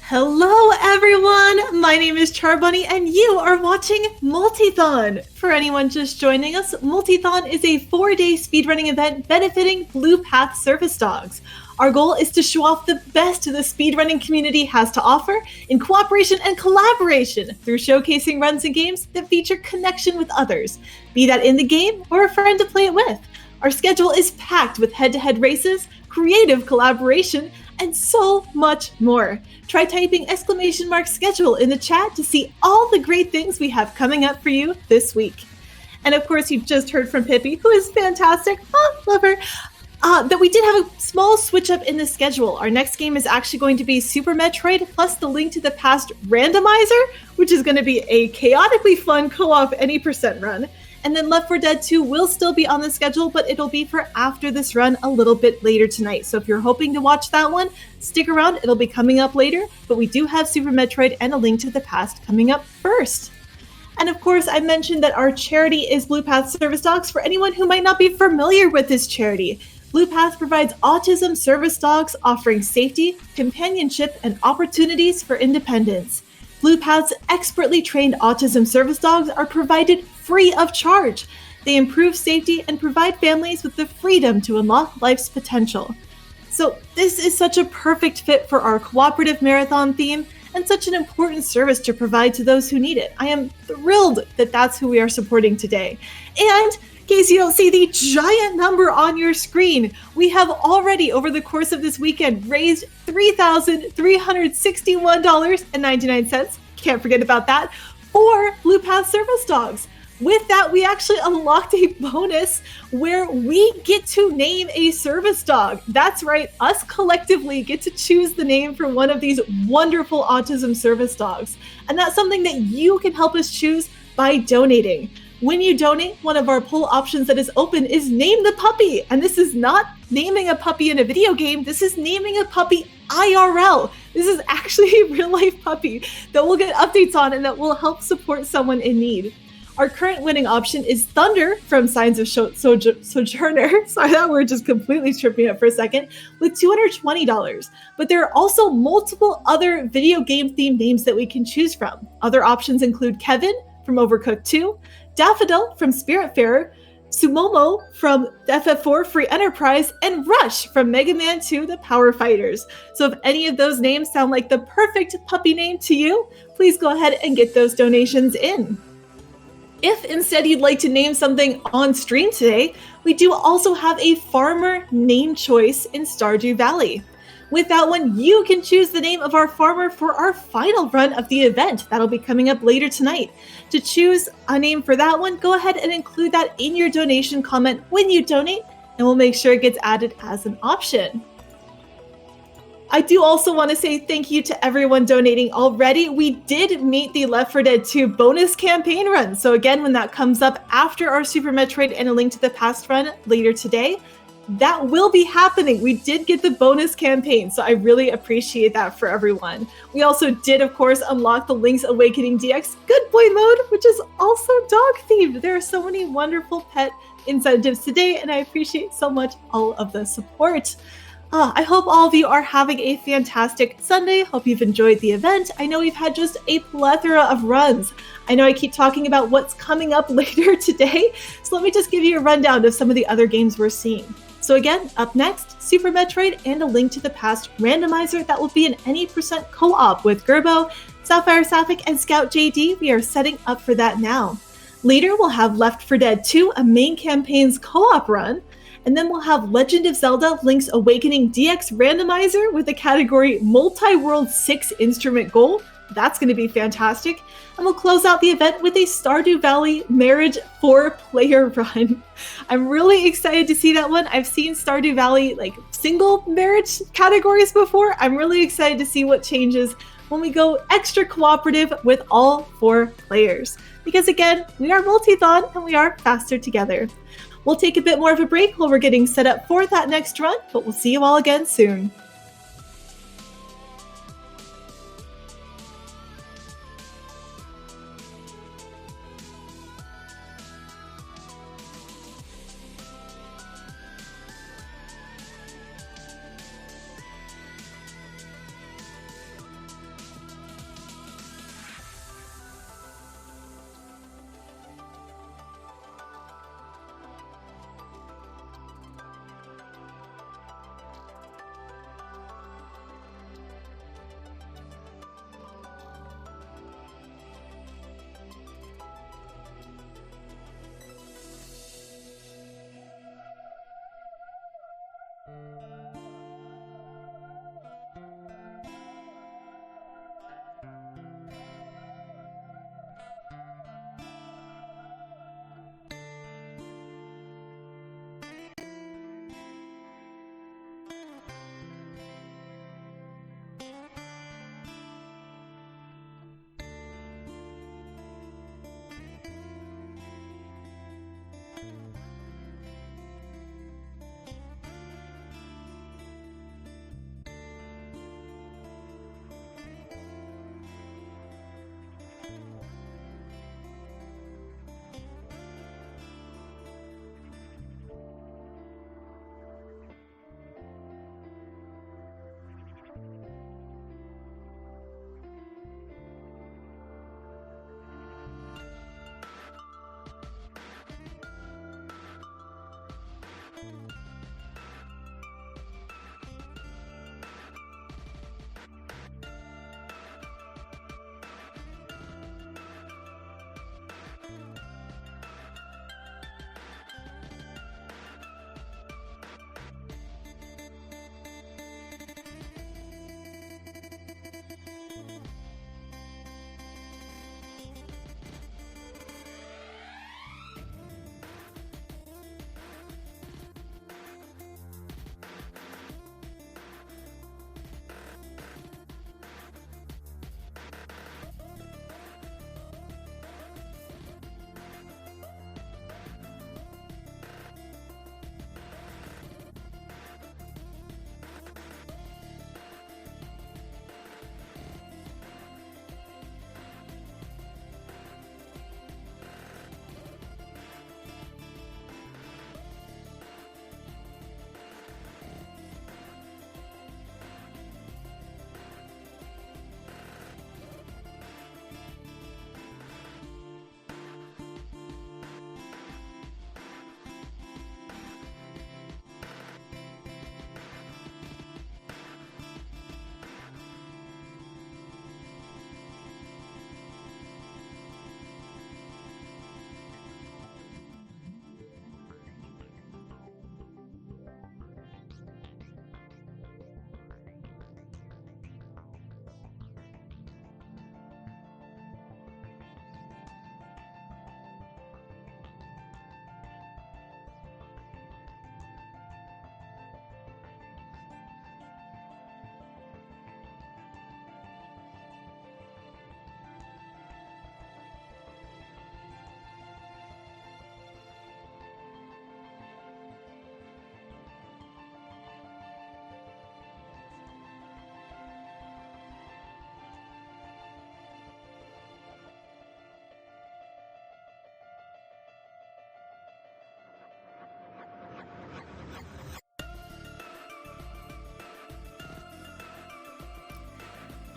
Hello everyone, my name is Charbunny and you are watching Multithon. For anyone just joining us, Multithon is a 4-day speedrunning event benefiting Blue Path Service Dogs. Our goal is to show off the best the speedrunning community has to offer in cooperation and collaboration through showcasing runs and games that feature connection with others, be that in the game or a friend to play it with. Our schedule is packed with head-to-head races, creative collaboration, and so much more. Try typing !schedule in the chat to see all the great things we have coming up for you this week. And of course, you just heard from Pippi, who is fantastic, love her, that we did have a small switch up in the schedule. Our next game is actually going to be Super Metroid plus the Link to the Past Randomizer, which is going to be a chaotically fun co-op any percent run. And then Left 4 Dead 2 will still be on the schedule, but it'll be for after this run a little bit later tonight. So if you're hoping to watch that one, stick around. It'll be coming up later, but we do have Super Metroid and A Link to the Past coming up first. And of course, I mentioned that our charity is Blue Path Service Dogs. For anyone who might not be familiar with this charity, Blue Path provides autism service dogs offering safety, companionship, and opportunities for independence. Blue Path's expertly trained autism service dogs are provided free of charge. They improve safety and provide families with the freedom to unlock life's potential. So this is such a perfect fit for our cooperative marathon theme and such an important service to provide to those who need it. I am thrilled that that's who we are supporting today. And in case you don't see the giant number on your screen, we have already, over the course of this weekend, raised $3,361.99, can't forget about that, for Blue Path Service Dogs. With that, we actually unlocked a bonus where we get to name a service dog. That's right, us collectively get to choose the name for one of these wonderful autism service dogs. And that's something that you can help us choose by donating. When you donate, one of our poll options that is open is Name the Puppy. And this is not naming a puppy in a video game. This is naming a puppy IRL. This is actually a real-life puppy that we'll get updates on and that will help support someone in need. Our current winning option is Thunder from Signs of Sojourner. Sorry, that word just completely tripped me up for a second, with $220. But there are also multiple other video game themed names that we can choose from. Other options include Kevin from Overcooked 2, Daffodil from Spiritfarer, Sumomo from FF4 Free Enterprise, and Rush from Mega Man 2 The Power Fighters. So if any of those names sound like the perfect puppy name to you, please go ahead and get those donations in. If instead you'd like to name something on stream today, we do also have a farmer name choice in Stardew Valley. With that one, you can choose the name of our farmer for our final run of the event. That'll be coming up later tonight. To choose a name for that one, go ahead and include that in your donation comment when you donate, and we'll make sure it gets added as an option. I do also want to say thank you to everyone donating already. We did meet the Left 4 Dead 2 bonus campaign run. So again, when that comes up after our Super Metroid and A Link to the Past run later today, that will be happening. We did get the bonus campaign, so I really appreciate that for everyone. We also did, of course, unlock the Link's Awakening DX Good Boy mode, which is also dog-themed. There are so many wonderful pet incentives today, and I appreciate so much all of the support. I hope all of you are having a fantastic Sunday. Hope you've enjoyed the event. I know we've had just a plethora of runs. I know I keep talking about what's coming up later today, so let me just give you a rundown of some of the other games we're seeing. So again, up next, Super Metroid and A Link to the Past Randomizer. That will be an any percent co-op with Gerbo, SapphireSapphic, and scoutjd. We are setting up for that now. Later, we'll have Left 4 Dead 2, a main campaign's co-op run. And then we'll have Legend of Zelda Link's Awakening DX Randomizer with the category Multi-World 6-Instrument Goal. That's going to be fantastic. And we'll close out the event with a Stardew Valley Marriage 4-player run. I'm really excited to see that one. I've seen Stardew Valley single marriage categories before. I'm really excited to see what changes when we go extra cooperative with all 4 players. Because again, we are Multithon and we are faster together. We'll take a bit more of a break while we're getting set up for that next run, but we'll see you all again soon.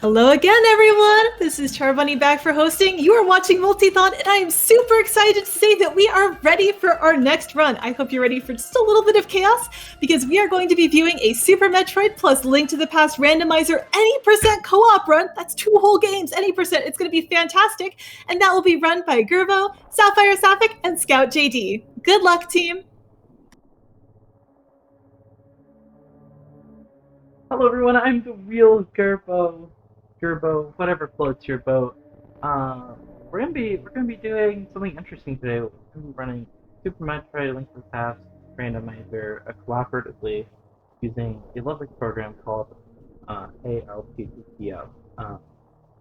Hello again, everyone! This is Charbunny back for hosting. You are watching Multithon, and I am super excited to say that we are ready for our next run. I hope you're ready for just a little bit of chaos, because we are going to be viewing a Super Metroid plus Link to the Past Randomizer any percent co-op run. That's 2 whole games, any percent. It's going to be fantastic, and that will be run by GRBow, SapphireSapphic, and scoutjd. Good luck, team! Hello everyone, I'm TheRealGRBow. GRBow, whatever floats your boat. We're gonna be doing something interesting today. We're gonna be running Super Metroid Link to the Past Randomizer cooperatively using a lovely program called TheRealGRBow.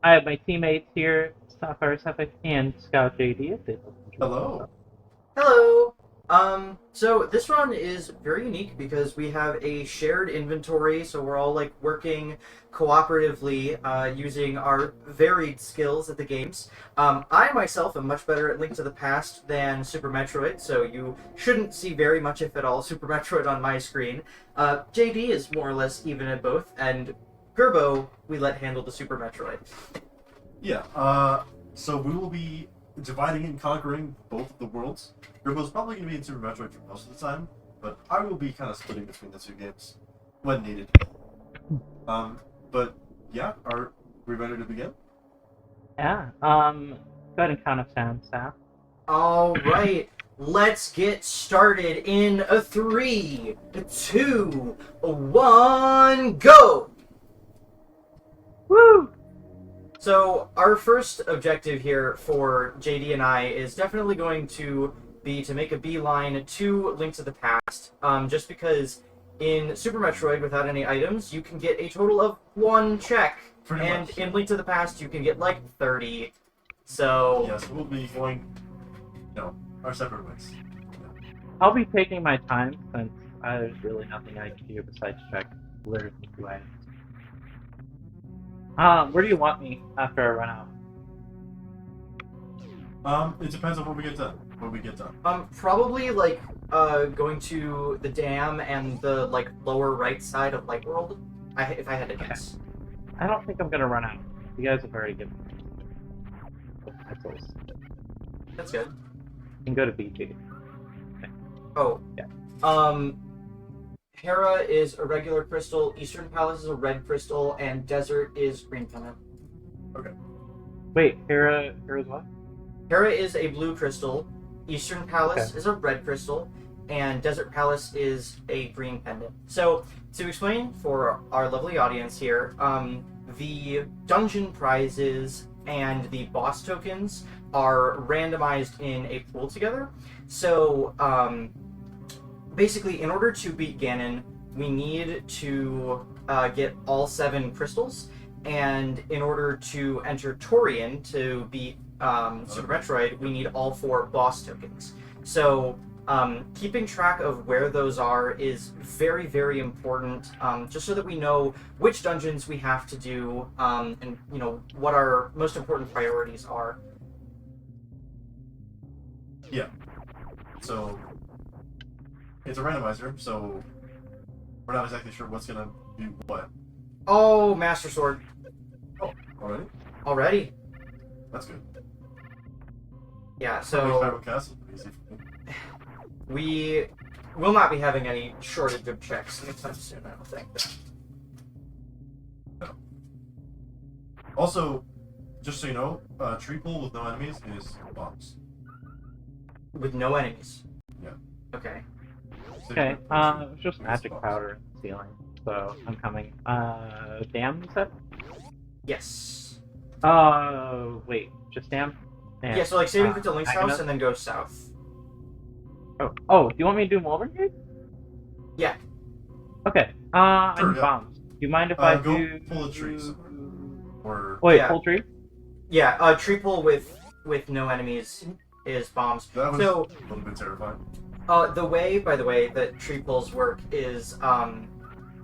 I have my teammates here, SapphireSapphic and scoutjd. If they'd like to introduce Hello. themselves. Hello. So this run is very unique because we have a shared inventory, so we're all like working cooperatively, using our varied skills at the games. I myself am much better at Link to the Past than Super Metroid, so you shouldn't see very much, if at all, Super Metroid on my screen. JD is more or less even at both, and GRBow we let handle the Super Metroid. Yeah, so we will be dividing and conquering both of the worlds. GRBow's probably going to be in Super Metroid for most of the time, but I will be kind of splitting between the two games when needed. But yeah, are we ready to begin? Yeah. Go ahead and count us down, Sap. Alright, let's get started in a 3, 2, 1, go! Woo! So, our first objective here for JD and I is definitely going to be to make a beeline to Link to the Past, just because in Super Metroid, without any items, you can get a total of 1 check, Pretty and much. in Link to the Past, you can get like 30. So, Yes, we'll be going, our separate ways. I'll be taking my time since there's really nothing I can do besides check literally 2 items. Where do you want me after I run out? It depends on when we get done. probably like going to the dam and the like lower right side of Light World, if I had to guess. I don't think I'm gonna run out. You guys have already given me pencils. That's good. You can go to BG. Oh. Yeah. Hera is a regular crystal, Eastern Palace is a red crystal, and Desert is green pendant. Wait, Hera's what? Hera is a blue crystal, Eastern Palace Okay. is a red crystal, and Desert Palace is a green pendant. So, to explain for our lovely audience here, the dungeon prizes and the boss tokens are randomized in a pool together. So, basically, in order to beat Ganon, we need to get all 7 crystals, and in order to enter Torian to beat Super Metroid, we need all 4 boss tokens. So, keeping track of where those are is very, very important, just so that we know which dungeons we have to do, and what our most important priorities are. Yeah. So, it's a randomizer, so we're not exactly sure what's gonna be what. Oh, Master Sword. Alright? Already? That's good. Yeah, Spiral so Castle, easy for me. we will not be having any shortage of checks anytime soon, I don't think. No. Also, just so you know, tree pool with no enemies is bombs. With no enemies. Yeah. Okay. Okay, it's just magic powder in the ceiling, so I'm coming. Dam, you said? Yes. Wait, just dam? And, Yeah, so like saving for to Link's Agnes? house and then go south. Oh, do you want me to do Malvern Gate? Yeah. Okay, I Sure, need yeah. bombs. Do you mind if I Go do... pull a tree somewhere. Or Wait, Yeah. pull tree? Yeah, tree pull with no enemies is bombs. that was So, a little bit terrifying. the way, by the way, that tree pulls work is,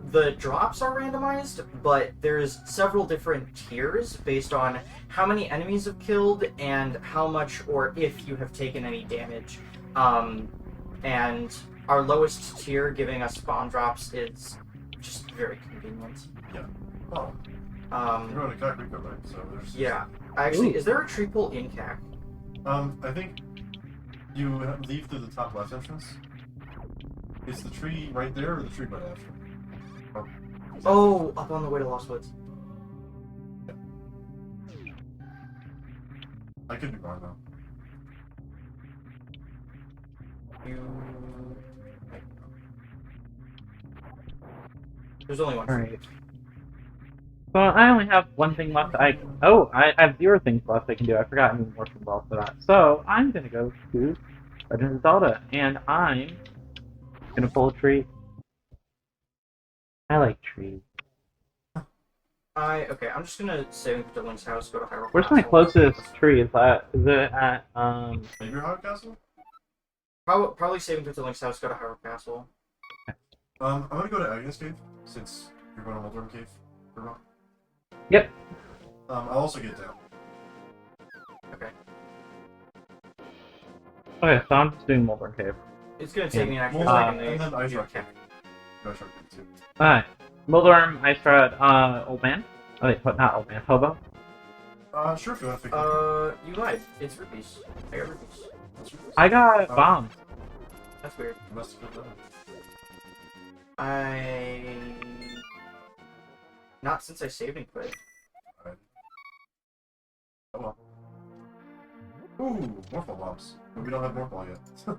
the drops are randomized, but there's several different tiers based on how many enemies have killed and how much or if you have taken any damage. And our lowest tier giving us spawn drops is just very convenient. Oh. You're on a Kakariko, right? So there's... Yeah. Actually, Ooh. is there a tree pole in CAC? I think you leave through the top left entrance. Is the tree right there or the tree right after? Oh, up on the way to Lost Woods. Yeah. I could be wrong though. You... There's only one. Alright. So I only have one thing left. I have 0 things left I can do. I forgot any more from well for that. So I'm gonna go to Legend of Zelda, and I'm gonna pull a tree. I like trees. Okay, I'm just gonna say to Link's house, go to Hyrule Where's my Castle. closest tree? Is it at Maybe your Hard Castle? Probably saving to Link's house, go to Hyrule Castle. I'm gonna go to Agnes Cave, since you're going to Muldorm Cave. Yep. I'll also get down. Okay. Okay, so I'm just doing Mulder Cave. It's gonna take me an extra Well, second to and then Ice do Rock CAC. Ice Rock Cave too. Alright. Muldorm, Ice Rod, Old Man? Oh wait, not Old Man, Hobo? Sure, if you want to pick it up. You lied. It's rupees. I got rupees. That's your I got bombs. That's weird. You must have put that Not since I saved and quit. Alright. Oh well. Ooh, Morphle bombs. But we don't have Morphle yet.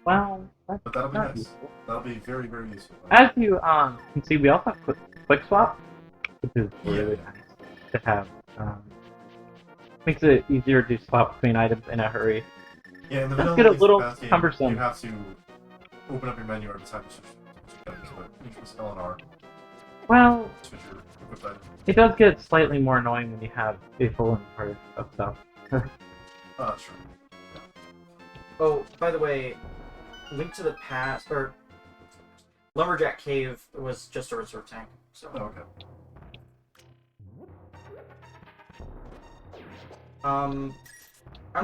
Well, that's But that'll be not nice. useful. That'll be very, very useful. As you can see, we also have quick swap, which is really Yeah. nice to have. Makes it easier to swap between items in a hurry. Yeah, in the Let's middle get a of little the game, cumbersome. you have to open up your menu every time you switch items, but each was L and R. Well, Switch your equipped item. it does get slightly more annoying when you have a full inventory of stuff. Sure. Oh, by the way, Link to the Past or Lumberjack Cave was just a reserve tank. So. Oh, okay. I'm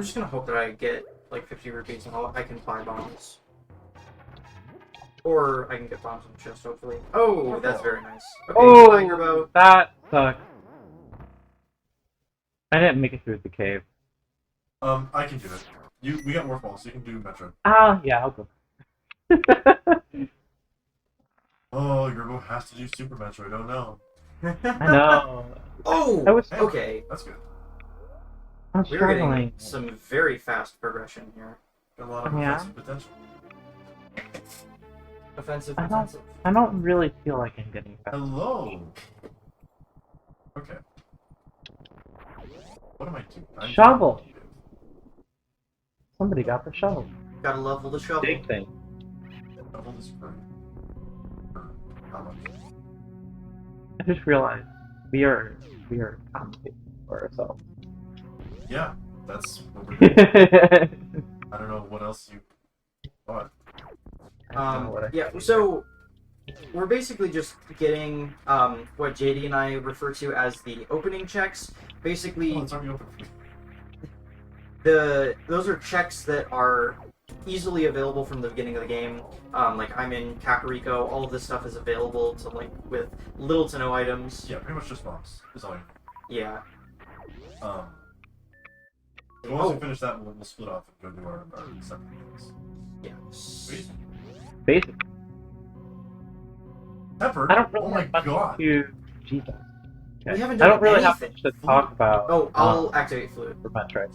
just gonna hope that I get like 50 rupees and I can buy bombs. Or I can get bombs in the chest, hopefully. Oh, that's very nice. Okay, Oh, that sucks. I didn't make it through the cave. I can do it. We got more balls, so you can do Metroid. Ah, yeah, I'll go. Oh, Gerbo has to do Super Metroid. Oh no. I know. Oh, I was okay. That's good. I'm We're struggling. getting some very fast progression here. Got a lot of Yeah. offensive potential. Offensive, I don't- defensive. I don't really feel like I'm getting fast. Hello. Okay. What am I doing? Shovel. Somebody got the shovel. Gotta level the shovel. Big thing. Double this for how much? I just realized we are compensating for ourselves. Yeah, that's what we're doing. I don't know what else you thought. Yeah, so we're basically just getting what JD and I refer to as the opening checks. Basically, Oh, it's already open for you. those are checks that are easily available from the beginning of the game. Like I'm in Kakariko, all of this stuff is available to like with little to no items. Yeah, pretty much just bombs. Is all you Yeah. So once we finish that, we'll split off and go do our separate games. Yeah. Sweet. Basically, Pepper? I don't really Oh my have much god. to. Jesus. We Okay. haven't I done don't really have anything. much to talk about. Oh, I'll activate Fluid. for Metroid.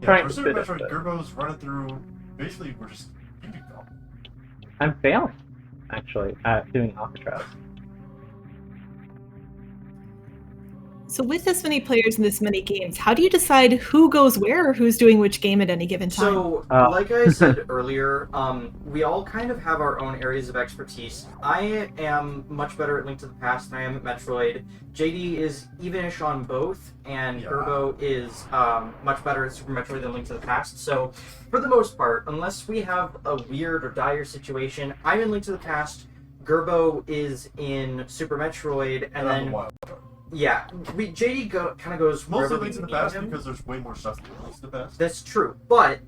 Yeah, Trying for to Super fit it, Metroid, but- Gerbo's running through. Basically, we're just keeping them. I'm failing, actually, at doing Alcatraz. So with this many players and this many games, how do you decide who goes where or who's doing which game at any given time? So, Oh. like I said earlier, we all kind of have our own areas of expertise. I am much better at Link to the Past than I am at Metroid. JD is evenish on both, and Yeah. Gerbo is much better at Super Metroid than Link to the Past. So, for the most part, unless we have a weird or dire situation, I'm in Link to the Past, Gerbo is in Super Metroid, and I'm then, a wild card. yeah, JD kind of goes Mostly wherever Link to we the need Past him. because there's way more stuff than Link to the Past. That's true, but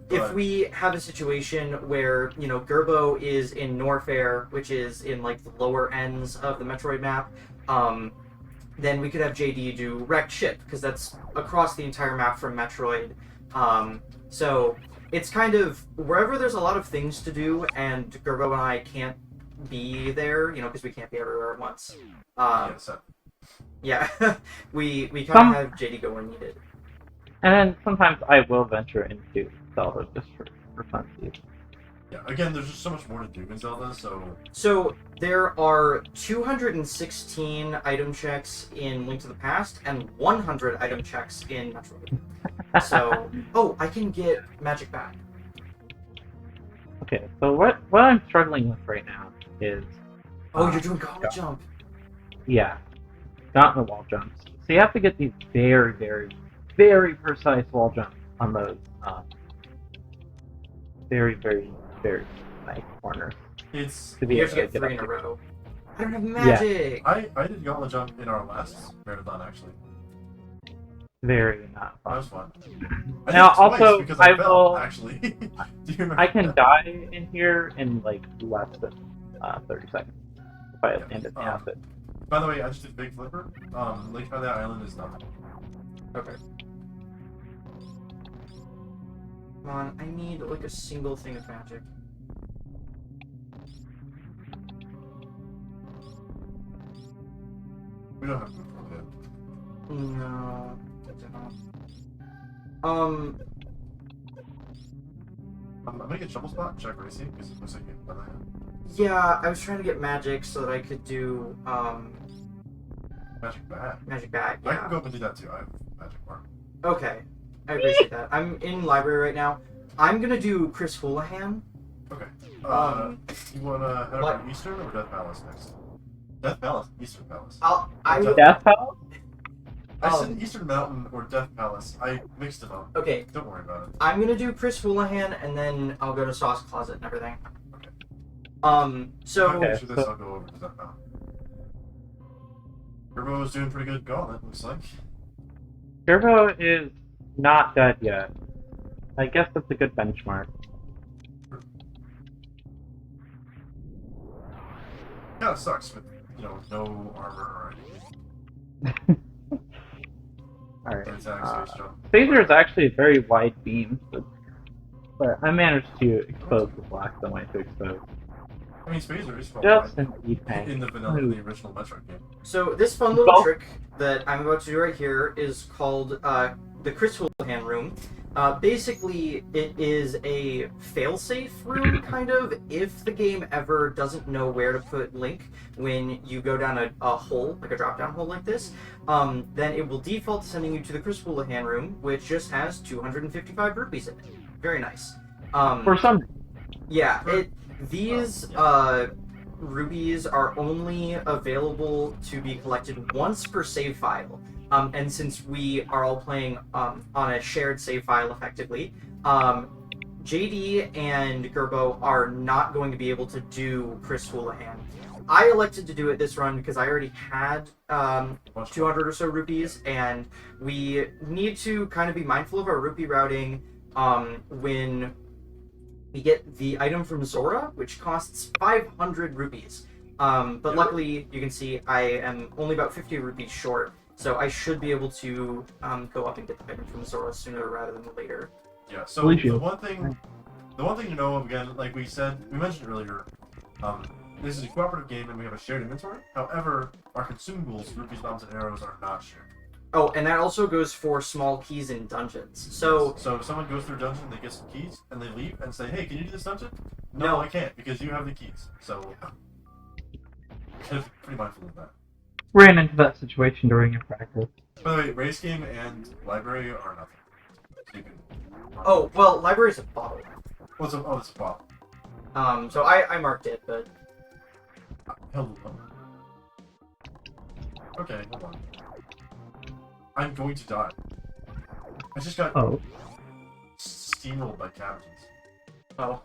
if But- we have a situation where, Gerbo is in Norfair, which is in, like, the lower ends of the Metroid map, then we could have JD do wrecked ship, because that's across the entire map from Metroid. So it's kind of wherever there's a lot of things to do, and Gerbo and I can't be there, because we can't be everywhere at once. Yeah, we kind of have JD go when needed. And then sometimes I will venture into Zelda just for fun. Yeah, again, there's just so much more to do in Zelda, So there are 216 item checks in Link to the Past and 100 item checks in Metroid. So, I can get magic back. Okay, so what I'm struggling with right now is... you're doing gauntlet jump. Yeah. Gauntlet wall jumps. So you have to get these very, very, very precise wall jumps on those very, very, very nice corners. It's... You have to get 3 in a row. I don't have magic! Yeah. I did gauntlet jump in our last marathon, actually. Very not fun. That was fun. Now, also, I fell, will... actually. Do you remember I can that? die in here in, like, less than 30 seconds. If I end at the acid. By the way, I just did Big Flipper. Lake by the Island is nothing. Okay. Come on, I need, like, a single thing of magic. We don't have food for that. No, I don't. I'm making a trouble spot, check racing, because it looks like it by the hand. Yeah, I was trying to get magic so that I could do, Magic bat. magic bag, yeah. I can go up and do that too, I have magic bar. Okay, I appreciate that. I'm in library right now. I'm gonna do Chris Houlihan. Okay. You wanna head over to Eastern or Death Palace next? Death Palace, Eastern Palace. Death Palace? I said Eastern Mountain or Death Palace. I mixed them up. Okay. Don't worry about it. I'm gonna do Chris Houlihan, and then I'll go to Sauce Closet and everything. Okay. Okay, After this, I'll go over to Death Mountain. Gerbo is doing pretty good gauntlet, looks like. Gerbo is not dead yet. I guess that's a good benchmark. Yeah, it sucks, but, no armor or anything. Alright. Phaser is actually a very wide beam, but I managed to expose the blocks I wanted to expose. I mean, Phaser is Just an E-tank. in the vanilla, the original Metroid game. So this fun little trick that I'm about to do right here is called the Chris Houlihan room. Basically, it is a failsafe room, kind of, if the game ever doesn't know where to put Link when you go down a hole, like a drop-down hole like this, then it will default to sending you to the Chris Houlihan room, which just has 255 rupees in it. Very nice. For some... Yeah, these rubies are only available to be collected once per save file. And since we are all playing on a shared save file effectively, JD and Gerbo are not going to be able to do Chris Houlihan. I elected to do it this run because I already had 200 or so rupees, and we need to kind of be mindful of our rupee routing when we get the item from Zora, which costs 500 rupees. But luckily, you can see I am only about 50 rupees short, so I should be able to go up and get the item from Zora sooner rather than later. Yeah, so the one thing to know, again, like we mentioned earlier, this is a cooperative game and we have a shared inventory. However, our consumables, rupees, bombs, and arrows are not shared. Oh, and that also goes for small keys in dungeons. So if someone goes through a dungeon, they get some keys, and they leave and say, hey, can you do this dungeon? No, I can't, because you have the keys. So, pretty mindful of that. Ran into that situation during your practice. By the way, race game and library are nothing. So you can... Oh, well, library's a bottle. It's a bottle. So I marked it, but... Hello. Okay, hold on. I'm going to die. I just got steamrolled by cabbages. Oh.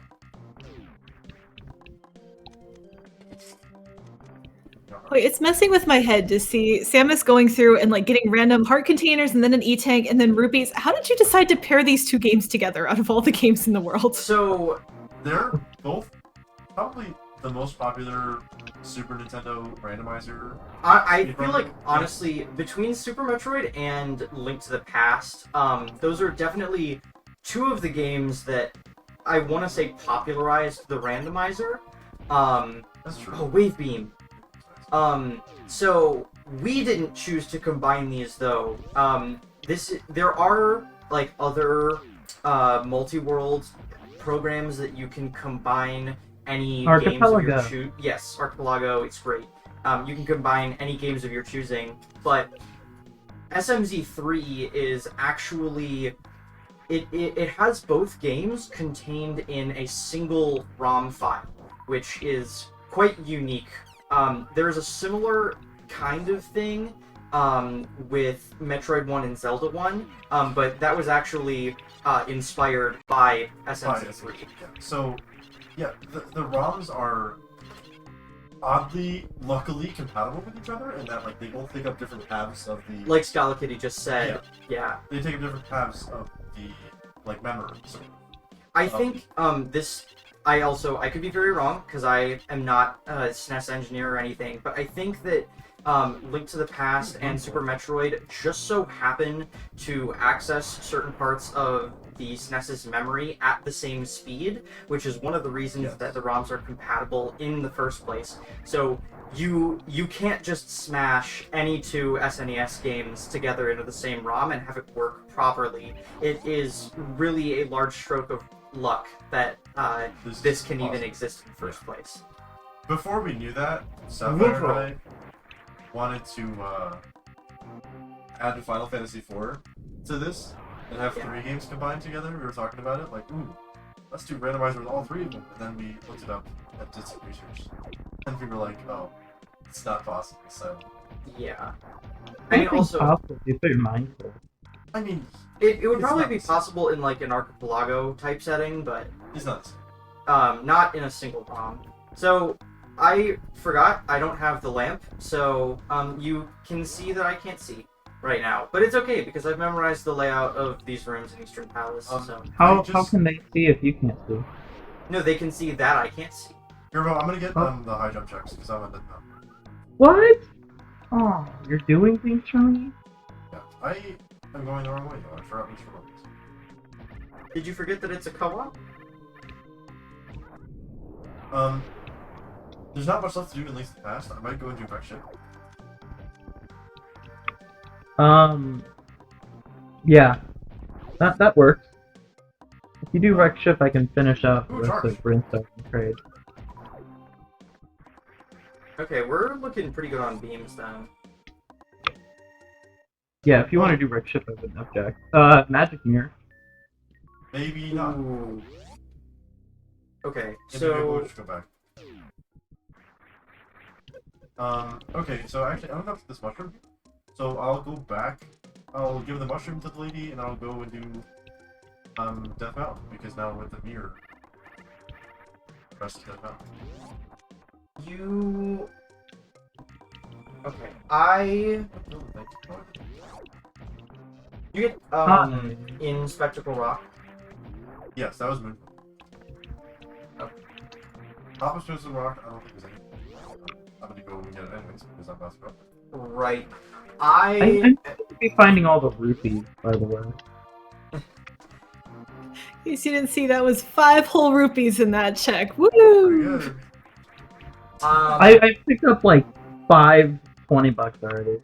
Wait, it's messing with my head to see Samus going through and like getting random heart containers and then an E-tank and then rupees. How did you decide to pair these two games together out of all the games in the world? So they're both probably the most popular Super Nintendo randomizer. I feel like, honestly, between Super Metroid and Link to the Past, those are definitely two of the games that I want to say popularized the randomizer. That's true. Oh, Wave Beam. So we didn't choose to combine these though. There are like other multi-world programs that you can combine any games of your choosing. Yes, Archipelago, it's great. You can combine any games of your choosing, but SMZ3 is actually it has both games contained in a single ROM file, which is quite unique. There's a similar kind of thing with Metroid 1 and Zelda 1, but that was actually inspired by SMZ3. So, yeah, the ROMs are oddly, luckily compatible with each other, in that like they both take up different paths of the. Like Scalakitty just said, yeah. They take up different paths of the like memory. So, I think this. I could be very wrong because I am not a SNES engineer or anything, but I think that Link to the Past and Super Metroid just so happen to access certain parts of the SNES's memory at the same speed, which is one of the reasons that the ROMs are compatible in the first place. So you can't just smash any two SNES games together into the same ROM and have it work properly. It is really a large stroke of luck that this can even exist in the first place. Before we knew that, Sapphire and I wanted to add the Final Fantasy IV to this and have 3 games combined together. We were talking about it, like, ooh, let's do randomizer with all 3 of them. And then we looked it up and did some research. And we were like, oh, it's not possible, so... Yeah. I mean, also... possible if you put your mind to it. I mean... It would probably be possible in, like, an Archipelago type setting, but... It's not. Not in a single ROM. So, I forgot I don't have the lamp, so, you can see that I can't see right now. But it's okay, because I've memorized the layout of these rooms in Eastern Palace, so... How can they see if you can't see? No, they can see that I can't see. Gerbo, I'm gonna get the high jump checks, because I'm on the top. What? Oh, you're doing things for me? Yeah, I'm going the wrong way, though. I forgot which one it is. Did you forget that it's a co-op? There's not much left to do in Link to the Past. I might go and do Wreck Ship. Yeah. That works. If you do Wreck Ship, I can finish up the rest of Brimstone and Trade. Okay, we're looking pretty good on beams, then. Yeah, if you want to do Wreck Ship, I wouldn't object. Magic Mirror. Maybe not. Ooh. Okay, so... We'll just go back. Okay, so actually, I don't know if this mushroom. So I'll go back, I'll give the mushroom to the lady, and I'll go and do, Death Mountain, because now with the mirror, press Death Mountain. You... Okay, You get, in Spectacle Rock? Yes, that was Moon. Oh. Top of Spectacle Rock, I don't think there's any. I'm gonna go and get it anyways, because I'm about to go. Right. I'm supposed to be finding all the rupees, by the way. In case you didn't see, that was 5 whole rupees in that check. Woo! I picked up like 5 $20 already.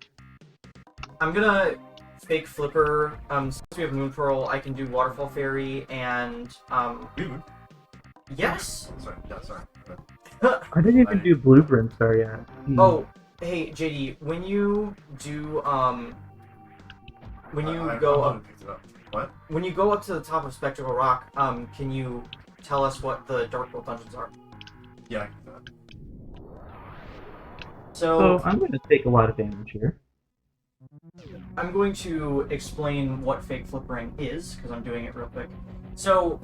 I'm gonna fake flipper. Since we have Moon Pearl, I can do Waterfall Fairy and Moon? Yes. Sorry. Yeah, sorry. I didn't even do Blue Brimstar yet. Oh, hey JD, when you do when you go up, what? When you go up to the top of Spectacle Rock, can you tell us what the Dark World dungeons are? Yeah, I can do that. So I'm going to take a lot of damage here. I'm going to explain what fake flippering is, because I'm doing it real quick. So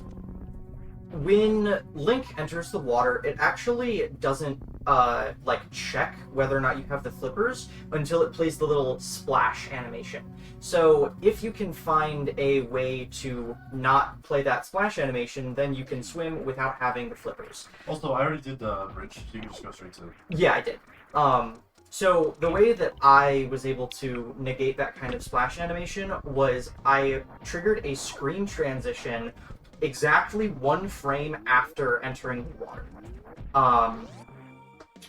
when Link enters the water, it actually doesn't like check whether or not you have the flippers until it plays the little splash animation. So if you can find a way to not play that splash animation, then you can swim without having the flippers. Also, I already did the bridge, so you can just go straight to it. Yeah, I did. So the way that I was able to negate that kind of splash animation was I triggered a screen transition exactly 1 frame after entering the water.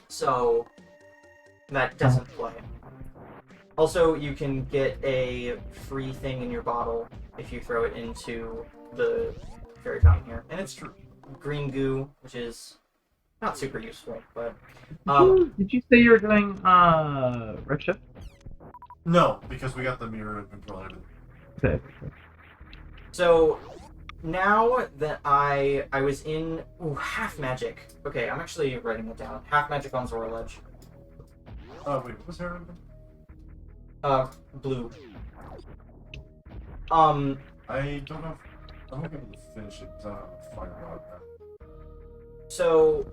So that doesn't play. Also, you can get a free thing in your bottle if you throw it into the fairy fountain here. And it's green goo, which is not super useful, but... Did you say you were doing Redshift? No, because we got the mirror and control and everything. Okay. So now that I was in half magic. Okay, I'm actually writing it down. Half magic on Zora Ledge. Wait, what was her name? Blue. I don't know if I'm not able to finish it because I don't have a fire rod now. So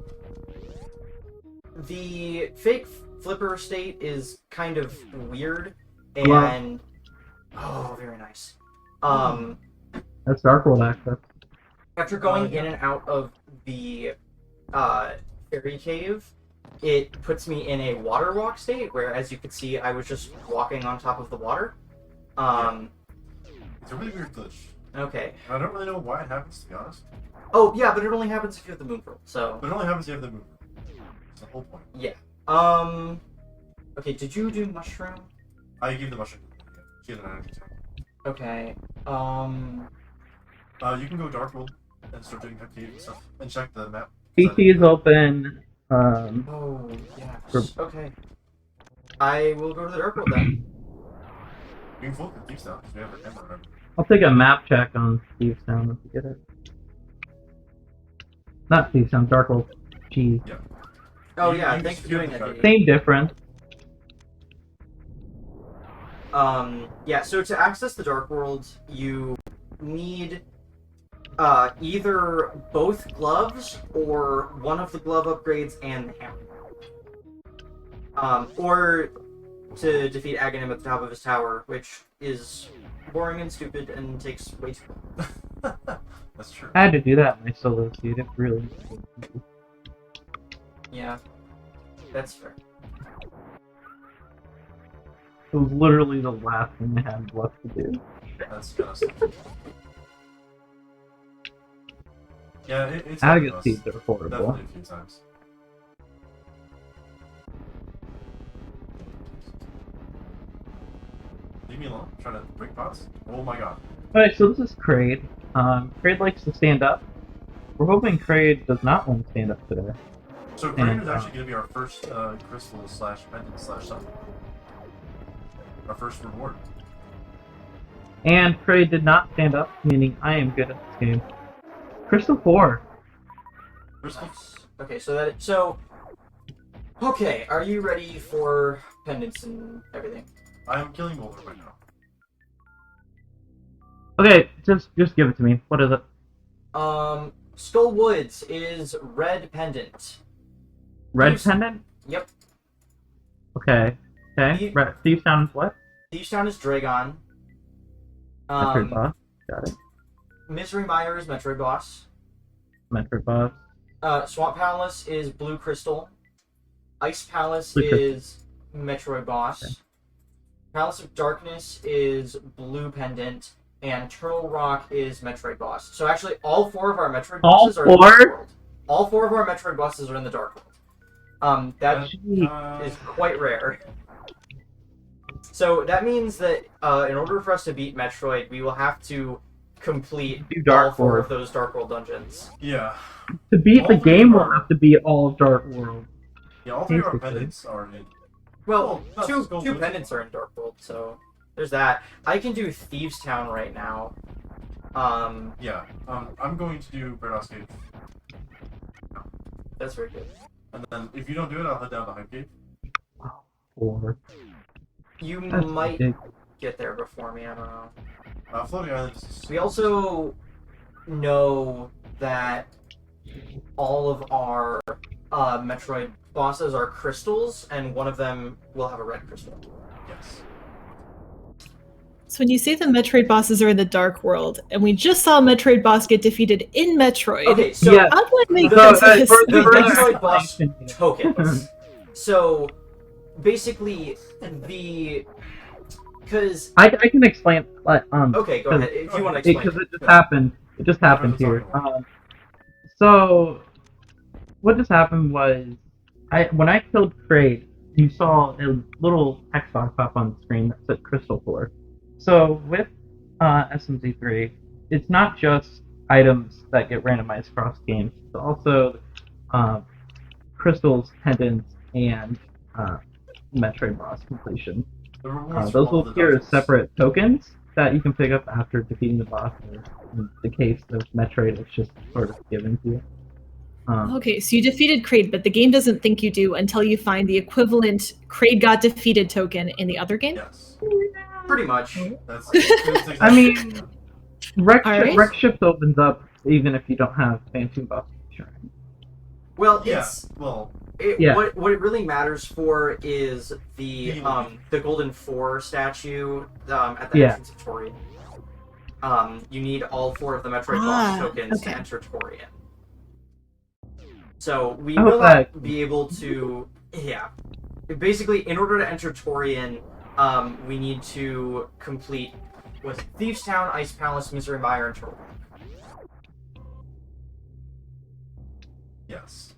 the fake flipper state is kind of weird and oh, very nice. That's Dark World access. After going in and out of the fairy cave, it puts me in a water walk state where, as you could see, I was just walking on top of the water. It's a really weird glitch. Okay. I don't really know why it happens, to be honest. Oh, yeah, but it only happens if you have the moon pearl, so... But it only happens if you have the moon. That's the whole point. Yeah. Okay, did you do mushroom? I gave the mushroom. She had an energy tank. Okay, You can go Dark World and start doing cave and stuff, and check the map. PC is open. Oh, yeah. Okay. I will go to the Dark World then. We can float the thieves down, because we have an ember, remember? I'll take a map check on Steve's Town if you get it. Not Steve's Town, Dark World. Geez. Yeah. Oh, yeah, thanks for doing that, card. Dave. Same difference. Yeah, so to access the Dark World, you need either both gloves or one of the glove upgrades and the hammer. Or to defeat Aghanim at the top of his tower, which is boring and stupid and takes way too long. That's true. I had to do that in my solo queue. It really. Yeah, that's fair. It was literally the last thing I had left to do. That's kind of stupid. Yeah, it's Agate us. seeds are horrible. Definitely a few times. Leave me alone. I'm trying to break pots. Oh my god. Alright, so this is Kraid. Kraid likes to stand up. We're hoping Kraid does not want to stand up today. So Kraid is actually going to be our first crystal slash pendant slash something. Our first reward. And Kraid did not stand up, meaning I am good at this game. Crystal 4. Crystal? Nice. Okay, okay, are you ready for pendants and everything? I'm killing Boulder right now. Okay, just give it to me. What is it? Skull Woods is red pendant. Red Thieves- pendant? Yep. Okay. Okay. Thie- Thieves Town is what? Thieves Town is Dragon. Metroid boss. Got it. Misery Mire is Metroid boss. Metroid boss. Swamp Palace is Blue Crystal. Ice Palace Blue Crystal. is Metroid boss. Okay. Palace of Darkness is Blue Pendant. And Turtle Rock is Metroid boss. So actually, all 4 of our Metroid All bosses are in the 4? Dark World. All 4 of our Metroid bosses are in the Dark World. That is quite rare. So that means that in order for us to beat Metroid, we will have to complete Do Dark all 4 World. of those Dark World dungeons. Yeah. To beat All the three game, are- we'll have to beat all of Dark World. Yeah, all 3 of our Basically. pendants are in. Well, Oh, two Skull two Woods. pendants are in Dark World, so there's that. I can do Thieves Town right now. Yeah. I'm going to do Paradox Cave. That's very good. And then if you don't do it, I'll head down to Hype Cave. 4. You That's might big. get there before me, I don't know. Floating Islands is... We also know that all of our Metroid bosses are crystals, and one of them will have a red crystal. Yes. So when you say the Metroid bosses are in the Dark World, and we just saw a Metroid boss get defeated in Metroid, Okay, so Yeah. how do I make The- sense of this? the further Metroid boss explanation, tokens. So basically, because I can explain. okay, go ahead if you want to explain. Because it just happened. It just happened here. So what just happened was, when I killed Kraid, you saw a little text box pop on the screen that said Crystal Core. So with SMZ3, it's not just items that get randomized across games. It's also crystals, pendants, and Metroid boss completion. Those will appear as separate tokens that you can pick up after defeating the boss. In the case of Metroid, it's just sort of given to you. Okay, so you defeated Kraid, but the game doesn't think you do until you find the equivalent Kraid got defeated token in the other game? Yes. Pretty much. That's exactly I mean, Wreck Alright. Shift opens up even if you don't have Phantom Buff Shrine. Well, Yeah. it's Well, Yeah. what it really matters for is the Golden 4 statue at the entrance of Torian. You need all 4 of the Metroid boss tokens to enter Torian. So we will not be able to. Yeah, basically, in order to enter Torian, we need to complete Thieves Town, Ice Palace, Misery Mire, and Turtle. yes.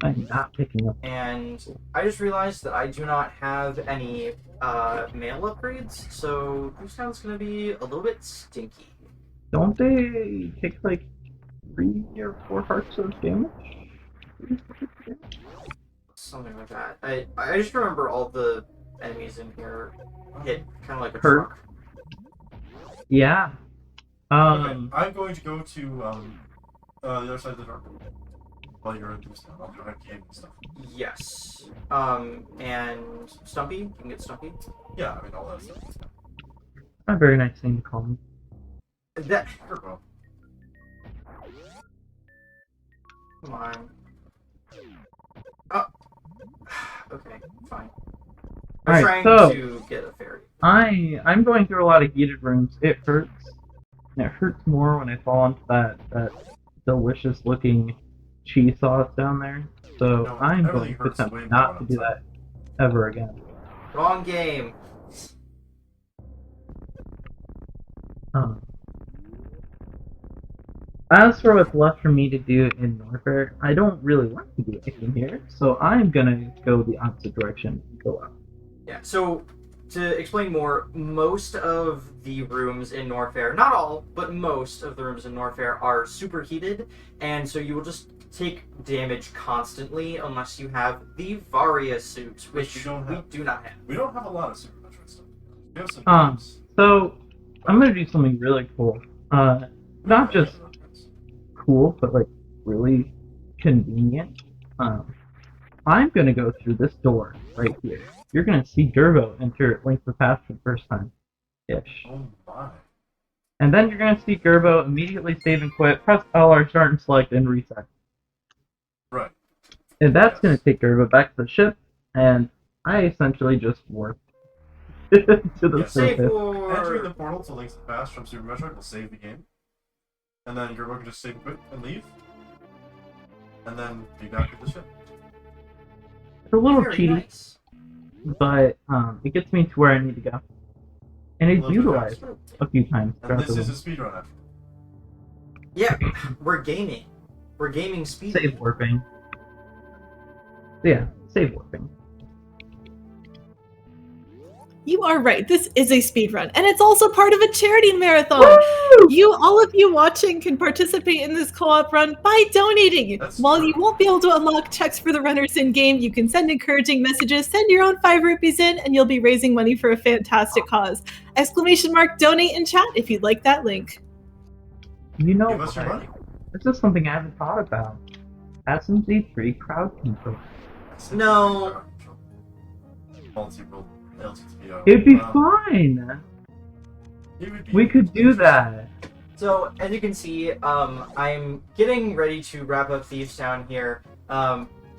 I'm not picking up. And I just realized that I do not have any mail upgrades, so Thieves Town's gonna be a little bit stinky. Don't they take like 3 or 4 hearts of damage? Something like that. I just remember all the enemies in here hit kind of like a Hurt. truck. Yeah. Okay, I'm going to go to the other side of the dark room while you're in this town. I'll go ahead and game and stuff. Yes. And Stumpy? You can get Stumpy? Yeah, I mean all that stuff. A very nice thing to call me. That. Gerbo. Come on. Oh. Okay, fine. I'm Alright, trying so to get a fairy. I'm going through a lot of heated rooms. It hurts. And it hurts more when I fall into that delicious looking cheese sauce down there. So No, I'm everything going to hurts way attempt more not to when do I'm that ever again. Wrong game. As for what's left for me to do in Norfair, I don't really want to do anything here, so I'm gonna go the opposite direction and go up. Yeah, so to explain more, most of the rooms in Norfair, not all, but most of the rooms in Norfair are superheated, and so you will just take damage constantly unless you have the Varia suit, which we do not have. We don't have a lot of Super Metroid stuff. We have some games. So I'm gonna do something really cool. Not just cool, but like really convenient. I'm gonna go through this door right here. You're gonna see Gerbo enter Link the Past for the first time. Ish. Oh my. And then you're gonna see Gerbo immediately save and quit, press LR, start and select, and reset. Right. And that's gonna take Gerbo back to the ship, and I essentially just warped to the Yeah, Save surface. Entering the for... portal to Link's Past from Super Metroid will save the game. And then Gerbo can just save and quit and leave. And then be back at the ship. It's a little Very cheaty, nice. but it gets me to where I need to go. And it's A little bit utilized faster. a few times And throughout this the is a game. speedrun action. Yeah, we're gaming. We're gaming speed. Save warping. Yeah, save warping. You are right. This is a speedrun, and it's also part of a charity marathon. Woo! All of you watching can participate in this co-op run by donating. That's While true. you won't be able to unlock checks for the runners in game, you can send encouraging messages, send your own 5 rupees in, and you'll be raising money for a fantastic cause. ! Donate in chat if you'd like that link. You know Give us your what? money. This is something I haven't thought about. SMZ3 crowd control. No. Multi-world LTTO. It'd be fine. It would be We could do that. So, as you can see, I'm getting ready to wrap up Thieves Town here.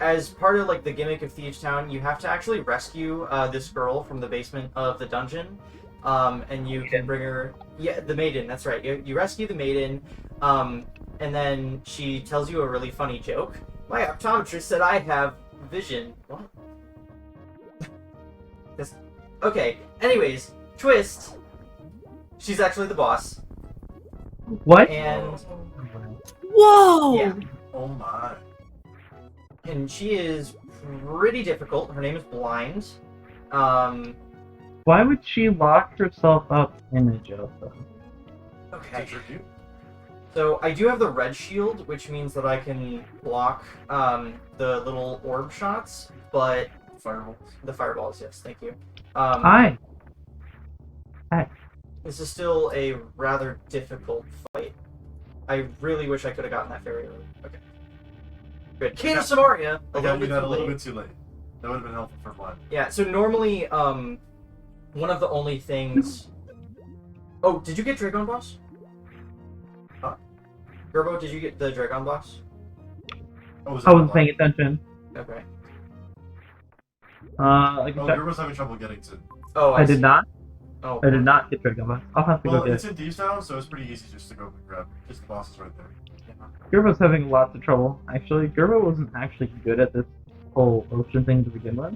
as part of like the gimmick of Thieves Town, you have to actually rescue this girl from the basement of the dungeon, and you can bring her. Yeah, the maiden. That's right. You rescue the maiden, and then she tells you a really funny joke. My optometrist said I have vision. What? Okay. Anyways, twist. She's actually the boss. What? And Whoa! yeah, Oh my. and she is pretty difficult. Her name is Blind. Why would she lock herself up in a jail cell? Okay. To trick you? So I do have the red shield, which means that I can block the little orb shots, but Fireballs. the fireballs, yes, thank you. Hi. This is still a rather difficult fight. I really wish I could have gotten that fairy early. Okay. Good. King of Samaria! I got you that a little late. bit too late. That would have been helpful for Blind. Yeah, so normally, one of the only things... Oh, did you get Dragon Boss? Huh? Gerbo, did you get the Dragon Boss? Oh, was I wasn't paying attention. Okay. Like Oh, Gerbo's having trouble getting to. Oh, I did not. Oh, I did not get Dragon Ball. I'll have to Well, go get it's it. in Thieves Town, so it's pretty easy just to go grab. Just the boss is right there. Gerbo's having lots of trouble. Actually, Gerbo wasn't actually good at this whole ocean thing to begin with.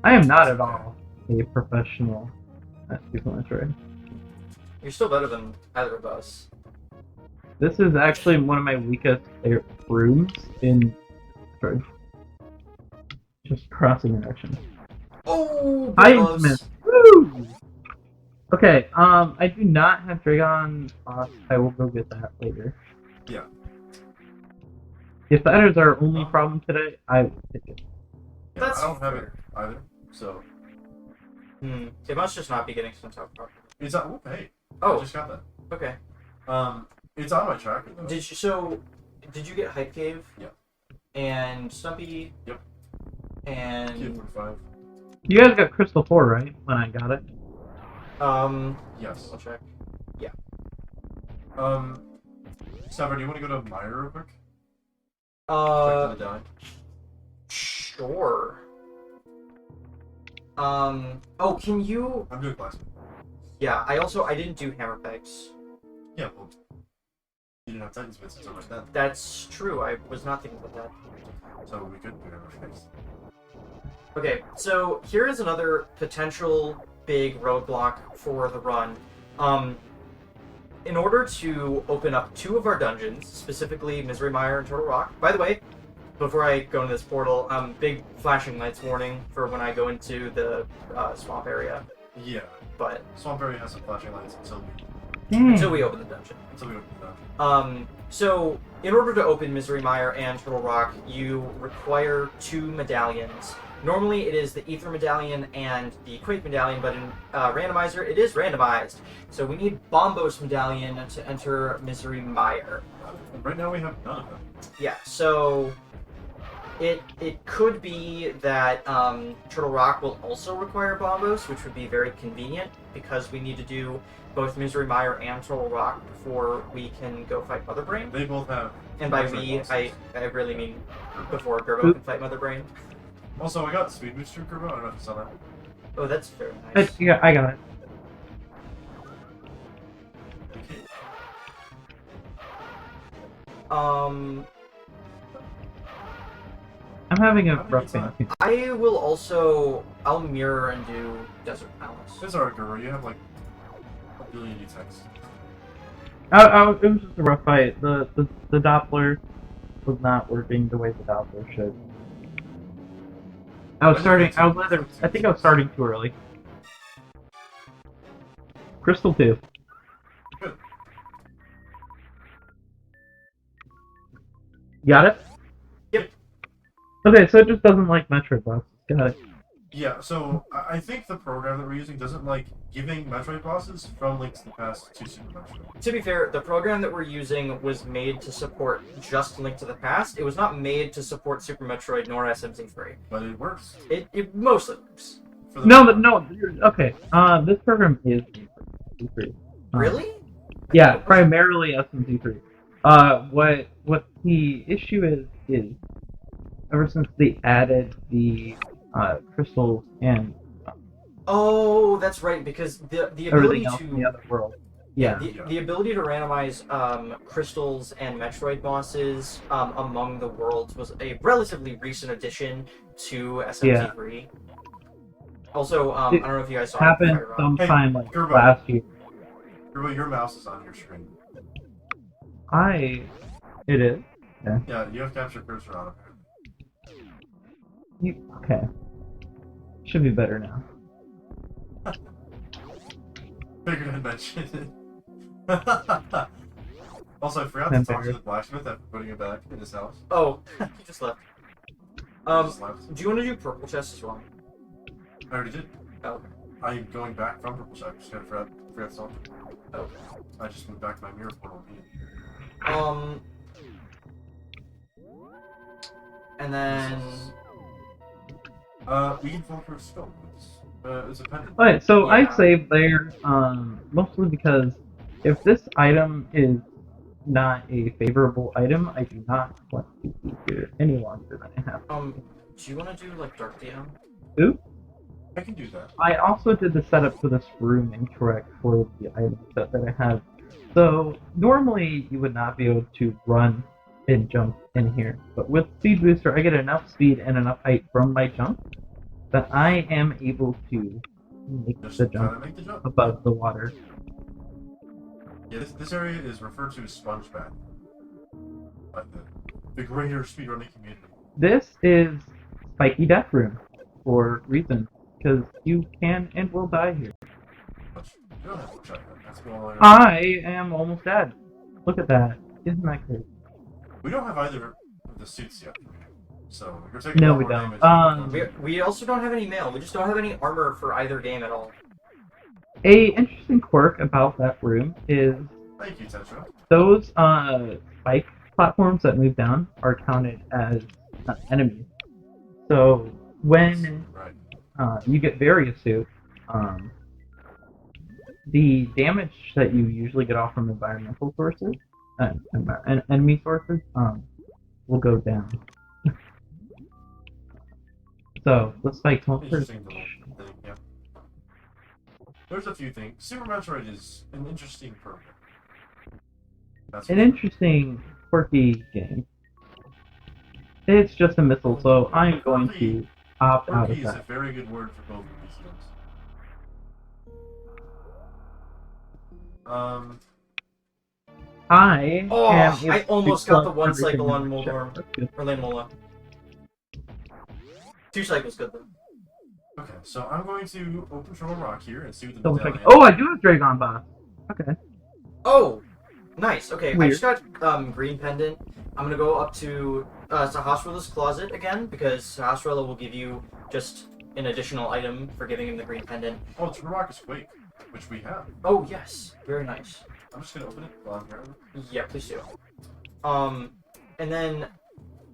I am not at all a professional at Super Metroid. You're still better than either of us. This is actually one of my weakest rooms in Metroid. Just crossing directions. Oh, I gloves. missed. Woo! Okay, I do not have Dragon Boss. I will go get that later. Yeah. If that is our only problem today, I will take it. Yeah, That's I don't have fair. it either, so. It must just not be getting sent out properly. It's on. Oh, hey. I Oh, just got that. okay. It's on my tracker though. Did you get Hype Cave? Yeah. And Stumpy? Yep. And Q45. You guys got Crystal 4, right? When I got it? Yes. I'll check. Sapphire, do you want to go to Meyer real quick? Uh, Check to the die. sure. Oh, can you? I'm doing classic. Yeah, I didn't do hammer pegs. Yeah, well, you didn't have Titan's bits until right then, That's true. I was not thinking about that. so we couldn't do everything. Okay, so here is another potential big roadblock for the run. In order to open up 2 of our dungeons, specifically Misery Mire and Turtle Rock. By the way, before I go into this portal, big flashing lights warning for when I go into the swamp area. Yeah, But Swamp Area has some flashing lights until until we open the dungeon. we open the dungeon. So in order to open Misery Mire and Turtle Rock, you require 2 medallions. Normally it is the Ether Medallion and the Quake Medallion, but in Randomizer it is randomized. So we need Bombos Medallion to enter Misery Mire. Right now we have none of them. Yeah, so it could be that Turtle Rock will also require Bombos, which would be very convenient because we need to do both Misery Mire and Turtle Rock before we can go fight Mother Brain. They both have. And by Metroid we, bosses. I really mean before Gerbo can fight Mother Brain. Also, I got Speed Booster Gerbo. I don't know if you saw that. Oh, that's very nice. Yeah, I got it. Okay. I'm having a How many rough times? day. I'll mirror and do Desert Palace. It's alright, Gerbo. You have like a billion attacks. It was just a rough fight. The Doppler was not working the way the Doppler should. I think I was starting too early. Crystal 2. Good. Got it? Yep. Okay, so it just doesn't like Metroid bosses. Got it. Yeah, so I think the program that we're using doesn't like giving Metroid bosses from Link to the Past to Super Metroid. To be fair, the program that we're using was made to support just Link to the Past. It was not made to support Super Metroid nor SMZ3. But it works. It mostly works. For the Okay. This program is SMZ3. Really? Yeah, primarily SMZ3. What the issue is ever since they added the crystals and Oh, that's right, because the ability everything else in the to other world. Yeah. the ability to randomize crystals and Metroid bosses among the worlds was a relatively recent addition to SMT3. Also, I don't know if you guys saw Happened Fire Rock. sometime like Gerbo. last year. Gerbo, your mouse is on your screen. It is. Yeah, you have capture cursor on it. Okay. Should be better now. Figured I'd mention it. Also, I forgot to talk to the blacksmith after putting it back in his house. Oh, he just left. Just left. Do you want to do purple chest as well? I already did. Oh, okay. I'm going back from purple chest. I just forgot something. Okay. I just moved back to my mirror portal. And then We can fall for a scope. It's a pendant. Alright, so Yeah. I saved there, mostly because if this item is not a favorable item, I do not want to be here any longer than I have. do you want to do like Dark DM? Ooh. I can do that. I also did the setup for this room incorrect for the item set that I have. So normally you would not be able to run and jump in here, but with Speed Booster I get enough speed and enough height from my jump that I am able to make Just the try to jump make the jump. above the water. Yeah, this area is referred to as Sponge Bath by the greater speedrunning community. This is Spiky Death Room for reasons, because you can and will die here. But you don't have to check that. That's all I know. I am almost dead. Look at that. Isn't that great? We don't have either of the suits yet. So you're taking No, a lot we more don't. damage. We also don't have any mail. We just don't have any armor for either game at all. A interesting quirk about that room is Thank you, Tetra. those spike platforms that move down are counted as enemies. So when Right. you get various suit, the damage that you usually get off from environmental sources and enemy sources will go down. So the spikes won't hurt. Interesting little thing, yeah. There's a few things. Super Metroid is an interesting program. That's An interesting, quirky game. It's just a missile, so I'm going to opt out Quirky of is a that. very good word for both of these games. I am I able almost to got the plug one everything cycle on in the Moldorm. chat. That's good. Or Lane Mola. 2 cycles good though. Okay, so I'm going to open Trouble Rock here and see what the Double medallion. check. Oh, I do have Dragon Boss. Okay. Oh! Nice. Okay, I Weird. just got green pendant. I'm gonna go up to Sahasra's closet again, because Sahasrara will give you just an additional item for giving him the green pendant. Oh, Trouble Rock is Quake, which we have. Oh, yes. Very nice. I'm just gonna open it while I'm here. Yeah, please do. And then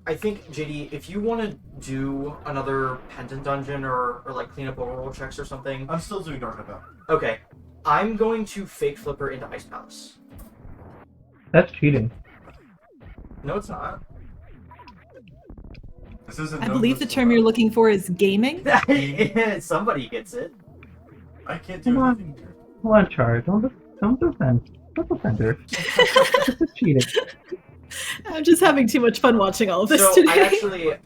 I think JD, if you want to do another pendant dungeon or like clean up overworld checks or something, I'm still doing Dark About. okay, I'm going to fake flipper into Ice Palace. That's cheating. No, it's not. This isn't I no believe the good term for you're us. looking for is gaming. Somebody gets it. I can't do Come on. anything here. Come on, Char. Don't defend. Don't defend her. This is cheating. I'm just having too much fun watching all of this So today.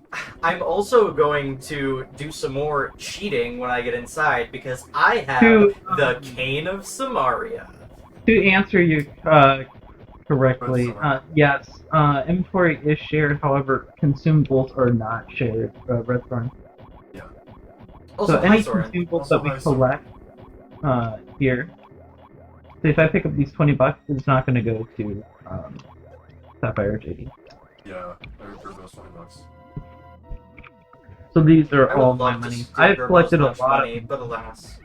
I'm also going to do some more cheating when I get inside because I have To- the Cane of Samaria. To answer you correctly, yes, inventory is shared. However, consumables are not shared. Redthorn. Also, So any hi, Soren. consumables that we Also, collect here. So if I pick up these $20, it's not going to go to SapphireJD. Yeah, I refer those $20. So these are I would all my love to money. steal I've Gerbo's collected a much lot. money, but alas.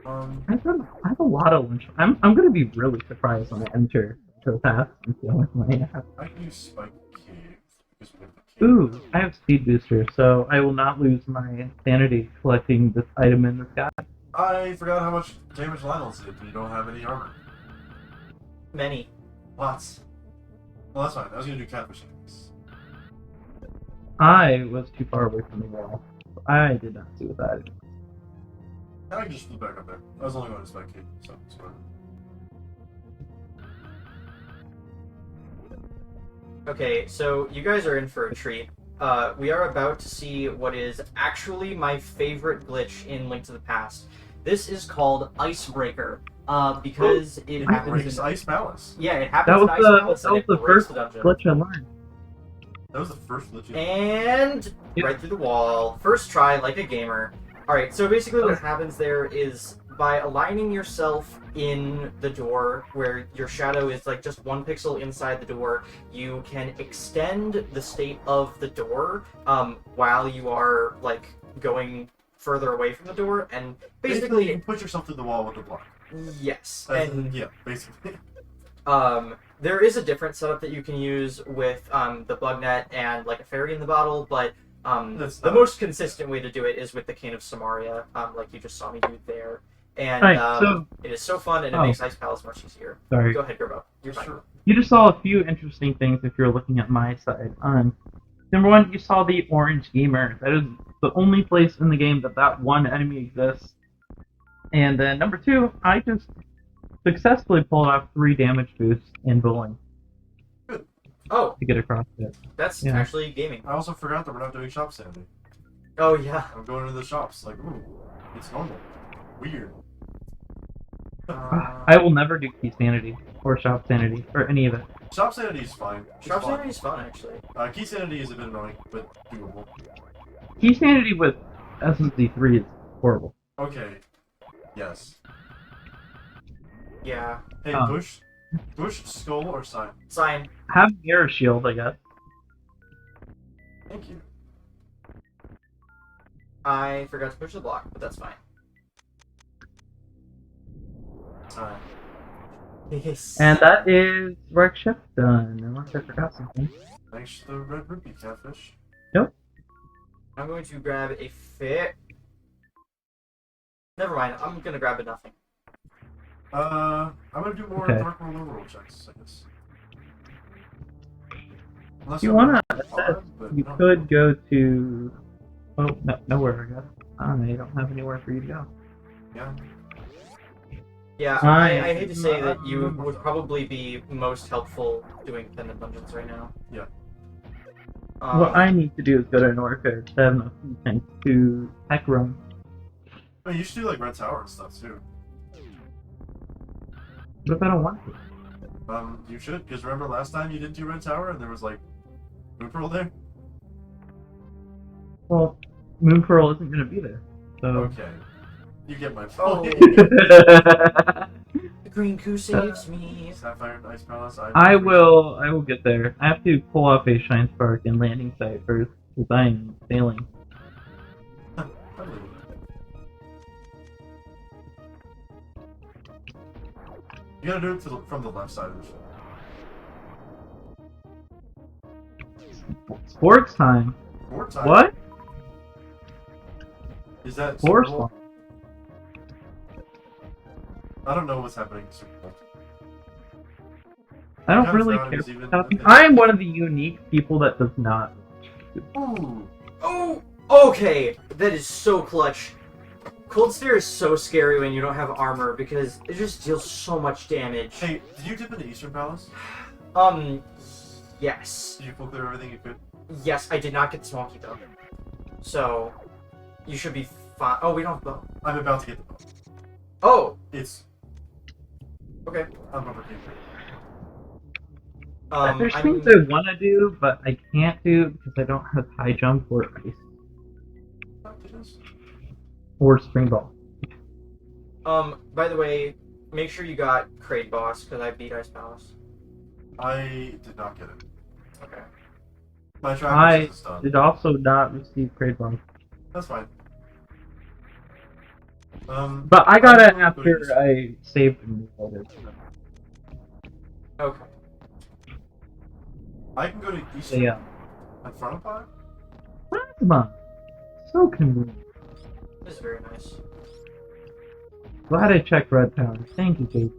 I have a lot of lunch. I'm going to be really surprised when I enter the path and see how much money I have. I can use Spike Cave because we have the cave. Ooh, I have Speed Booster, so I will not lose my sanity collecting this item in the sky. I forgot how much damage Lionel did, and you don't have any armor. Many. Lots. Well, that's fine. I was gonna do catfishing. I was too far away from the wall. I did not see what that is. I can just flew back up there. I was only going to spectate, so it's fine. Okay, so you guys are in for a treat. We are about to see what is actually my favorite glitch in Link to the Past. This is called Icebreaker, because it happens in Ice Palace. Yeah, it happens in Ice Palace, and it breaks the dungeon. glitch I learned. That was the first glitch. And right through the wall. First try, like a gamer. Alright, so basically what happens there is by aligning yourself in the door where your shadow is like just 1 pixel inside the door, you can extend the state of the door while you are like going further away from the door, and basically you can put yourself through the wall with the block. Yes. And yeah, basically. There is a different setup that you can use with the bug net and like a fairy in the bottle, but the most consistent way to do it is with the Cane of Samaria, like you just saw me do there. And so, it is so fun, and it makes Ice Palace much easier. Sorry. Go ahead, Gerbo. You're fine. Sure. You just saw a few interesting things if you're looking at my side. Number one, you saw the orange gamer. That is the only place in the game that one enemy exists. And then number two, I just successfully pulled off 3 damage boosts in bowling. Good. Oh, to get across it. That's Yeah. actually gaming. I also forgot that we're not doing shop sanity. Oh yeah. I'm going into the shops like, ooh, it's normal. Weird. I will never do key sanity or shop sanity or any of it. Shop sanity is fine. It's Shop fun. sanity is fun, actually. Key sanity is a bit annoying, but doable. Key sanity with SSD3 is horrible. Okay. Yes. Yeah. Hey, Bush, Skull, or Sign? Sign. Have mirror shield, I guess. Thank you. I forgot to push the block, but that's fine. Sign. Yes. And that is Rec Shift done, unless I forgot something. Thanks to the red rupee catfish. Nope. I'm going to grab a fit. Never mind, I'm gonna grab a nothing. I'm gonna do more Okay. Dark World overworld checks, I guess. Unless If you I'm wanna not assess, hard, but you no. could go to... Oh, no, nowhere, I guess. I don't know, you don't have anywhere for you to go. Yeah. Yeah, I hate to say that you would probably be most helpful doing Pendant Dungeons right now. Yeah. What I need to do is go to Norfair to have enough content to tech run. I mean, you should do like Red Tower and stuff too. What if I don't want to? You should, because remember last time you didn't do Red Tower and there was like Moon Pearl there? Well, Moon Pearl isn't going to be there, so... Okay. You get my Oh. point. The Green Coup saves me. Sapphire and Ice Palace. I will get there. I have to pull off a Shine Spark and landing site first, because I am failing. You gotta do it from the left side of the ship. Sports time. Board time. What? Is that Sports Super Bowl? time. I don't know what's happening in Super Bowl. I don't Kind of really forgot it care was even what's happening. a thing. I am one of the unique people that does not. Ooh. Oh, okay. That is so clutch. Cold Sphere is so scary when you don't have armor because it just deals so much damage. Hey, did you dip into Eastern Palace? Yes. Did you full clear everything you could? Yes, I did not get the small key though. So, you should be fine. Oh, we don't have bow. I'm about to get the bow. Oh, It's okay. I'm over here. There's things I want to do, but I can't do because I don't have high jump or ice or spring ball. By the way, make sure you got Kraid Boss, because I beat Ice Palace. I did not get it. Okay. My I track is done. did also not receive grade one, That's fine. but I got it I'm after going to- I saved and reloaded. Okay. I can go to So Eastern yeah, in front of Pod. plasma, so convenient. This is very nice. Glad I checked Red Tower. Thank you, Kate.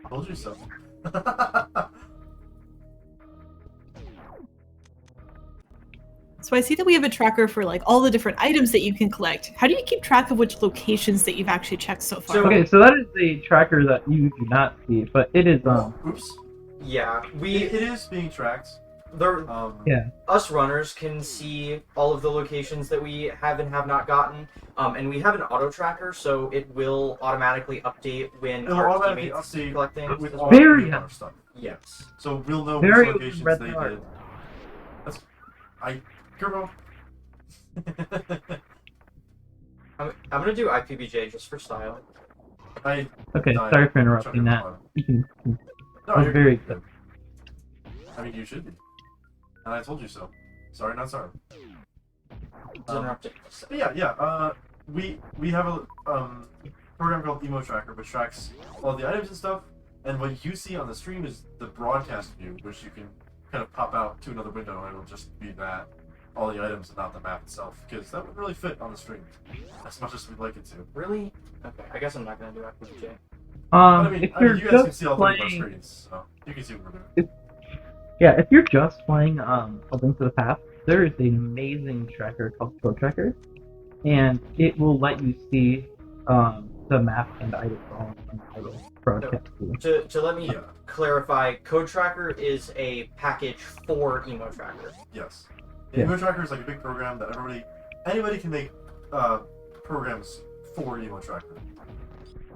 Told you so. So I see that we have a tracker for like all the different items that you can collect. How do you keep track of which locations that you've actually checked so far? Okay, so that is a tracker that you do not see, but it is Oops. Yeah, It is being tracked. Yeah. Us runners can see all of the locations that we have and have not gotten, and we have an auto tracker, so it will automatically update when It'll our automatically teammates update collect things. with as all well. Very our stuff. Yes. So we'll know Very which locations red they card. did. Gerbo. I'm gonna do IPBJ just for style. Okay, died sorry for chucking interrupting that. the You can, No, that was you're very good. I mean, you should be. And I told you so. Sorry, not sorry. It's interrupted. But yeah. We have a program called Emo Tracker, which tracks all the items and stuff. And what you see on the stream is the broadcast view, which you can kind of pop out to another window, and it'll just be that, all the items and not the map itself, because that would really fit on the stream as much as we'd like it to. Really? Okay, I guess I'm not gonna do IPBJ. But I mean, if you're you guys can just see all three of our playing, screens, so you can see what we're doing. yeah, if you're just playing A Link to the Past, there is an amazing tracker called Code Tracker, and it will let you see the map and items all on the title broadcast view. To let me Yeah. clarify, Code Tracker is a package for Emo Tracker. Yes. Yeah. Emo Tracker is like a big program that anybody can make programs for Emo Tracker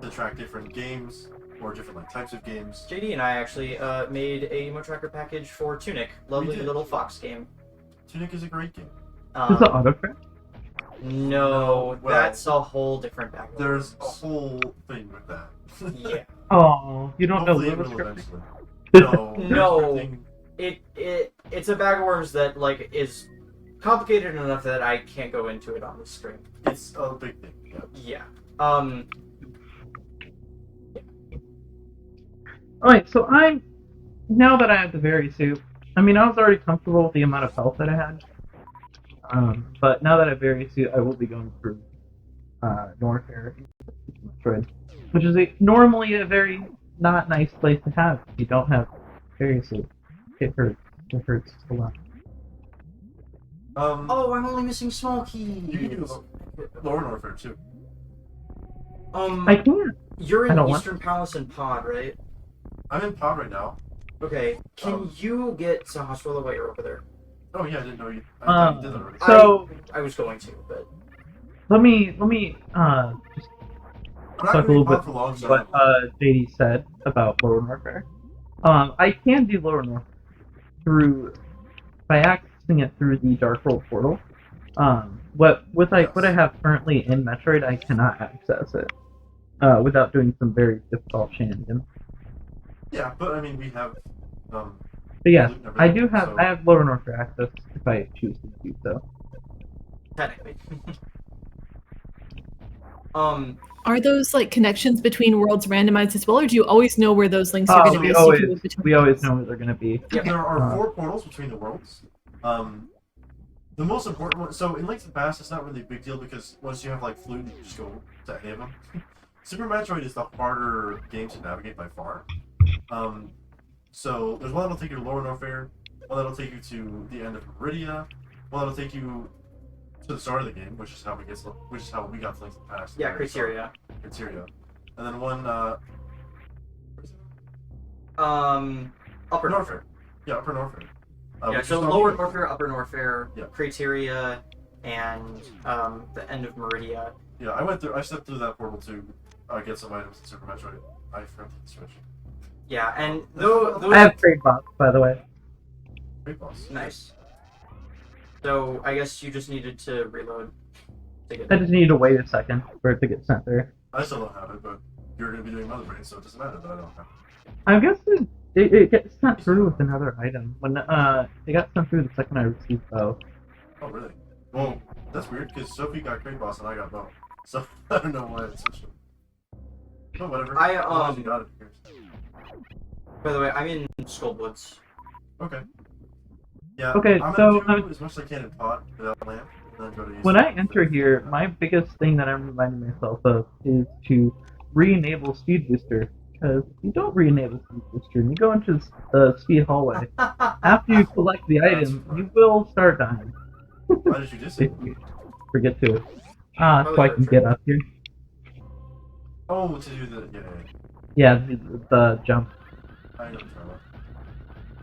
to track different games or different like types of games. JD and I actually made a Emo Tracker package for Tunic, lovely did. little fox game. Tunic is a great game. Is it autocorrect? No, well, that's a whole different bag. of There's a worms. whole thing with that. Yeah. Oh, you don't know Hopefully it Lewis will scripting? eventually. No. Scripting- It's a bag of worms that like is complicated enough that I can't go into it on the stream. It's a big thing. Yeah. Yeah. Alright, so now that I have the very suit, I mean, I was already comfortable with the amount of health that I had. But now that I have very suit, I will be going through Norfair, Metroid, which is normally a very not nice place to have if you don't have very suit. It hurts. It hurts a lot. Oh, I'm only missing small keys. You can use Lower Norfair too. I can't. You're I in don't want Eastern Palace and Pod, right? I'm in Pod right now. Okay. Can you get to hospital while you're over there? Oh yeah, I didn't know you. I thought you did that already. So I was going to, but let me just I'm not talk a gonna be little in Pod bit for long, so what JD said about Lower Norfair. I can do Lower Norfair through by accessing it through the Dark World portal. What I have currently in Metroid, I cannot access it without doing some very difficult shenanigans. yeah, but I mean we have. But yes, loot and I everything, do have so- I have Lower Norfair access if I choose to do so. technically. Are those like connections between worlds randomized as well, or do you always know where those links are going to be? We so you can always move between we always worlds? know where they're gonna be. Yep. There are 4 portals between the worlds. The most important one. So in Link to the Past, it's not really a big deal because once you have like Flute, you just go to any of them. Super Metroid is the harder game to navigate by far. So there's one that'll take you to Lower Norfair, one that'll take you to the end of Meridia, one that'll take you to the start of the game, which is how we got to Link to the Past. Yeah, criteria. Criteria, and then one. Upper Norfair. Yeah, Upper Norfair. Yeah, which so is Lower not- Norfair, Upper Norfair, Yeah. criteria, and the end of Meridia. Yeah, I stepped through that portal to get some items in Super Metroid. I forgot to switch. Yeah, and those I have trade bots, by the way. Great boss. nice. So I guess you just needed to reload to get I just need to wait a second for it to get sent there. I still don't have it, but you're going to be doing Mother Brain, so it doesn't matter that I don't have it. I guess it gets sent through with another item. When it got sent through the second I received Bow. Oh, really? Well, that's weird, because Sophie got Great Boss and I got Bow. So, I don't know why it switched them. But whatever. I, As long as you got it, who cares? By the way, I'm in Skullwoods. Okay. Yeah, Okay, I'm so, going to do as much as I can in pot without lamp, and then go to use When it. I enter here, my biggest thing that I'm reminding myself of is to re-enable Speed Booster because you don't re-enable the stream. You go into the speed hallway. After you collect the item, you will start dying. Why did you If disable? you forget to. So I can get up here. Oh, to do the Yeah, the jump. I know.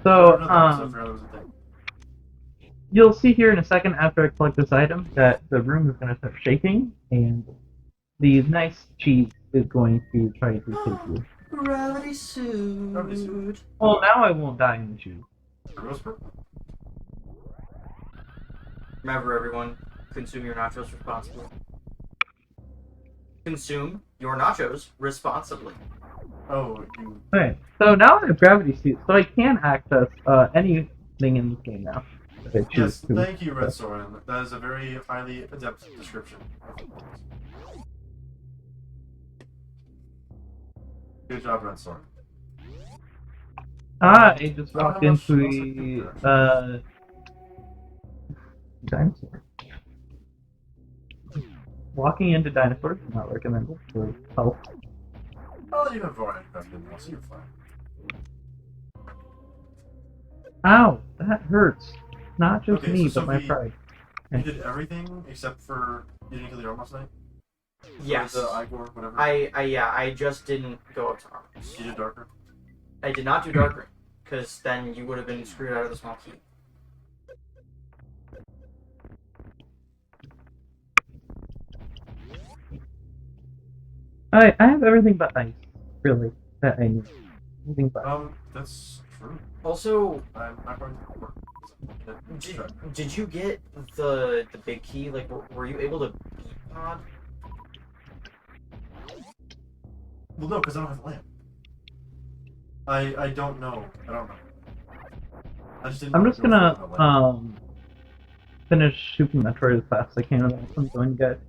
So, I forgot it was a thing. you'll see here in a second after I collect this item that the room is going to start shaking, and the nice cheese is going to try to take you. Gravity suit. Well, now I won't die in the cheese. Remember, everyone, consume your nachos responsibly. Consume your nachos responsibly. Oh, you. Okay, so now I have gravity suit, so I can access anything in this game now. If I choose Yes, to. thank you, Red Soren. That is a very highly adept description. Good job, Red Soren. I just I don't walked know much into else I can do the dinosaur. Walking into dinosaurs is not recommended for health. Oh, you have variety craft in now, so you're fine. Ow, that hurts. Not just Okay, me, so but my Sophie, pride. You did everything except for you didn't kill the arm last night? Yes. Or the Igor, whatever. I just didn't go up to arms. You did darker? I did not do dark ring, because then you would have been screwed out of the small key. I have everything but ice, really, that I need. Everything but That's true. Also, I'm not going to work. did you get the big key? Like, were you able to beat Pod? Well, no, because I don't have a lamp. I don't know. I don't know. I just didn't I'm know just if there was a gonna lamp. finish Super Metroid as fast as I can, and then I'm going to get.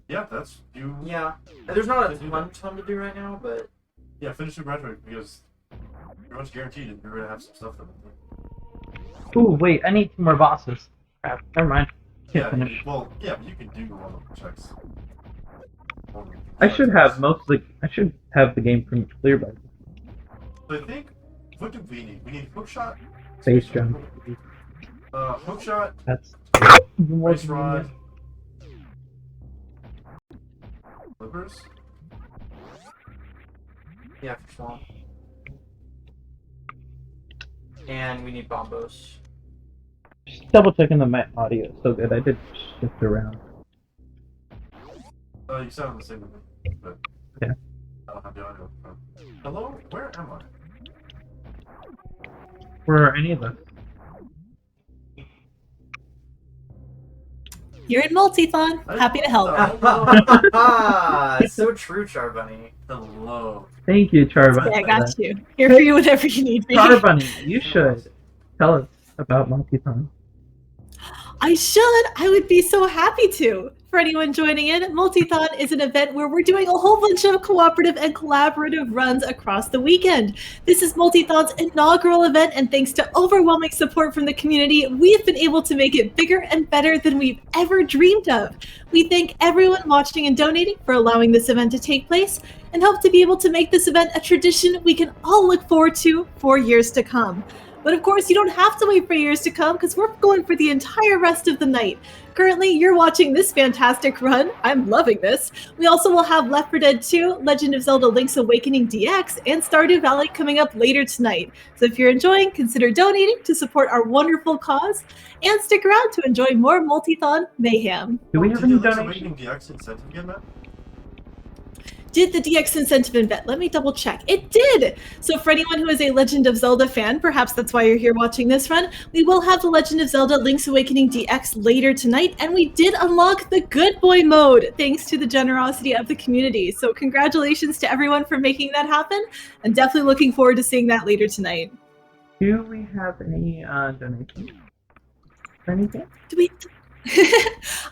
Yeah, that's you. Yeah. There's not a ton to do right now, but Yeah, finish your Metroid because you're much guaranteed that you're gonna have some stuff that. Ooh, wait, I need 2 more bosses. Crap, never mind. Can't Yeah, finish. well, yeah, but you can do all the checks. I should have I should have the game pretty clear by now. So I think, what do we need? We need hookshot, Space jump. hookshot, That's ice rod, flippers. yeah, for Swamp. And we need bombos. Just double checking that my audio is so good. I did shift around. You sound the same to me, but Yeah. I don't have the audio. Hello, where am I? Where are any of us? You're in Multithon. Happy to help. So true, Charbunny. Hello. Thank you, Charbunny. Yeah, I got you. Here for you whenever you need me. Charbunny, you should tell us about Multithon. I should. I would be so happy to. For anyone joining in, Multithon is an event where we're doing a whole bunch of cooperative and collaborative runs across the weekend. This is Multithon's inaugural event, and thanks to overwhelming support from the community, we've been able to make it bigger and better than we've ever dreamed of. We thank everyone watching and donating for allowing this event to take place, and hope to be able to make this event a tradition we can all look forward to for years to come. But of course, you don't have to wait for years to come, because we're going for the entire rest of the night. Currently, you're watching this fantastic run. I'm loving this. We also will have Left 4 Dead 2, Legend of Zelda Link's Awakening DX, and Stardew Valley coming up later tonight. So if you're enjoying, consider donating to support our wonderful cause, and stick around to enjoy more Multithon mayhem. Do we have Did any the Link's donations? Awakening DX incentive get met? Did the DX incentive invent? Let me double check. It did! So for anyone who is a Legend of Zelda fan, perhaps that's why you're here watching this run, we will have the Legend of Zelda Link's Awakening DX later tonight, and we did unlock the Good Boy mode, thanks to the generosity of the community. So congratulations to everyone for making that happen, and definitely looking forward to seeing that later tonight. Do we have any donations? For anything? Do we...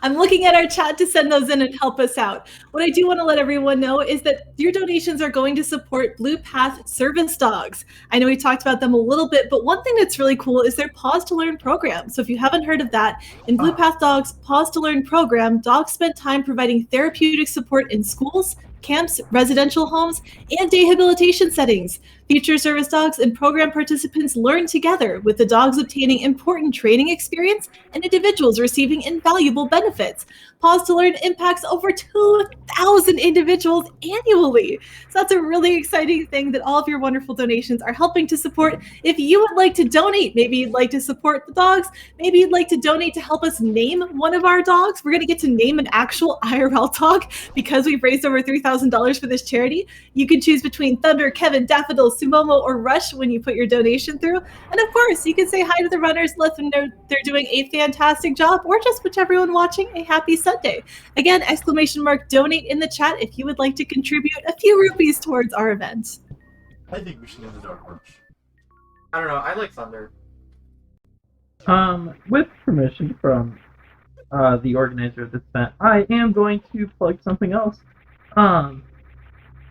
I'm looking at our chat to send those in and help us out. What I do want to let everyone know is that your donations are going to support Blue Path service dogs. I know we talked about them a little bit, but one thing that's really cool is their Pause to Learn program. So if you haven't heard of that, in Blue Path Dogs' Pause to Learn program, dogs spent time providing therapeutic support in schools, camps, residential homes, and rehabilitation settings. Future service dogs and program participants learn together, with the dogs obtaining important training experience and individuals receiving invaluable benefits. Pause to Learn impacts over 2,000 individuals annually. So that's a really exciting thing that all of your wonderful donations are helping to support. If you would like to donate, maybe you'd like to support the dogs, maybe you'd like to donate to help us name one of our dogs. We're going to get to name an actual IRL dog because we've raised over $3,000 for this charity. You can choose between Thunder, Kevin, Daffodil, Sumomo, or Rush when you put your donation through. And of course, you can say hi to the runners, let them know they're doing a fantastic job, or just wish everyone watching a happy Sunday. Again, !donate in the chat if you would like to contribute a few rupees towards our event. I think we should name the dog Rush. I don't know. I like Thunder. With permission from the organizer of this event, I am going to plug something else. I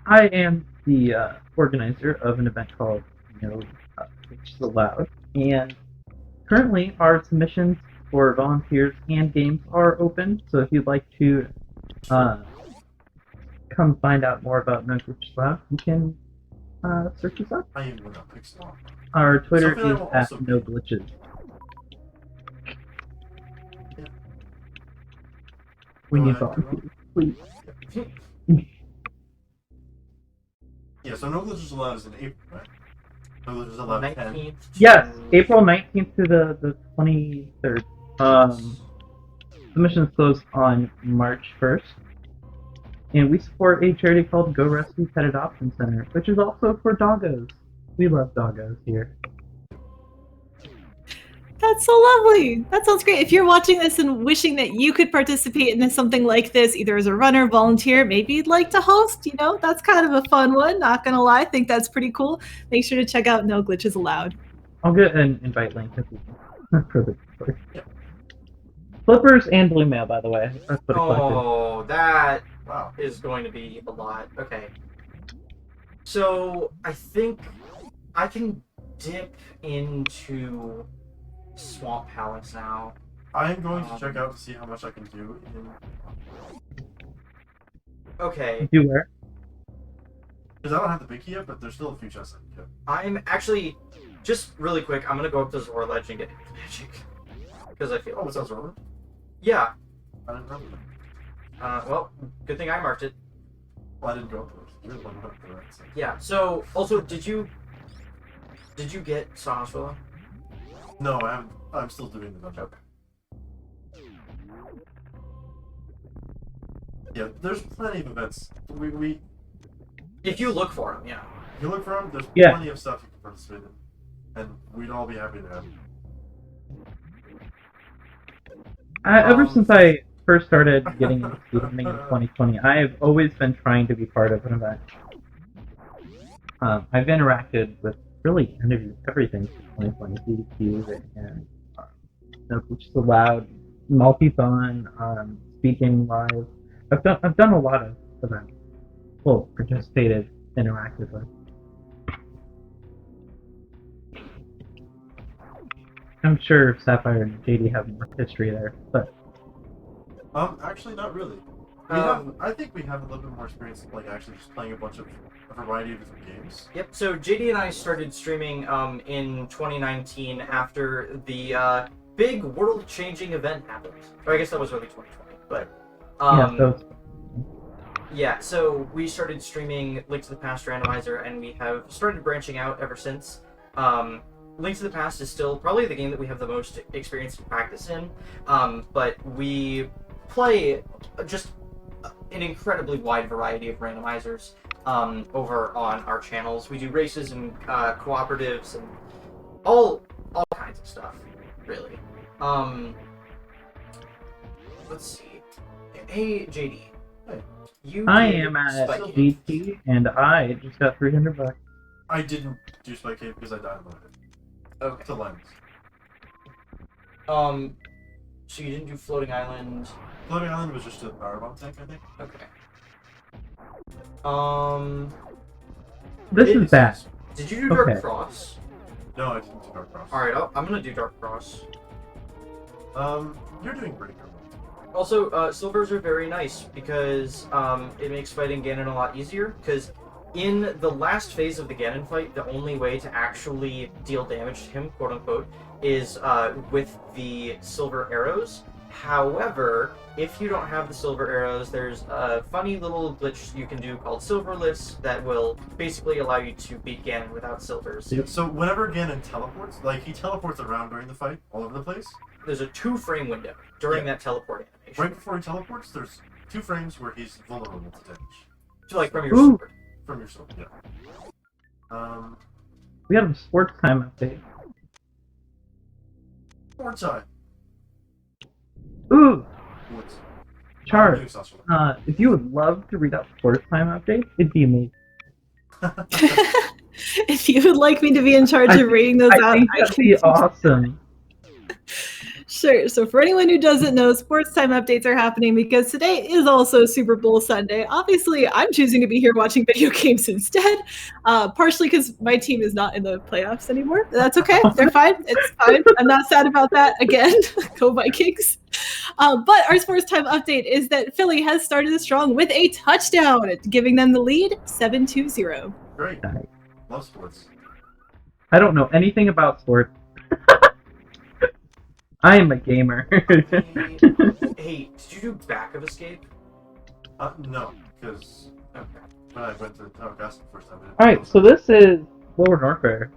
am the organizer of an event called which is allowed, and currently our submissions for volunteers and games are open. So if you'd like to come find out more about No Glitches Allowed, you can search us up. I am gonna pixel. Our Twitter Something is that will at also No Glitches. We need volunteers, please. Yeah, so No Glitches Allowed is in April, right? No Glitches Allowed 10. 19th. Yes, April 19th to the 23rd. Submissions close on March 1st. And we support a charity called Go Rescue Pet Adoption Center, which is also for doggos. We love doggos here. That's so lovely. That sounds great. If you're watching this and wishing that you could participate in something like this, either as a runner, volunteer, maybe you'd like to host, that's kind of a fun one. Not gonna lie, I think that's pretty cool. Make sure to check out No Glitches Allowed. I'll get an invite link for the Flippers and Blue Mail, by the way. That's what I collected. Oh, that Wow. is going to be a lot. Okay. So, I think I can dip into Swamp Palace now. I am going to check out to see how much I can do in. Okay. Do where? Because I don't have the big key yet, but there's still a few chests I can get. I'm actually, just really quick, I'm gonna go up to Zor Ledge and get magic. Because I feel Oh, it sounds over? Yeah. I didn't remember that. Well, good thing I marked it. Well, I didn't go up to it. You're the one who went up to it, so. Yeah, so, also, did you get Sahaswala? No, I'm still doing the dungeon. Yeah, there's plenty of events. We If you look for them, yeah. if you look for them, there's Yeah. plenty of stuff you can participate in. And we'd all be happy to have you. Ever since I first started getting into gaming in 2020, I have always been trying to be part of an event. I've interacted with really everything from 2020, CDQ, and No Glitches Allowed, Multi-Thon, Speed Gaming Live. I've done a lot of events. Well, participated, interacted with. I'm sure Sapphire and JD have more history there, but Actually, not really. I think we have a little bit more experience, like actually just playing a variety of different games. Yep, so JD and I started streaming in 2019 after the big world-changing event happened. Or I guess that was early 2020, but... Yeah, so we started streaming Link to the Past Randomizer, and we have started branching out ever since. Link to the Past is still probably the game that we have the most experience and practice in, but we play just an incredibly wide variety of randomizers over on our channels. We do races and cooperatives and all kinds of stuff, really. Let's see. Hey, JD. Hey. I am at GT, and I just got $300. I didn't do Spike Cave because I downloaded it. Okay. To Lens. So you didn't do Floating Island? Floating Island was just a power bomb tank, I think. Okay. This is bad. Did you do Dark Okay. Cross? No, I didn't do Dark Cross. Alright, I'm gonna do Dark Cross. You're doing pretty good. Also, silvers are very nice because it makes fighting Ganon a lot easier. Because in the last phase of the Ganon fight, the only way to actually deal damage to him, quote unquote, is with the silver arrows. However, if you don't have the silver arrows, there's a funny little glitch you can do called silver lifts that will basically allow you to beat Ganon without silvers. So whenever Ganon teleports, like he teleports around during the fight, all over the place. There's a 2-frame window during that teleport animation. Right before he teleports, there's 2 frames where he's vulnerable to damage. So, like, from your sword. From your sword, yeah. We have a sports time update. Sports time. Ooh! Sports. Charles, if you would love to read out sports time update, it'd be amazing. If you would like me to be in charge of reading those out, I think that'd be awesome. Sure. So for anyone who doesn't know, sports time updates are happening because today is also Super Bowl Sunday. Obviously, I'm choosing to be here watching video games instead, partially because my team is not in the playoffs anymore. That's okay. They're fine. It's fine. I'm not sad about that. Again, go Vikings. But our sports time update is that Philly has started strong with a touchdown, giving them the lead 7-0. Great. Love sports. I don't know anything about sports. I am a gamer. Hey, did you do back of escape? No, because when I went to Gas the first time. Alright, so this is Lower Norfair.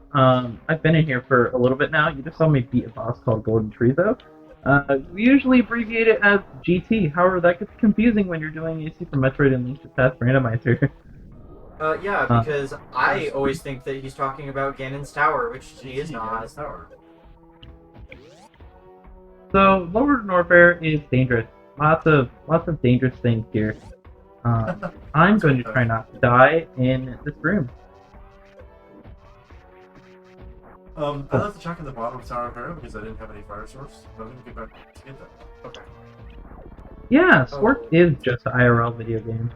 I've been in here for a little bit now. You just saw me beat a boss called Golden Tree, though. We usually abbreviate it as GT. However, that gets confusing when you're doing a Super Metroid and Link to Past randomizer. Yeah, because I always think that he's talking about Ganon's Tower, which he is not. Ganon's Tower. So, Lower Norfair is dangerous. Lots of dangerous things here. I'm going to try not to die in this room. I left the chuck in the bottom of Tower of Hero because I didn't have any fire source, but I'm gonna get back to get that. Okay. Yeah, sports is just an IRL video game.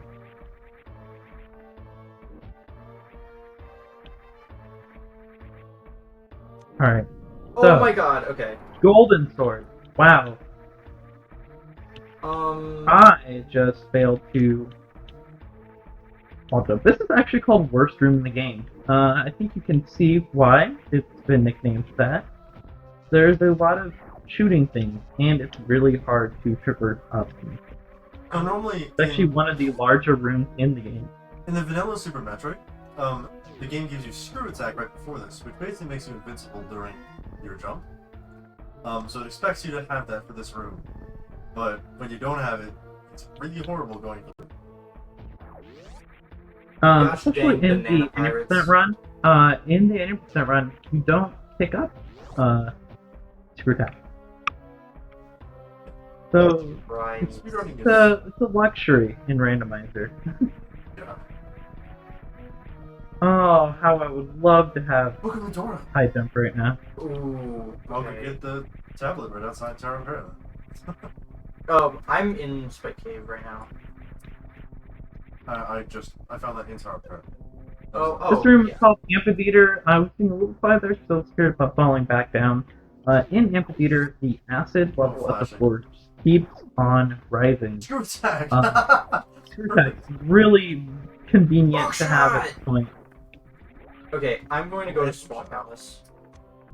Alright. Oh my god, okay. Golden Sword. Wow. I just failed to... Also, this is actually called Worst Room in the Game. I think you can see why it's been nicknamed that. There's a lot of shooting things, and it's really hard to traverse up. Normally, It's actually one of the larger rooms in the game. in the vanilla Super Metroid, the game gives you Screw Attack right before this, which basically makes you invincible during your jump. So it expects you to have that for this room. But when you don't have it, it's really horrible going through. Especially in the 80% run. In the 80% run, you don't pick up Screw Attack. So, Right. Speedrunning it's a luxury in Randomizer. Yeah. Oh, how I would love to have Book of Medora! high jump right now. Ooh, I'll go okay. get the tablet right outside Tower of Hero. I'm in Spike Cave right now. I found that in Tower of Hero. This room yeah. is called Amphitheater. We've seen a little slide there, so scared about falling back down. In Amphitheater, the acid level of the floor keeps on rising. Screw Attack! Screw Attack is really convenient to have at this point. Okay, I'm going to go to Swamp Palace.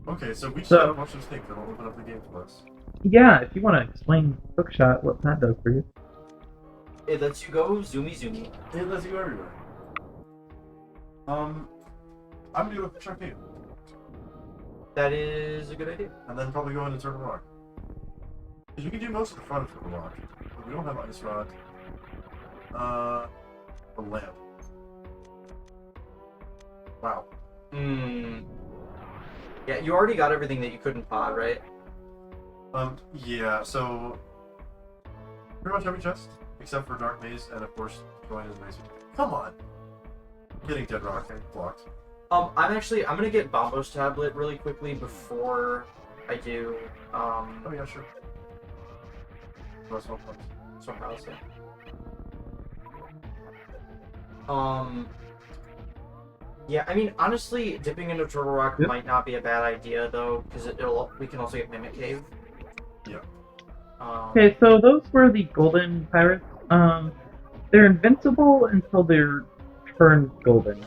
Okay, so we just So- have a bunch of things that'll open up the game to us. Yeah, if you want to explain Hookshot, what that does for you. It lets you go zoomy zoomy. It lets you go everywhere. I'm gonna do a Sharknado, That is a good idea. and then probably go into Turtle Rock. Because we can do most of the front of Turtle Rock, but we don't have Ice Rod. The lamp. Wow. Yeah, you already got everything that you couldn't pod, right? Yeah, so pretty much every chest, except for Dark Maze, and of course, going to the maze. Come on! Getting Dead Rock and blocked. I'm gonna get Bombo's tablet really quickly before I do, Oh yeah, sure. That's one place. Swamp Palace. Yeah, I mean, honestly, dipping into Turtle Rock might not be a bad idea, though, because we can also get Mimic Cave. Yeah. Okay, so those were the golden pirates. They're invincible until they're turned golden.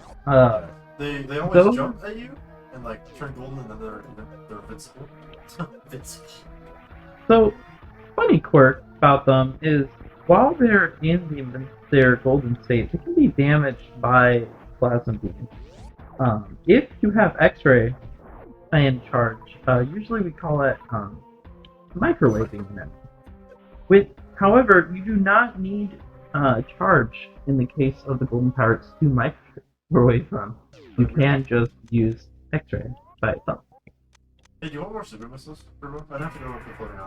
They always those- jump at you and like turn golden, and then they're invincible. Invincible. So, funny quirk about them is while they're in their golden state, they can be damaged by plasma beams. If you have X-ray in charge, usually we call it microwaving them. However, you do not need charge in the case of the golden pirates to microwave them. You can just use X-ray by itself. Hey, do you want more super missiles? I'd have to go with the floating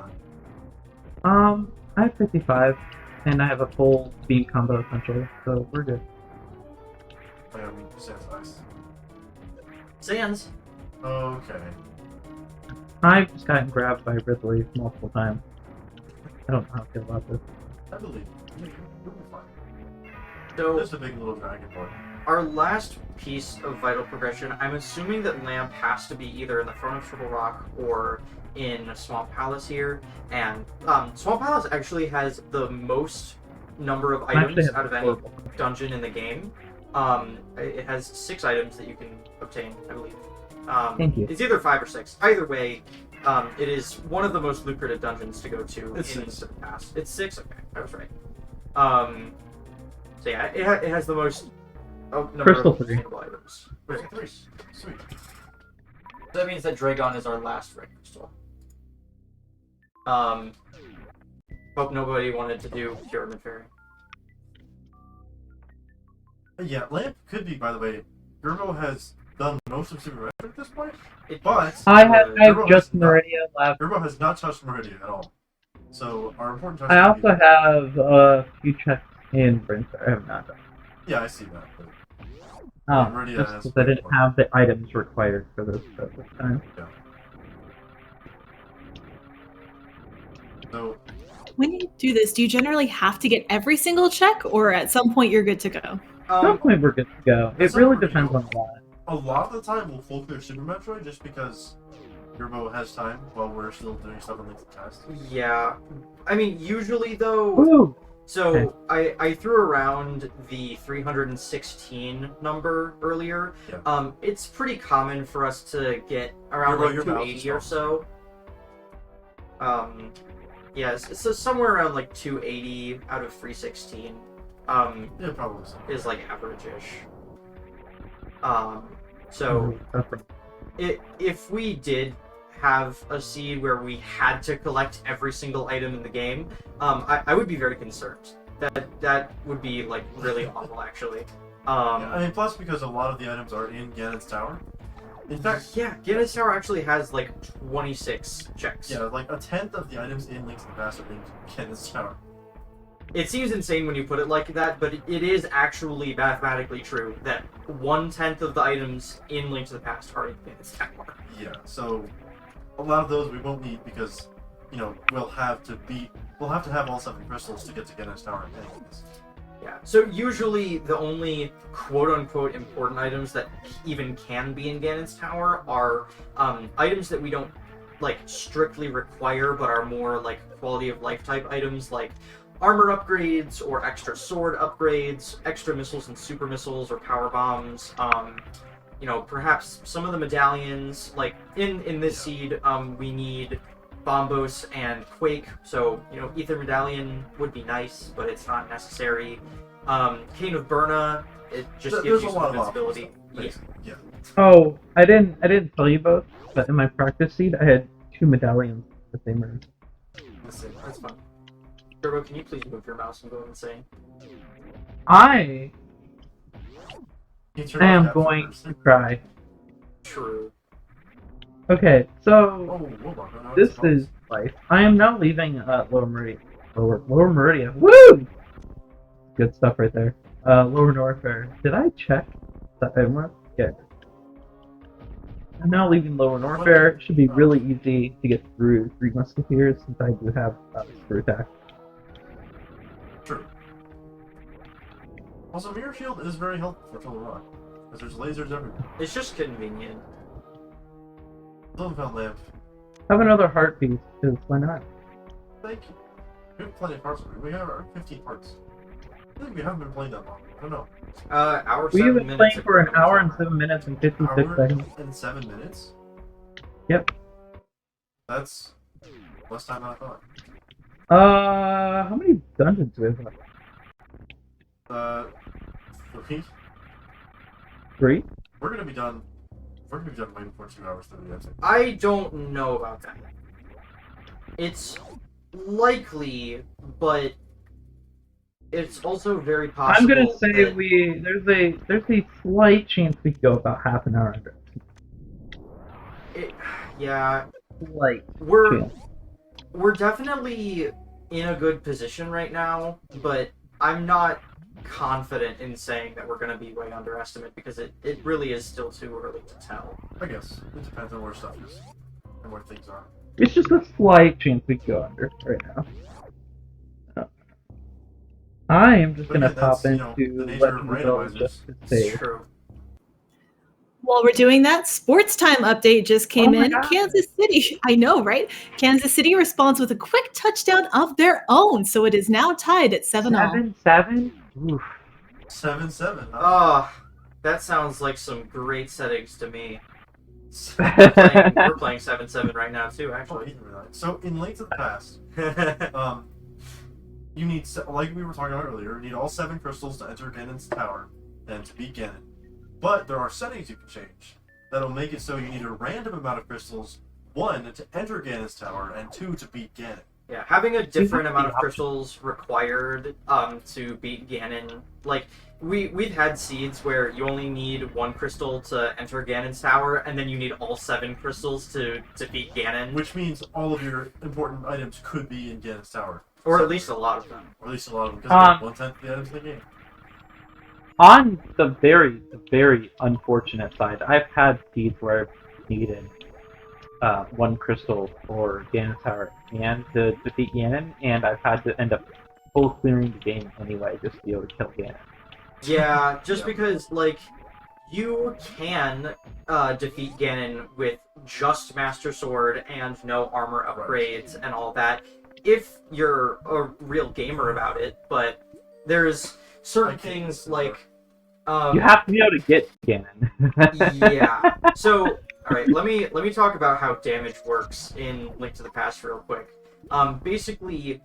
island. I have 55, and I have a full beam combo essentially, so we're good. I mean, Sans ice. Sans. Okay. I've just gotten grabbed by Ridley multiple times. I don't know how I feel about this. I believe you'll be fine. So There's a big little dragon boy. our last piece of vital progression, I'm assuming that Lamp has to be either in the front of Triple Rock or in Swamp Palace here. And Swamp Palace actually has the most number of items out of any dungeon in the game. It has 6 items that you can obtain, I believe. Thank you. It's either 5 or 6. Either way, it is one of the most lucrative dungeons to go to in the past. It's 6? Okay, I was right. So yeah, it has the most number Crystal of 3. obtainable items. Sweet. So that means that Dragon is our last red crystal. Hope nobody wanted to do Pure Fairy. Yeah, Lamp could be, by the way. Gerbo has done most of Super Metroid at this point, It- but I have Gerbo just has not- Meridia left. Gerbo has not touched Meridia at all. So our important touch. I also have a few checks in Brinster. I have not done. Yeah, I see that. But Oh, Meridia just has 'cause I didn't have the items required for this at this time. So When you do this, do you generally have to get every single check, or at some point you're good to go? At some point we're good to go. It That's really not depends on real. the lot. a lot of the time we'll full clear Super Metroid just because Gerbo has time while we're still doing stuff in Link's Past. Yeah. I mean, usually though. Woo! So I threw around the 316 number earlier. Yeah. It's pretty common for us to get around Your like mouse 280 or is so. Yeah, so somewhere around like 280 out of 316. Yeah, probably so. Is like average-ish. So That's right. if we did have a seed where we had to collect every single item in the game, I would be very concerned. That would be like really awful, actually. Yeah, I mean, plus because a lot of the items are in Ganon's Tower. In fact, Yeah, Ganon's Tower actually has like 26 checks. yeah, like a tenth of the items in Link's Past are in Ganon's Tower. It seems insane when you put it like that, but it is actually mathematically true that 1/10 of the items in Link to the Past are in Ganon's Tower. Yeah, so a lot of those we won't need because, you know, we'll have to have all 7 crystals to get to Ganon's Tower and anyways. Yeah, so usually the only quote-unquote important items that even can be in Ganon's Tower are items that we don't like strictly require but are more like quality of life type items like armor upgrades or extra sword upgrades, extra missiles and super missiles or power bombs, you know, perhaps some of the medallions, like in this seed, we need Bombos and Quake, so, you know, Ether Medallion would be nice, but it's not necessary. Cane of Burna, it just gives you some invincibility. Yeah. Yeah. Oh, I didn't tell you both, but in my practice seed, I had 2 medallions the same room. Listen, that's fun. Turbo, can you please move your mouse and go insane? I You turn am off that going first. to cry. True. Okay, so Oh, hold on. No, this it's not. is life. I am now leaving Lower Meridia. Lower Meridia. Woo! Good stuff right there. Lower Norfair. Did I check that item list? Yeah. I'm now leaving Lower Norfair. It should be really easy to get through 3 Musketeers since I do have Screw Attack. True. Also, Mirror Shield is very helpful for Total Rock, because there's lasers everywhere. It's just convenient. Still haven't found Lamp. Have another heart piece, because why not? Thank you. We have plenty of parts. We have 15 parts. I think we haven't been playing that long. I don't know. Hour We've 7 been minutes. playing for an hour and 7 minutes and 56 Hour seconds. and 7 minutes? Yep. That's less time than I thought. How many dungeons do we have left? 3? 3? We're gonna be done. We're gonna be done way before 2 hours 30. I think. I don't know about that. It's likely, but it's also very possible. I'm gonna say that there's a slight chance we could go about half an hour under. Yeah, Slight. we're definitely in a good position right now, but I'm not confident in saying that we're going to be way underestimate because it really is still too early to tell. I guess it depends on where stuff is and where things are. It's just a slight chance we could go under right now. I am just gonna pop into the nature of Legend of Zelda randomizers. just to It's say. true. While we're doing that, Sports Time update just came Oh my in. God. Kansas City, I know, right? Kansas City responds with a quick touchdown of their own, so it is now tied at 7-all. 7-7? Oof. 7-7. Huh? Oh, that sounds like some great settings to me. We're playing 7-7 right now too, Oh, I actually. didn't realize. So in Link to the Past, you need, like we were talking about earlier, you need all 7 crystals to enter Ganon's tower and to beat Ganon. But there are settings you can change that'll make it so you need a random amount of crystals, 1 to enter Ganon's tower, and 2 to beat Ganon. Yeah, having a different amount of crystals required to beat Ganon. Like, we've had seeds where you only need 1 crystal to enter Ganon's tower, and then you need all 7 crystals to defeat Ganon. Which means all of your important items could be in Ganon's tower. Or at least a lot of them. Or at least a lot of them, because 1/10 of the items in the game. On the very unfortunate side, I've had seeds where I've needed 1 crystal for Ganon's tower and to defeat Ganon, and I've had to end up full clearing the game anyway just to be able to kill Ganon. Yeah, just because, like, you can defeat Ganon with just Master Sword and no armor upgrades and all that, if you're a real gamer about it, but there's certain things like... you have to be able to get Ganon. Yeah. So, alright, let me talk about how damage works in Link to the Past real quick. Basically,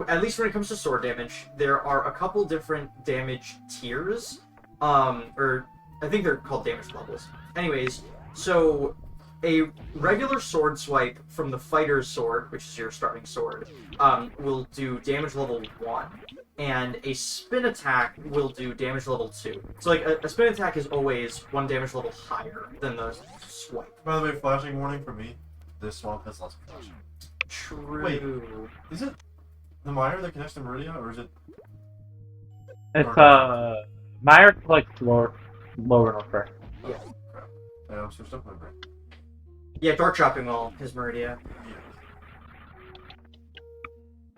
at least when it comes to sword damage, there are a couple different damage tiers, or I think they're called damage levels. Anyways, so a regular sword swipe from the fighter's sword, which is your starting sword, will do damage level 1, and a spin attack will do damage level 2. So, like, a spin attack is always 1 damage level higher than the swipe. By the way, flashing warning for me, this swamp has lots of flashing. True. Wait. Is it the mire that connects to Meridia, or is it... It's, Myers like lower or first. Yeah. Crap. I'm switched up my brain. Yeah, Dark Chopping Wall is Meridia.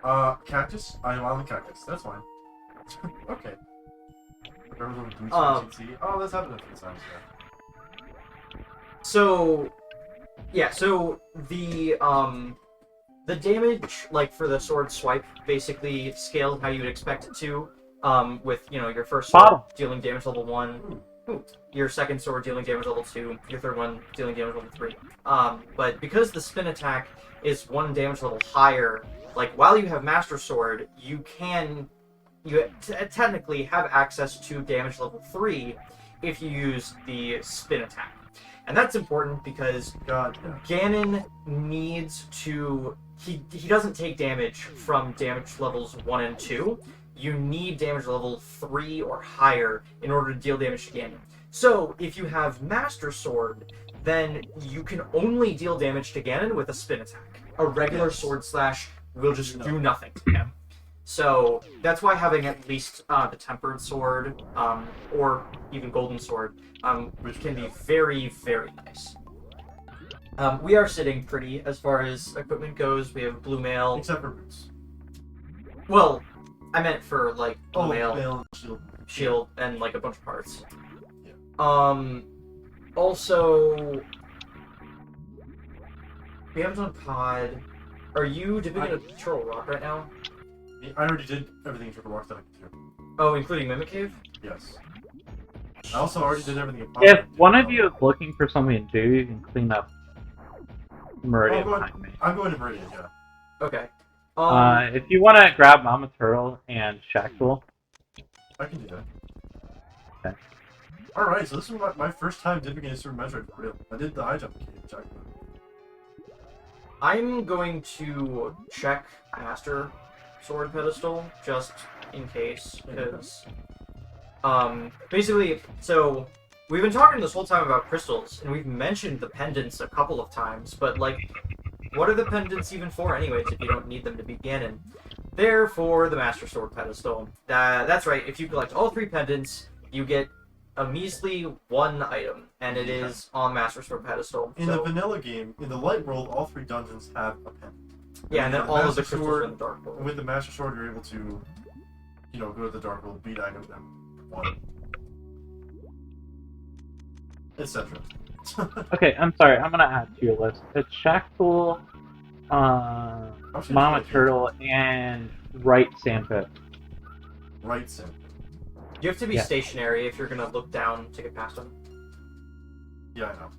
Yeah. Cactus? I am on the cactus. That's fine. Okay. Remember when we Oh, that's happened a few times, yeah. So, yeah, so the damage, like, for the sword swipe, basically scaled how you would expect it to, with, you know, your first sword dealing damage level 1, your second sword dealing damage level 2, your third one dealing damage level 3. But because the spin attack is 1 damage level higher, like, while you have Master Sword, you technically have access to damage level 3 if you use the spin attack. And that's important because Ganon needs to... He doesn't take damage from damage levels 1 and 2. You need damage level 3 or higher in order to deal damage to Ganon. So, if you have Master Sword, then you can only deal damage to Ganon with a spin attack. A regular sword slash will just do nothing to him. So, that's why having at least the Tempered Sword, or even Golden Sword, can be very, very nice. We are sitting pretty as far as equipment goes. We have blue mail. Except for boots. Well, I meant for, like, blue mail, mail and shield, and, like, a bunch of parts. Yeah. Also, we haven't done pod. Are you dipping in a turtle rock right now? I already did everything in Turtle Rock that I could do. Oh, including Mimic Cave? Yes. I also already did everything in If one of you is looking for something to do, you can clean up Meridian behind me. I'm going to Meridian, yeah. Okay. If you want to grab Mama Turtle and Shack Tool. I can do that. Okay. Alright, so this is my first time dipping into Super Metroid for real. I did the high jump cave, check. I'm going to check Master Sword Pedestal, just in case, because... basically, so... We've been talking this whole time about crystals, and we've mentioned the pendants a couple of times, but, like, what are the pendants even for anyways if you don't need them to begin in? They're for the Master Sword Pedestal. That's right, if you collect all 3 pendants, you get a measly 1 item, and it is on Master Sword Pedestal. In the vanilla game, in the light world, all 3 dungeons have a pendant. Yeah, and then all of the crystals sword, are in the dark world. With the Master Sword, you're able to, you know, go to the dark world, beat item them, 1. Etc. Okay, I'm sorry. I'm gonna add to your list. It's Shack Tool, Mama Turtle, and Right Sandpit. Right Sandpit. You have to be stationary if you're gonna look down to get past them. Yeah, I know.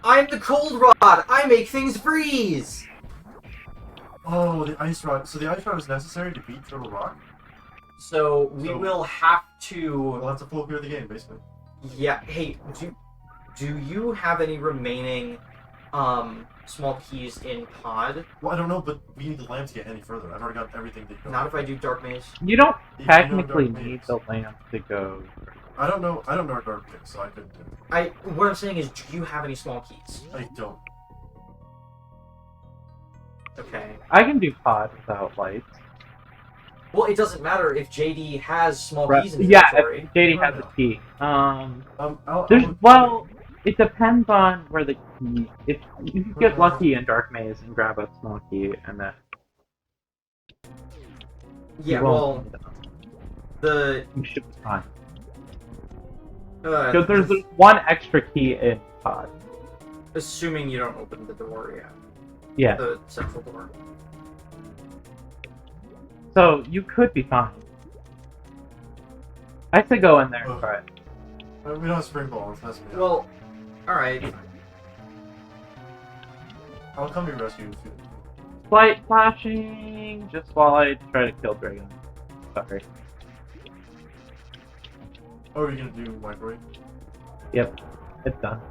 I'm the Cold Rod! I make things freeze! Oh, the Ice Rod. So the Ice Rod is necessary to beat Turtle Rock? So we will have to... We'll have to full clear the game, basically. Yeah, hey, do you have any remaining small keys in pod? Well, I don't know, but we need the lamp to get any further. I've already got everything to go. Not if I do Dark Maze. You don't If technically you know Dark need Maze. the lamp to go. I don't know our Dark Maze, so I couldn't do it. What I'm saying is, do you have any small keys? I don't. Okay. I can do pod without lights. Well, it doesn't matter if JD has small keys in his Yeah, inventory. if JD has a key. I'll Well, it depends on where the key. If you get lucky in Dark Maze and grab a small key, and then Yeah, you well, you should be fine. Uh, So there's one extra key in pod. assuming you don't open the door, yeah. Yeah. The central door. So you could be fine. I say go in there and try it. We don't have spring ball. It's messing me up. Well, alright. I'll come to your rescue too. Light flashing just while I try to kill Dragon. Sorry. Oh, are you gonna do microwave? Yep. It's done.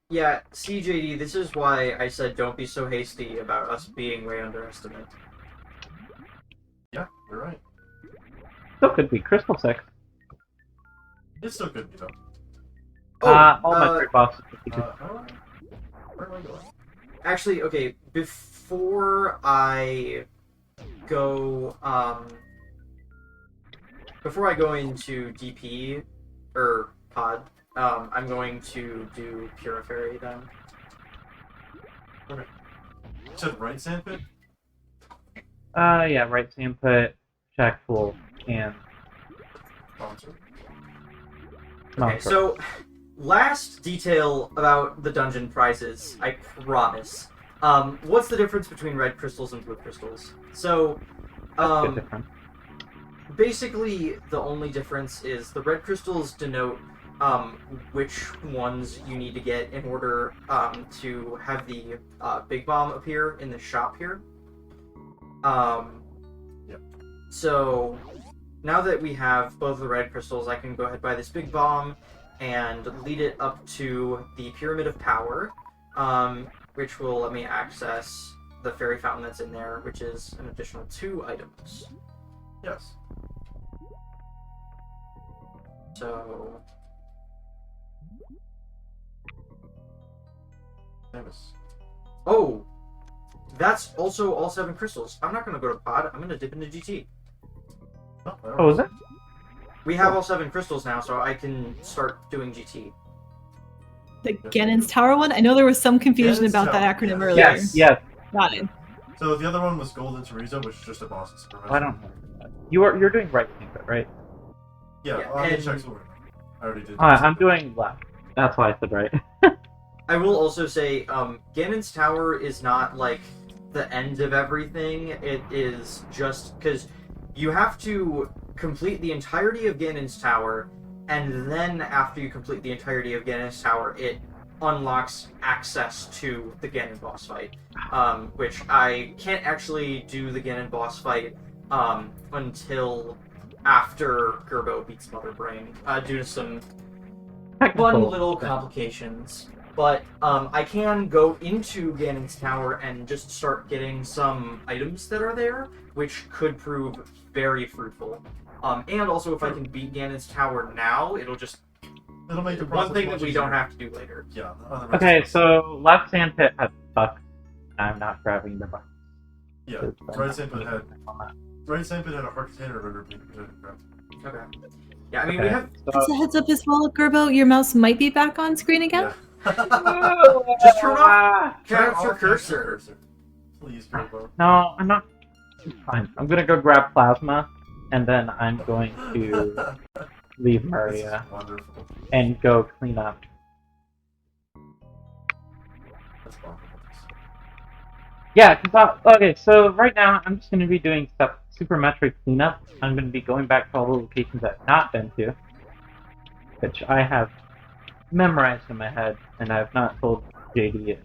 Yeah, CJD, this is why I said don't be so hasty about us being way underestimated. Yeah, you're right. Still could be Crystal 6. It still could be though. All my 3 boxes. Where am I going? Actually, okay, before I go into DP, or pod, I'm going to do Purifairy then. Okay. You said right sandpit? Yeah, right Sandpit, Shack Tool, and Sponsor. Okay, so last detail about the dungeon prizes, I promise. What's the difference between red crystals and blue crystals? So, That's good difference. basically the only difference is the red crystals denote which ones you need to get in order to have the big bomb appear in the shop here. Yep. So now that we have both the red crystals, I can go ahead and buy this big bomb and lead it up to the Pyramid of Power, which will let me access the fairy fountain that's in there, which is an additional 2 items. Yes. So Famous. oh, that's also all 7 crystals. I'm not going to go to pod. I'm going to dip into GT. Oh, is it? We have all 7 crystals now, so I can start doing GT. The Ganon's Tower one? I know there was some confusion Ganon's about that Tower, acronym yeah. earlier. Yes. Got it. So the other one was Golden Teresa, which is just a boss in Super I don't know. You're doing right Sandpit, right? Yeah, Yeah, I'll and- check over. I already did. I'm doing left. That's why I said right. I will also say, Ganon's Tower is not like the end of everything. It is just because you have to complete the entirety of Ganon's Tower, and then after you complete the entirety of Ganon's Tower, it unlocks access to the Ganon boss fight, which I can't actually do the Ganon boss fight until after Gerbo beats Mother Brain, due to some fun little complications. But I can go into Ganon's Tower and just start getting some items that are there, which could prove very fruitful. And also, if I can beat Ganon's Tower now, it'll make the one thing that we easier. don't have to do later. Yeah. Okay, so left sand pit has bucks. I'm not grabbing the bucks. Yeah, right sandpit had a heart container of Okay. Yeah, I mean, we have... As a heads up as well, Gerbo, your mouse might be back on screen again. Yeah. Just turn off capture cursor. Please, Gerbo. No, I'm not. It's fine. I'm gonna go grab plasma, and then I'm going to leave Maria Wonderful. and go clean up. That's wonderful. Yeah, okay, so right now I'm just gonna be doing stuff Super Metroid cleanup. I'm gonna be going back to all the locations I've not been to, which I have memorized in my head, and I've not told JD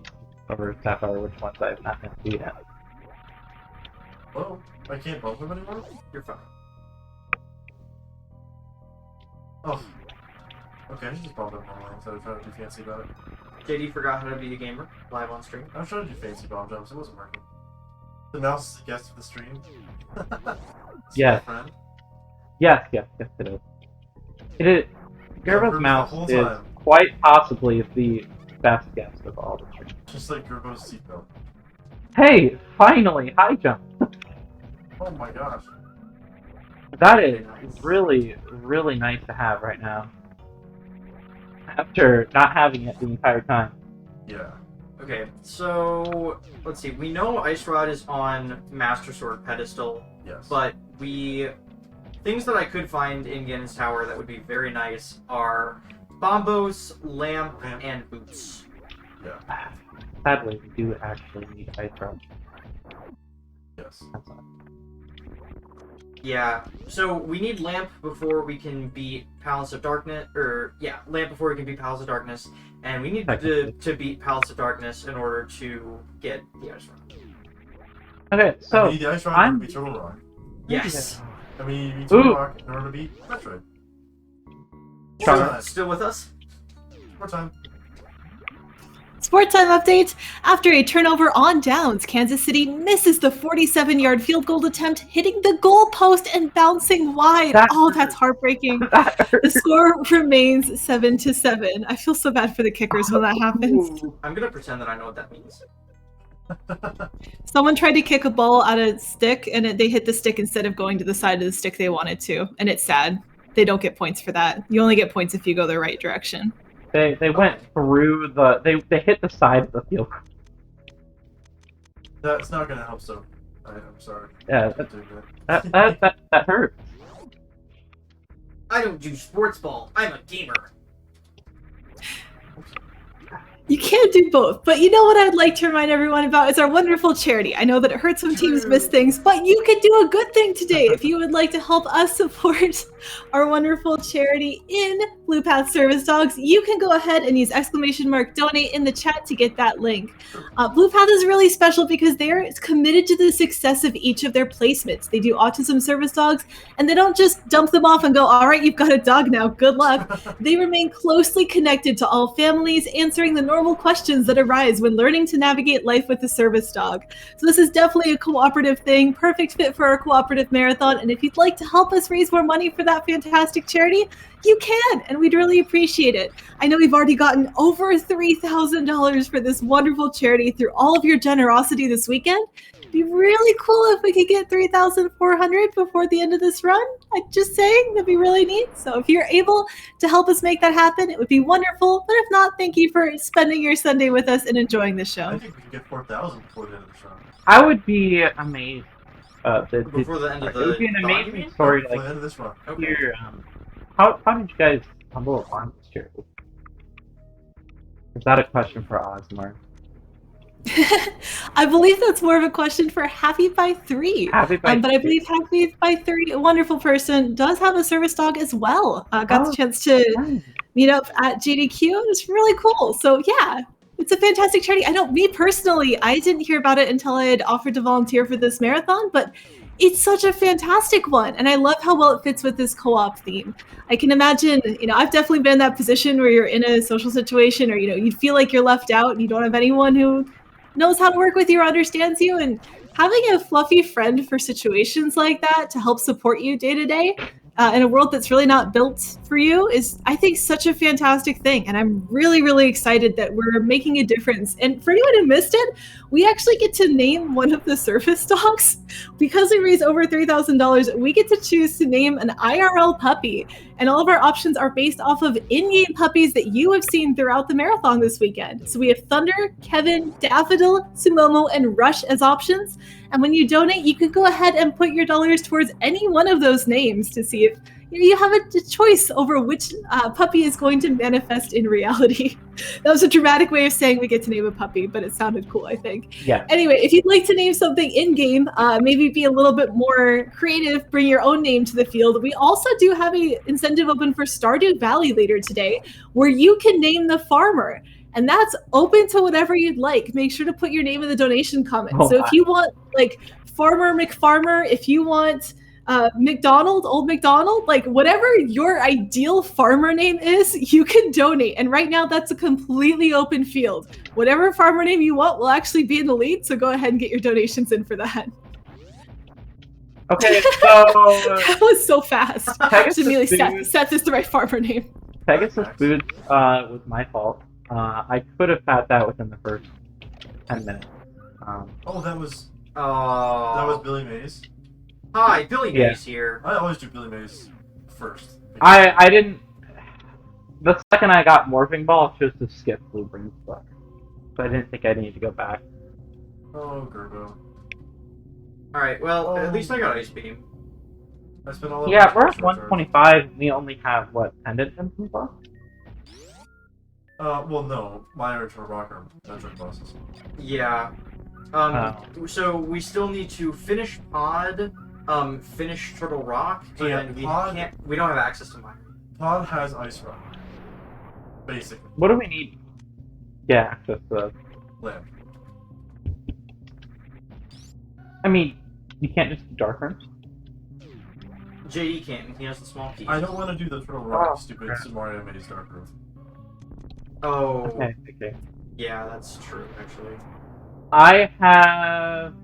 or Sapphire which ones I've not been to yet. Oh, I can't bump him anymore? You're fine. Oh. Okay, I should just bump him normally instead of trying to do fancy about it. JD forgot how to be a gamer, live on stream. I was trying to do fancy bomb jumps, it wasn't working. The mouse is a guest of the stream. Yes. Friend. Yes, it is. It is. Gerbo's the mouse whole is time. quite possibly the best guest of all the streams. Just like Gerbo's seatbelt. Hey, finally, high jump. Oh my gosh. That is really, really nice to have right now. After not having it the entire time. Yeah. Okay, so let's see. We know Ice Rod is on Master Sword pedestal, Yes. but things that I could find in Ganon's Tower that would be very nice are bombos, lamp, and boots. Yeah. Sadly, we do actually need ice rod. Yes. That's all. Yeah, so we need lamp before we can beat Palace of Darkness, lamp before we can beat Palace of Darkness, and we need to beat Palace of Darkness in order to get the Ice Rod. Okay, so we need the Ice Rod in order to beat Turtle Rock. Yes. I mean, you need Turtle Rock in order to beat Metroid. Still with us? More time. Sport time update. After a turnover on downs, Kansas City misses the 47-yard field goal attempt, hitting the goal post and bouncing wide. That's heartbreaking. The score remains 7-7. I feel so bad for the kickers when that happens. I'm gonna pretend that I know what that means. Someone tried to kick a ball out of stick, and they hit the stick instead of going to the side of the stick they wanted to, and it's sad. They don't get points for that. You only get points if you go the right direction. They went through they hit the side of the field. That's not gonna help, so I'm sorry. Yeah, that hurt. I don't do sports ball. I'm a gamer. You can't do both, but you know what I'd like to remind everyone about is our wonderful charity. I know that it hurts when teams miss things, but you could do a good thing today if you would like to help us support our wonderful charity in Blue Path Service Dogs. You can go ahead and use !donate in the chat to get that link. Blue Path is really special because they're committed to the success of each of their placements. They do autism service dogs, and they don't just dump them off and go, all right, you've got a dog now, good luck. They remain closely connected to all families, answering the normal questions that arise when learning to navigate life with a service dog. So this is definitely a cooperative thing, perfect fit for our cooperative marathon, and if you'd like to help us raise more money for that fantastic charity, you can, and we'd really appreciate it. I know we've already gotten over $3,000 for this wonderful charity through all of your generosity this weekend. It'd be really cool if we could get 3,400 before the end of this run. I'm just saying, that'd be really neat. So if you're able to help us make that happen, it would be wonderful. But if not, thank you for spending your Sunday with us and enjoying the show. I think we can get 4,000 before the end of the show. I would be amazed. Before the end of the it would be an amazing story Before like the end of this run. Okay. here. How did you guys stumble upon this charity? Is that a question for Osmar? I believe that's more of a question for Happy by 3. Happy by But I believe Happy by 3, a wonderful person, does have a service dog as well. Got the chance to meet up at GDQ. It was really cool. So yeah, it's a fantastic charity. I know me personally, I didn't hear about it until I had offered to volunteer for this marathon, but it's such a fantastic one. And I love how well it fits with this co-op theme. I can imagine, I've definitely been in that position where you're in a social situation or, you feel like you're left out and you don't have anyone who knows how to work with you or understands you, and having a fluffy friend for situations like that to help support you day to day in a world that's really not built for you is, I think, such a fantastic thing. And I'm really, really excited that we're making a difference. And for anyone who missed it, we actually get to name one of the service dogs. Because we raise over $3,000, we get to choose to name an IRL puppy. And all of our options are based off of in-game puppies that you have seen throughout the marathon this weekend. So we have Thunder, Kevin, Daffodil, Sumomo, and Rush as options. And when you donate, you could go ahead and put your dollars towards any one of those names to see if you have a choice over which puppy is going to manifest in reality. That was a dramatic way of saying we get to name a puppy, but it sounded cool, I think. Yeah. Anyway, if you'd like to name something in-game, maybe be a little bit more creative, bring your own name to the field. We also do have an incentive open for Stardew Valley later today, where you can name the farmer. And that's open to whatever you'd like. Make sure to put your name in the donation comment. So if you want, like, Farmer McFarmer, if you want McDonald, Old McDonald, like whatever your ideal farmer name is, you can donate. And right now that's a completely open field. Whatever farmer name you want will actually be in the lead, so go ahead and get your donations in for that. Okay, so that was so fast. Just immediately set this the right farmer name. Pegasus Boots was my fault. I could have had that within the first 10 minutes. That was Billy Mays. Hi, Billy Mays here. I always do Billy Mays first. I didn't. The second I got Morphing Ball, I chose to skip Blueprint's book. So I didn't think I needed to go back. Oh, Gerbo. Alright, well, at least I got Ice Beam. I spent all of Yeah, we're at 125. We only have, what, Pendant and some stuff? Well, no. Mine are to rock our Metroid bosses. Yeah. So we still need to finish Pod, finish Turtle Rock, So and we don't have access to mine. Pod has Ice Rock. Basically. What do we need? Yeah, access to. Lamp. I mean, you can't just do Dark Rooms? JD can. He has the small key. I don't want to do the Turtle Rock, stupid Super Mario Maze Dark Room. Oh. Okay. Yeah, that's true, actually. I have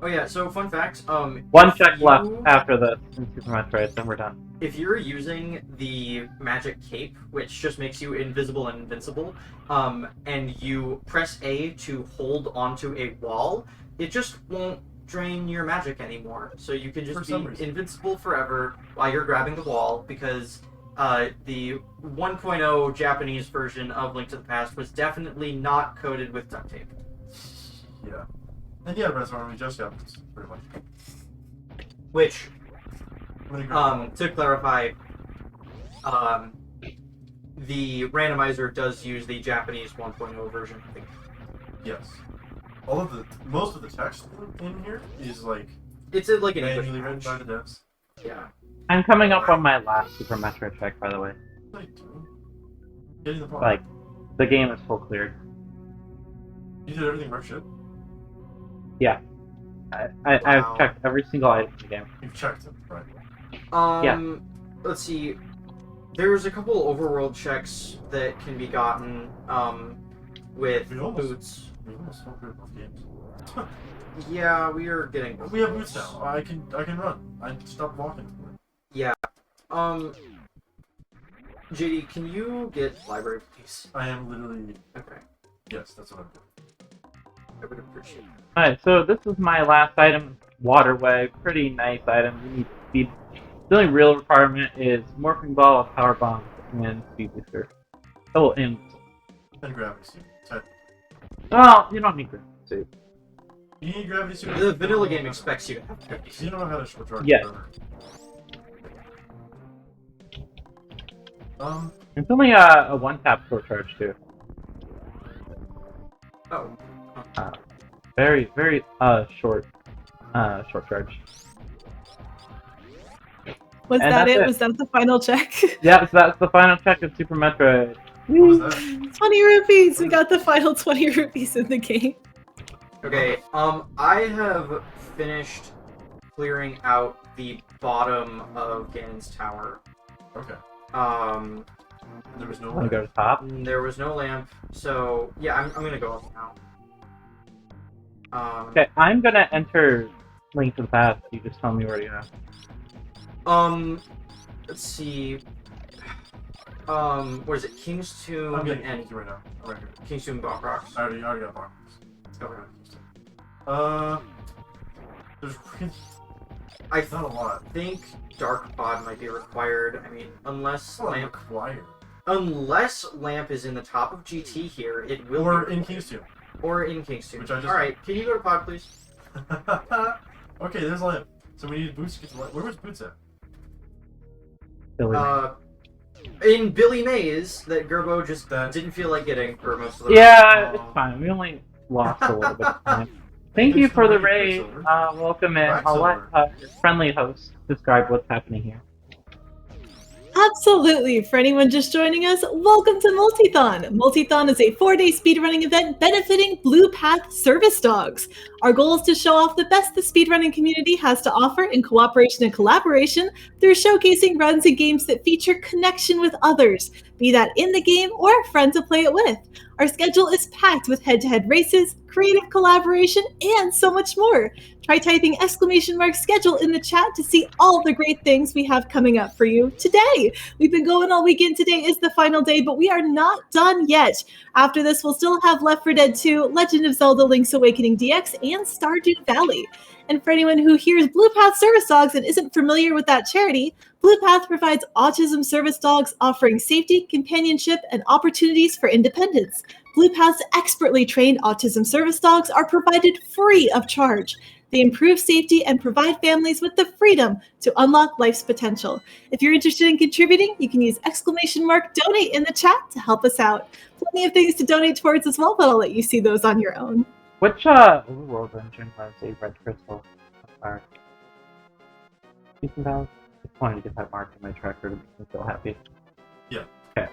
Oh yeah, so fun fact, one check left after this in Super Metroid, then we're done. If you're using the magic cape, which just makes you invisible and invincible, and you press A to hold onto a wall, it just won't drain your magic anymore. So you can just be invincible forever while you're grabbing the wall, because the 1.0 Japanese version of Link to the Past was definitely not coated with duct tape. Yeah. And yeah, Res Army just happens, pretty much. Which, to clarify, the randomizer does use the Japanese 1.0 version, I think. Yes. Most of the text in here is like... It's like an English manually written patch. by the devs. Yeah. I'm coming up on my last Super Metroid check, by the way. What are you doing? Getting the Like, the game is full cleared. You did everything right shit? Yeah. I've checked every single item in the game. You've checked it, right? Yeah. Let's see. There's a couple overworld checks that can be gotten with boots. We almost smoked both games. Yeah, we are getting. We have boots now. I can run. I stopped walking. Yeah. JD, can you get library, please? I am literally. Okay. Yes, that's what I'm doing. I would appreciate it. Alright, so this is my last item, Waterway. Pretty nice item. You need speed. The only real requirement is Morphing Ball, Power Bomb, and Speed Booster. Oh, and Gravity Suit. well, you don't need Gravity Suit. You need Gravity Suit. The vanilla game expects you to have gravity suit. You don't know how to short charge. Yeah. It's only a one-tap short charge, too. Oh. Very, very short charge. Was And that that's it? it. Was that the final check? Yeah, so that's the final check of Super Metroid. What was that? 20 rupees! We got the final 20 rupees in the game. Okay, I have finished clearing out the bottom of Ganon's tower. Okay. There was no Want to way. go to top? There was no lamp, so yeah, I'm gonna go up now. Okay, I'm gonna enter Link to the Past. You just tell me where to go. Let's see. What is it? King's Tomb I'm getting and King's right now. I'm right here. King's Tomb Bot Rocks. I already got boxes. Okay. There's really I not a lot. think Dark Pod might be required. I mean, It's not required. unless lamp is in the top of GT here, it will. Or be in required. King's Tomb. Or in King's Tomb. Which I just- All right, can you go to Pod, please? Okay, there's lamp. So we need boots to get to lamp. Where was boots at? Billy. In Billy Mays that Gerbo just That- didn't feel like getting for most of the Yeah, it's fine. We only lost a little bit of time. Thank you Thanks for the for raid. Quicksilver. Welcome in. I'll let Quicksilver. friendly host describe what's happening here. Absolutely. For anyone just joining us, welcome to Multithon. Multithon is a 4-day speedrunning event benefiting Blue Path service dogs. Our goal is to show off the best the speedrunning community has to offer in cooperation and collaboration through showcasing runs and games that feature connection with others, be that in the game or a friend to play it with. Our schedule is packed with head-to-head races, creative collaboration, and so much more. Try typing !schedule in the chat to see all the great things we have coming up for you today. We've been going all weekend. Today is the final day, but we are not done yet. After this, we'll still have Left 4 Dead 2, Legend of Zelda Link's Awakening DX, and Stardew Valley. And for anyone who hears Blue Path Service Dogs and isn't familiar with that charity, Blue Path provides autism service dogs offering safety, companionship, and opportunities for independence. Blue Path's expertly trained autism service dogs are provided free of charge. They improve safety and provide families with the freedom to unlock life's potential. If you're interested in contributing, you can use !donate in the chat to help us out. Plenty of things to donate towards as well, but I'll let you see those on your own. Which overworld engine has a red crystal? Sorry. Decent balance. Just wanted to get that mark in my tracker to make me feel happy. Yeah. Okay.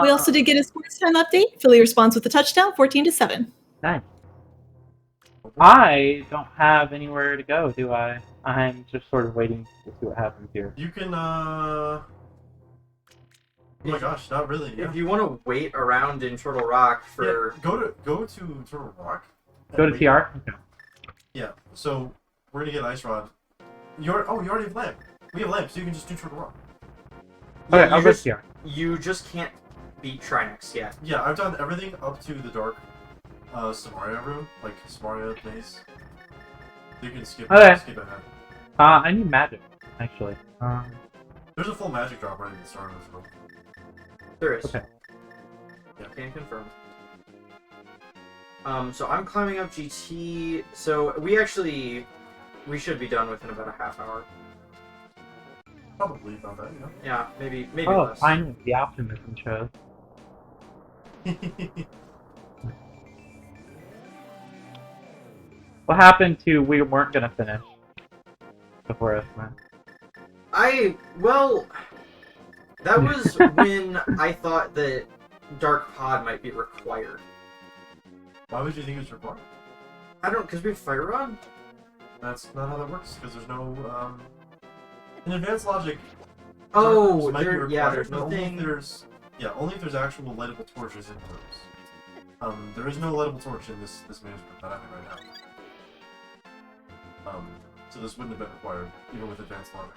We also did get a sports time update. Philly responds with a touchdown, 14-7. Nice. I don't have anywhere to go, do I? I'm just sort of waiting to see what happens here. You can, Oh my gosh, not really. Yeah. If you want to wait around in Turtle Rock for Yeah, go to Turtle Rock. Go to and TR? Okay. Yeah, so we're gonna get Ice Rod. You already have lamp. We have lamp, so you can just do Turtle Rock. Yeah, Okay, I'll go to TR. you just can't beat Trinex yet. Yeah, I've done everything up to the dark Samaria room, like Samaria place. You can skip Okay. skip ahead. I need magic, actually. There's a full magic drop right at the start of this room. There is. Okay. Yeah. Can confirm. So I'm climbing up GT. So we should be done within about a half hour. Probably about that, Yeah, maybe Oh, less. finally, the optimism shows. What happened to we weren't gonna finish before us, man? That was when I thought that Dark Pod might be required. Why would you think it's required? I don't, because we have Fire Rod? That's not how that works, because there's no, in advanced logic, Oh, might be there's required, but nothing. only if there's actual lightable torches in those. There is no lightable torch in this manuscript that I'm in right now. So this wouldn't have been required, even with advanced logic.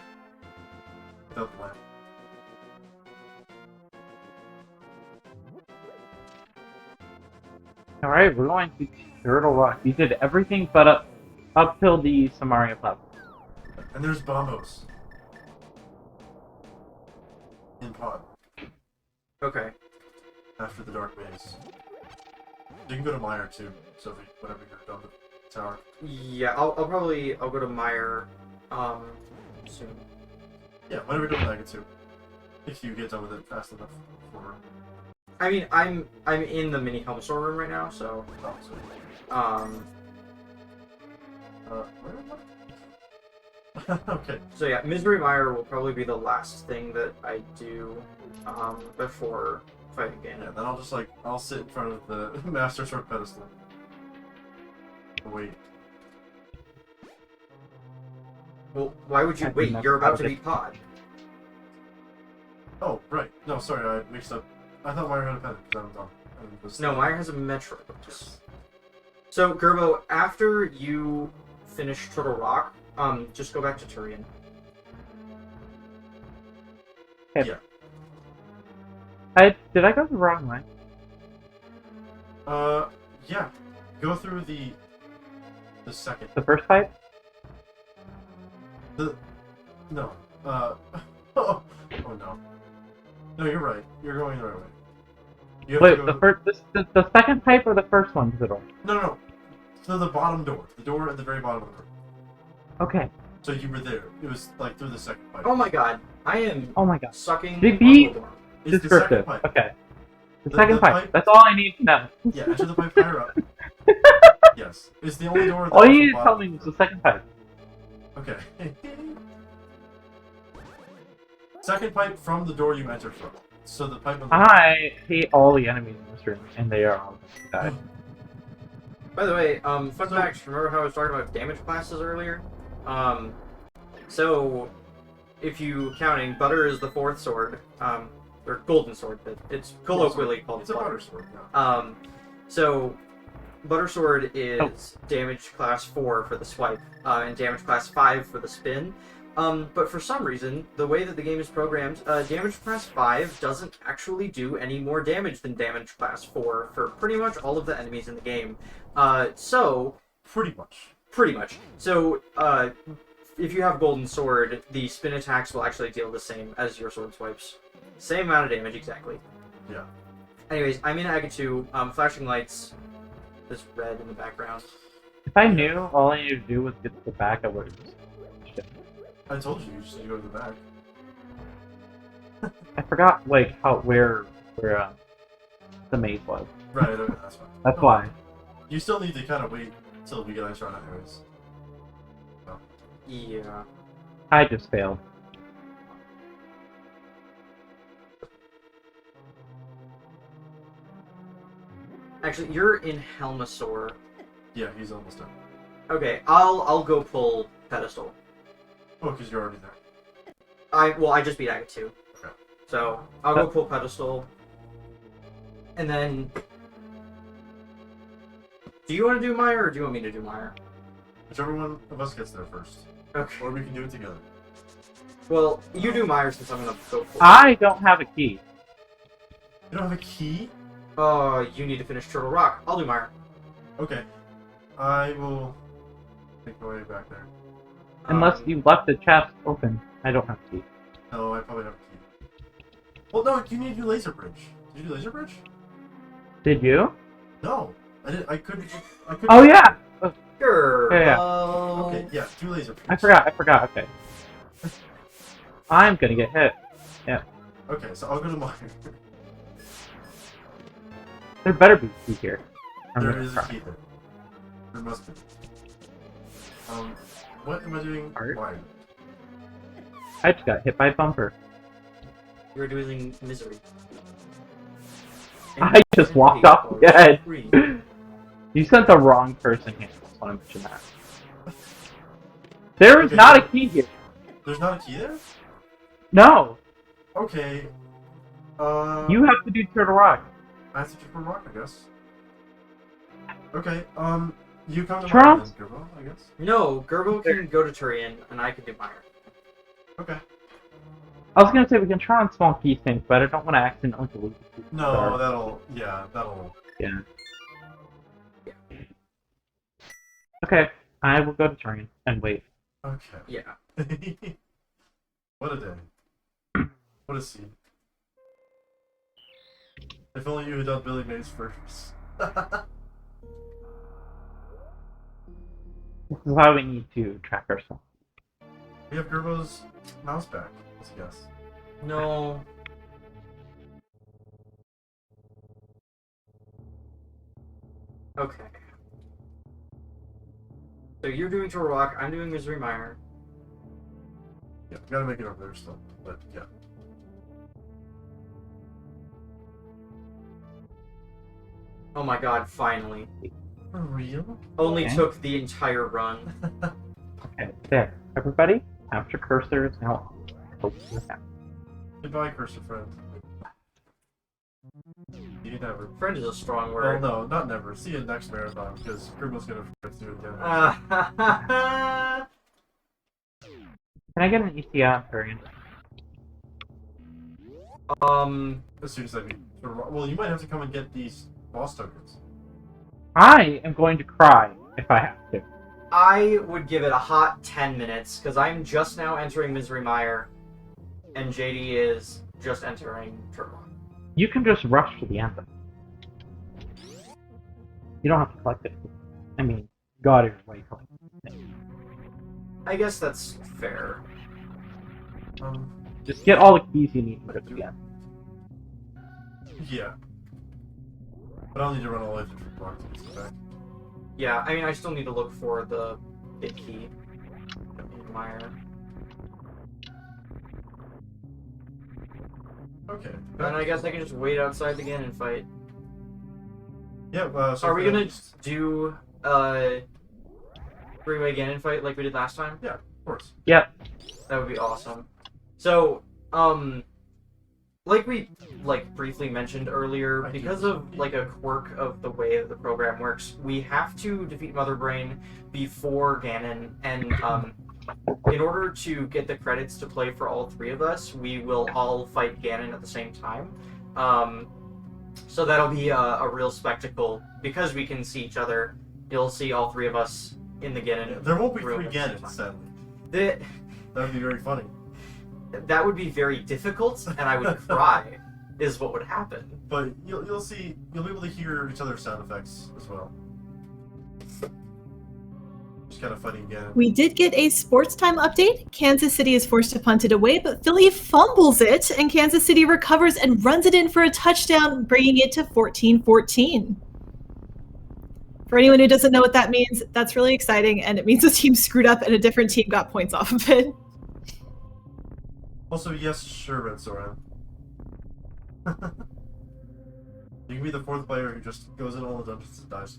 Without the lamp. Alright, we're going to Turtle Rock. You did everything but up till the Samaria platform. And there's bombos. In pod, Okay. after the dark maze. You can go to Meyer too, so whenever you're done with the tower. Yeah, I'll go to Meyer, soon. Yeah, whenever you're done with that too. If you get done with it fast enough for I mean, I'm in the mini Helmstorm room right now, so Oh, so, where? Okay. so yeah, Misery Mire will probably be the last thing that I do before fighting again. Yeah, then I'll just like I'll sit in front of the Master Sword pedestal. Wait. Well, why would you I wait? think You're about that's to be Pod. Oh, right. No, sorry, I mixed up. I thought Mire had a pen because I'm dumb. No, Mire has a Metroid. So, Gerbo, after you finish Turtle Rock, just go back to Turian. Okay. Yeah. Did I go the wrong way? Yeah. Go through the second. The first fight? No. Oh no. No, you're right. You're going the right way. You have Wait, to the go... the second pipe or the first one to the door? No. To the bottom door. The door at the very bottom of the room. Okay. So you were there. It was like through the second pipe. Oh my god, I am Oh my god. sucking. Big on B. the worm. It's the Descriptive. second pipe. Okay. The The- second the pipe. pipe- That's all I need to know. Yeah, enter the pipe higher up. Yes. It's the only door that All is you the need to tell bottom me of is the the second pipe. Okay. Second pipe from the door you entered from. So the pipe on the I hate all the enemies in this room, and they are all going to die. By the way, fun So- fact, remember how I was talking about damage classes earlier? So, if you counting, Butter is the fourth sword, or golden sword, but it's colloquially called It's a Butter. butter sword. Yeah. So, Butter Sword is damage class 4 for the swipe, and damage class 5 for the spin. But for some reason, the way that the game is programmed, damage class 5 doesn't actually do any more damage than damage class 4 for pretty much all of the enemies in the game. So, Pretty much. pretty much. So, if you have Golden Sword, the spin attacks will actually deal the same as your sword swipes. Same amount of damage, exactly. Yeah. Anyways, I'm in Agatu, flashing lights, this red in the background. If I knew all I needed to do was get to the back, I would have just... I told you just need to go to the back. I forgot, like, where the maze was. Right, okay, that's fine. That's No, why. You still need to kind of wait till we get ice run anyways. Yeah. I just failed. Actually, you're in Helmasaur. Yeah, he's almost done. Okay, I'll go pull Pedestal. Oh, because you're already there. I just beat Agatu. Okay. So, I'll go pull Pedestal. And then... Do you want to do Mire, or do you want me to do Mire? Whichever one of us gets there first. Okay. Or we can do it together. Well, you do Mire since I'm gonna go pull. I don't have a key. You don't have a key? You need to finish Turtle Rock. I'll do Mire. Okay. I will make my way back there. Unless you left the chest open. I don't have a key. No, I probably have a key. Well, no, you need to do laser bridge. Did you do laser bridge? Did you? No, I didn't. I couldn't. Oh yeah! Sure. Yeah. Okay, yeah, do laser bridge. I forgot, okay. I'm gonna get hit. Yeah. Okay, so I'll go to mine. There better be a key here. I'm There gonna is a try. key there. There must be. What am I doing? Art? Mine. I just got hit by a bumper. You're doing Misery. I just walked off the edge. You sent the wrong person here. I just want to mention that. There is Okay. not a key here. There's not a key there? No! Okay. You have to do Turtle Rock. I have to jump from rock, I guess. Okay, you come to Trump? mine then, Gerbo, I guess. No, Gerbo can go to Turian, and I can do Mire. Okay. I was gonna say we can try on small key things, but I don't want to accidentally delete the key. No, Sorry. that'll... Yeah. Okay, I will go to Turian and wait. Okay. Yeah. What a day. What a scene. If only you had done Billy Mays first. This is why we need to track ourselves. We have Gerbo's mouse back, let's guess. No. Okay. So you're doing Turok, I'm doing Misery Mire. Yeah, we gotta make it over there still, but yeah. Oh my god, finally. For real? Only Okay. took the entire run. Okay, there. Everybody, capture cursors now. Goodbye, cursor friend. See you never. Friend is a strong Well, word. no, not never. See you next marathon, because Gribbo's gonna forget to do it again. Can I get an ECI period? As soon as I beat. Well, you might have to come and get these boss tokens. I am going to cry if I have to. I would give it a hot 10 minutes, because I'm just now entering Misery Mire, and JD is just entering Turok. You can just rush to the end of it. You don't have to collect it. I mean, God is way collect it. I guess that's fair. Just get all the keys you need to go to the end. Yeah. But I'll need to run all the way through the block to get this back. Yeah, I mean, I still need to look for the big key in Mire. Okay. And I guess I can just wait outside again and fight. Yeah, so Are we for gonna that- do three-way Ganon fight like we did last time? Yeah, of course. Yep. That would be awesome. So, like we briefly mentioned earlier, because of like a quirk of the way that the program works, we have to defeat Mother Brain before Ganon, and in order to get the credits to play for all three of us, we will all fight Ganon at the same time. So that'll be a real spectacle because we can see each other. You'll see all three of us in the Ganon. There won't be room three at the same Ganons, time. sadly. That That would be very funny. that would be very difficult, and I would cry. Is what would happen. But you'll see, you'll be able to hear each other's sound effects as well. Just kind of fighting again. We did get a sports time update. Kansas City is forced to punt it away, but Philly fumbles it, and Kansas City recovers and runs it in for a touchdown, bringing it to 14-14. For anyone who doesn't know what that means, that's really exciting, and it means the team screwed up and a different team got points off of it. Also, yes, sure, Red Soran. You can be the fourth player who just goes in all the dungeons and dies.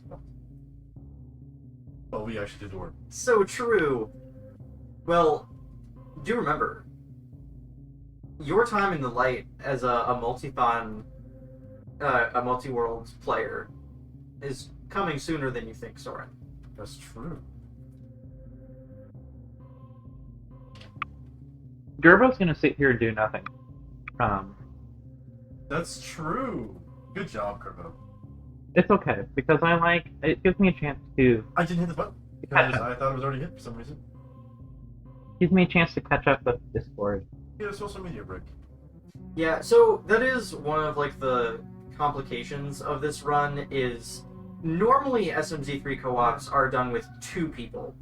Well, we actually did the work. So true. Well, do remember, your time in the light as a multi-thon, a multi-world player is coming sooner than you think, Soren. That's true. Gerbo's gonna sit here and do nothing. That's true. Good job, Kerbo. It's okay because it gives me a chance to I didn't hit the button because I thought it was already hit for some reason. catch up with Discord. Yeah, a social media break. Yeah, so that is one of like the complications of this run is normally SMZ3 co-ops are done with 2 people.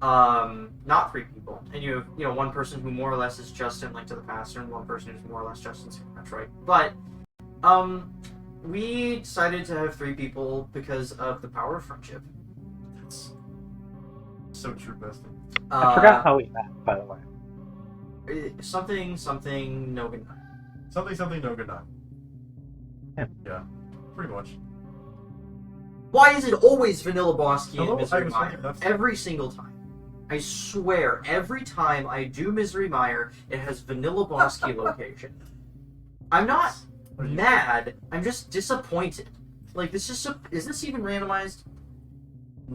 Not 3 people. And you have, one person who more or less is just in Link to the Past and one person who's more or less just in Super Metroid. But, we decided to have 3 people because of the power of friendship. That's so true, bestie. I forgot how we met, by the way. Something, no good night. Something, no good night. Yeah, pretty much. Why is it always Vanilla Boss Key Hello, and Misery I was Mire? thinking that's- Every single time. I swear, every time I do Misery Mire, it has Vanilla Boss Key location. I'm not Are you- mad, I'm just disappointed. Like, is this even randomized?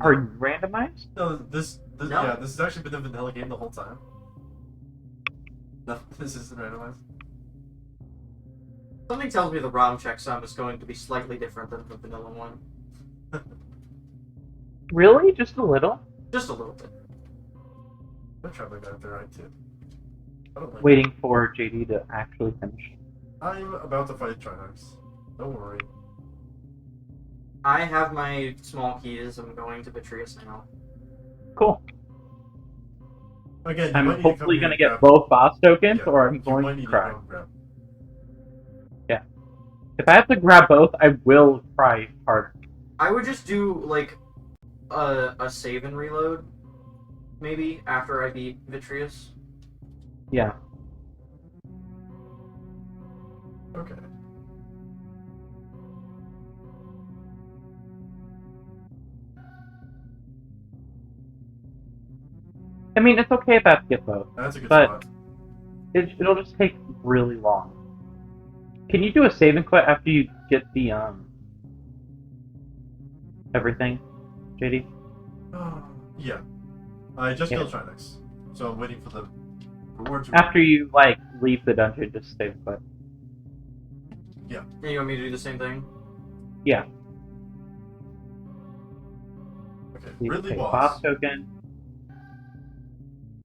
Are you randomized? No, this No. yeah, this has actually been the vanilla game the whole time. No, this isn't randomized. Something tells me the ROM checksum is going to be slightly different than the vanilla one. Really? Just a little? Just a little bit. I'm trying to get there, right, too. I don't like Waiting for JD to actually finish. I'm about to fight Trinex. Don't worry. I have my small keys, I'm going to Beatrice now. Cool. Again, you I'm might need to hopefully come gonna here get and grab- both boss tokens, Yeah, or I'm you going might to need cry. come grab. If I have to grab both, I will cry harder. I would just do like a save and reload, maybe after I beat Vitreous. Yeah. Okay. I mean, it's okay if I have to get both, That's a good but spot. it'll just take really long. Can you do a save and quit after you get the everything, JD? Yeah. I just Yeah. killed Trinex, so I'm waiting for the reward to... After you like leave the dungeon, just save and quit. Yeah, you want me to do the same thing? Yeah. Okay, You Ridley take boss. boss token.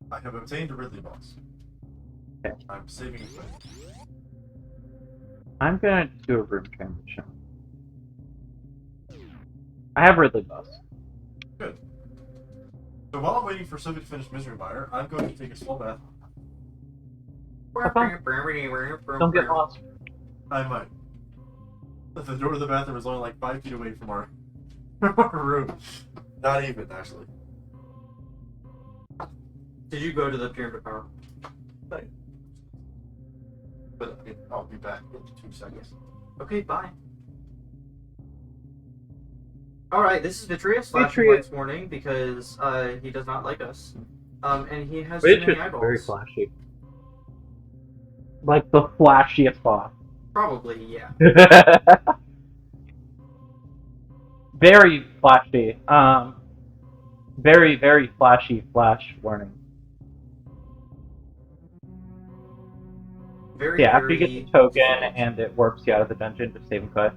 I have obtained a Ridley boss. Okay. I'm saving it. I'm gonna do a room transition. I have Ridley boss. Good. So while I'm waiting for Sophie to finish Misery Mire, I'm going to take a slow bath. Don't get lost. I might. The door to the bathroom is only like 5 feet away from our, our room. Not even, actually. Did you go to the Pyramid of Power? But I mean, I'll be back in 2 seconds. Okay, bye. Alright, this is Vitreous flashing Vitreous. lights warning because he does not like us. And he has too Which many is eyeballs. very flashy. Like the flashiest boss. Probably, yeah. Very flashy. Very, very flashy flash warning. Very, Yeah, after very you get the token difficult. and it warps you out of the dungeon, just save and quit.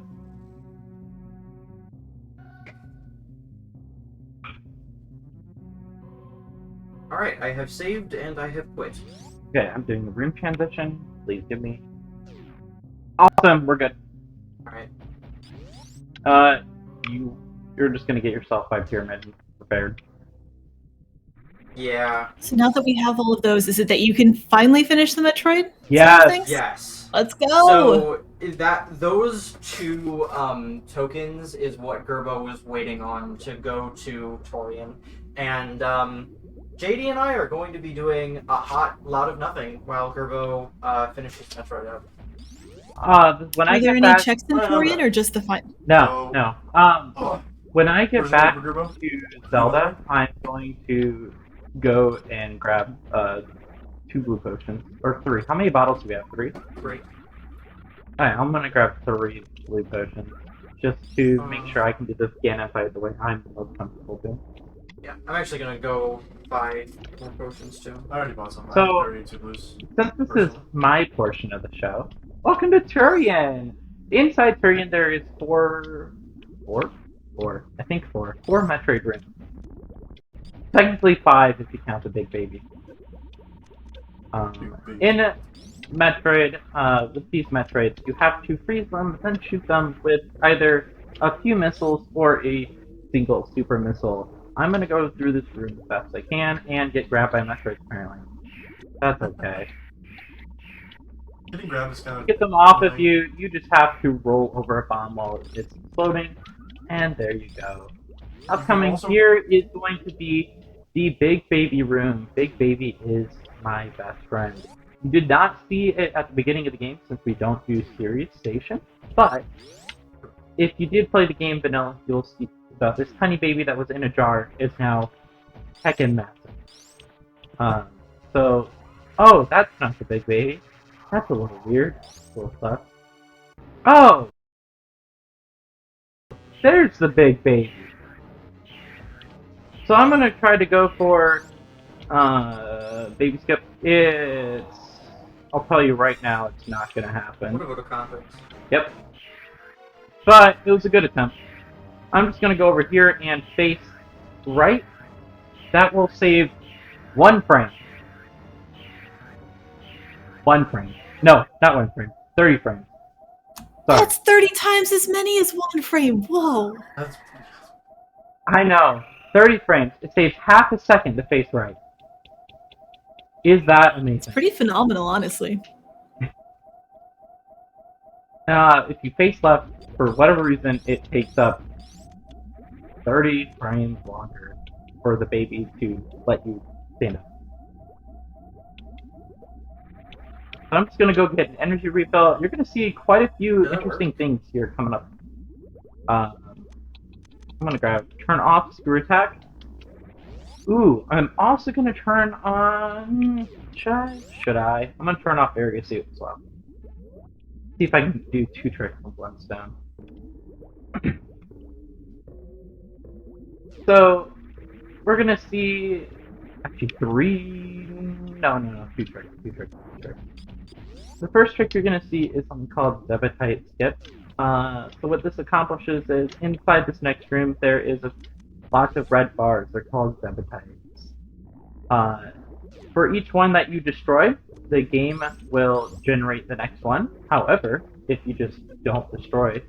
Alright, I have saved and I have quit. Okay, I'm doing the room transition. Please give me. Awesome, we're good. Alright. You're just gonna get yourself 5 pyramid prepared. Yeah. So now that we have all of those, is it that you can finally finish the Metroid? Yes. Things? Yes. Let's go! So those two tokens is what Gerbo was waiting on to go to Torian, and JD and I are going to be doing a hot lot of nothing while Gerbo finishes Metroid out. When Are I there get any back, checks in Torian or just the final? no. Oh, When I get where's back your Gerbo? to Zelda, I'm going to go and grab 2 blue potions or 3. How many bottles do we have? 3. Great. Alright, I'm gonna grab 3 blue potions just to make sure I can do this Ganon fight the way I'm most comfortable doing. Yeah, I'm actually gonna go buy more potions too. I already bought some. So- I have 32 blues. Since this is my portion of the show, welcome to Turian! Inside Turian there is 4 Metroid rooms. Technically 5 if you count the big baby. In Metroid, with these Metroids, you have to freeze them, then shoot them with either a few missiles or a single super missile. I'm gonna go through this room as fast as I can and get grabbed by Metroids apparently. That's okay. Getting grabbed is kind of... Get them off of you, you just have to roll over a bomb while it's exploding, and there you go. Upcoming here is going to be the Big Baby room. Big Baby is my best friend. You did not see it at the beginning of the game since we don't do Series Station, but if you did play the game vanilla, you'll see that this tiny baby that was in a jar is now heckin' massive. Oh, that's not the Big Baby. That's a little weird. A little sus. Oh! There's the Big Baby. So I'm gonna try to go for Baby Skip. I'll tell you right now, it's not gonna happen. I'm gonna go to conference. Yep. But it was a good attempt. I'm just gonna go over here and face right. That will save 1 frame. 1 frame. No, not 1 frame. 30 frames. Sorry. That's 30 times as many as 1 frame. Whoa. That's... I know. 30 frames. It saves half a second to face right. Is that amazing? Pretty phenomenal, honestly. If you face left, for whatever reason, it takes up 30 frames longer for the baby to let you stand up. So I'm just gonna go get an energy refill. You're gonna see quite a few interesting things here coming up. I'm gonna turn off screw attack. Ooh, I'm also gonna turn on. Should I? I'm gonna turn off area suit as well. See if I can do 2 tricks on Bloodstone. So we're gonna see actually 3. No, 2 tricks. The first trick you're going to see is something called Zebetite Skip. So what this accomplishes is, inside this next room, there is a lot of red bars. They're called Zebetites. For each one that you destroy, the game will generate the next one. However, if you just don't destroy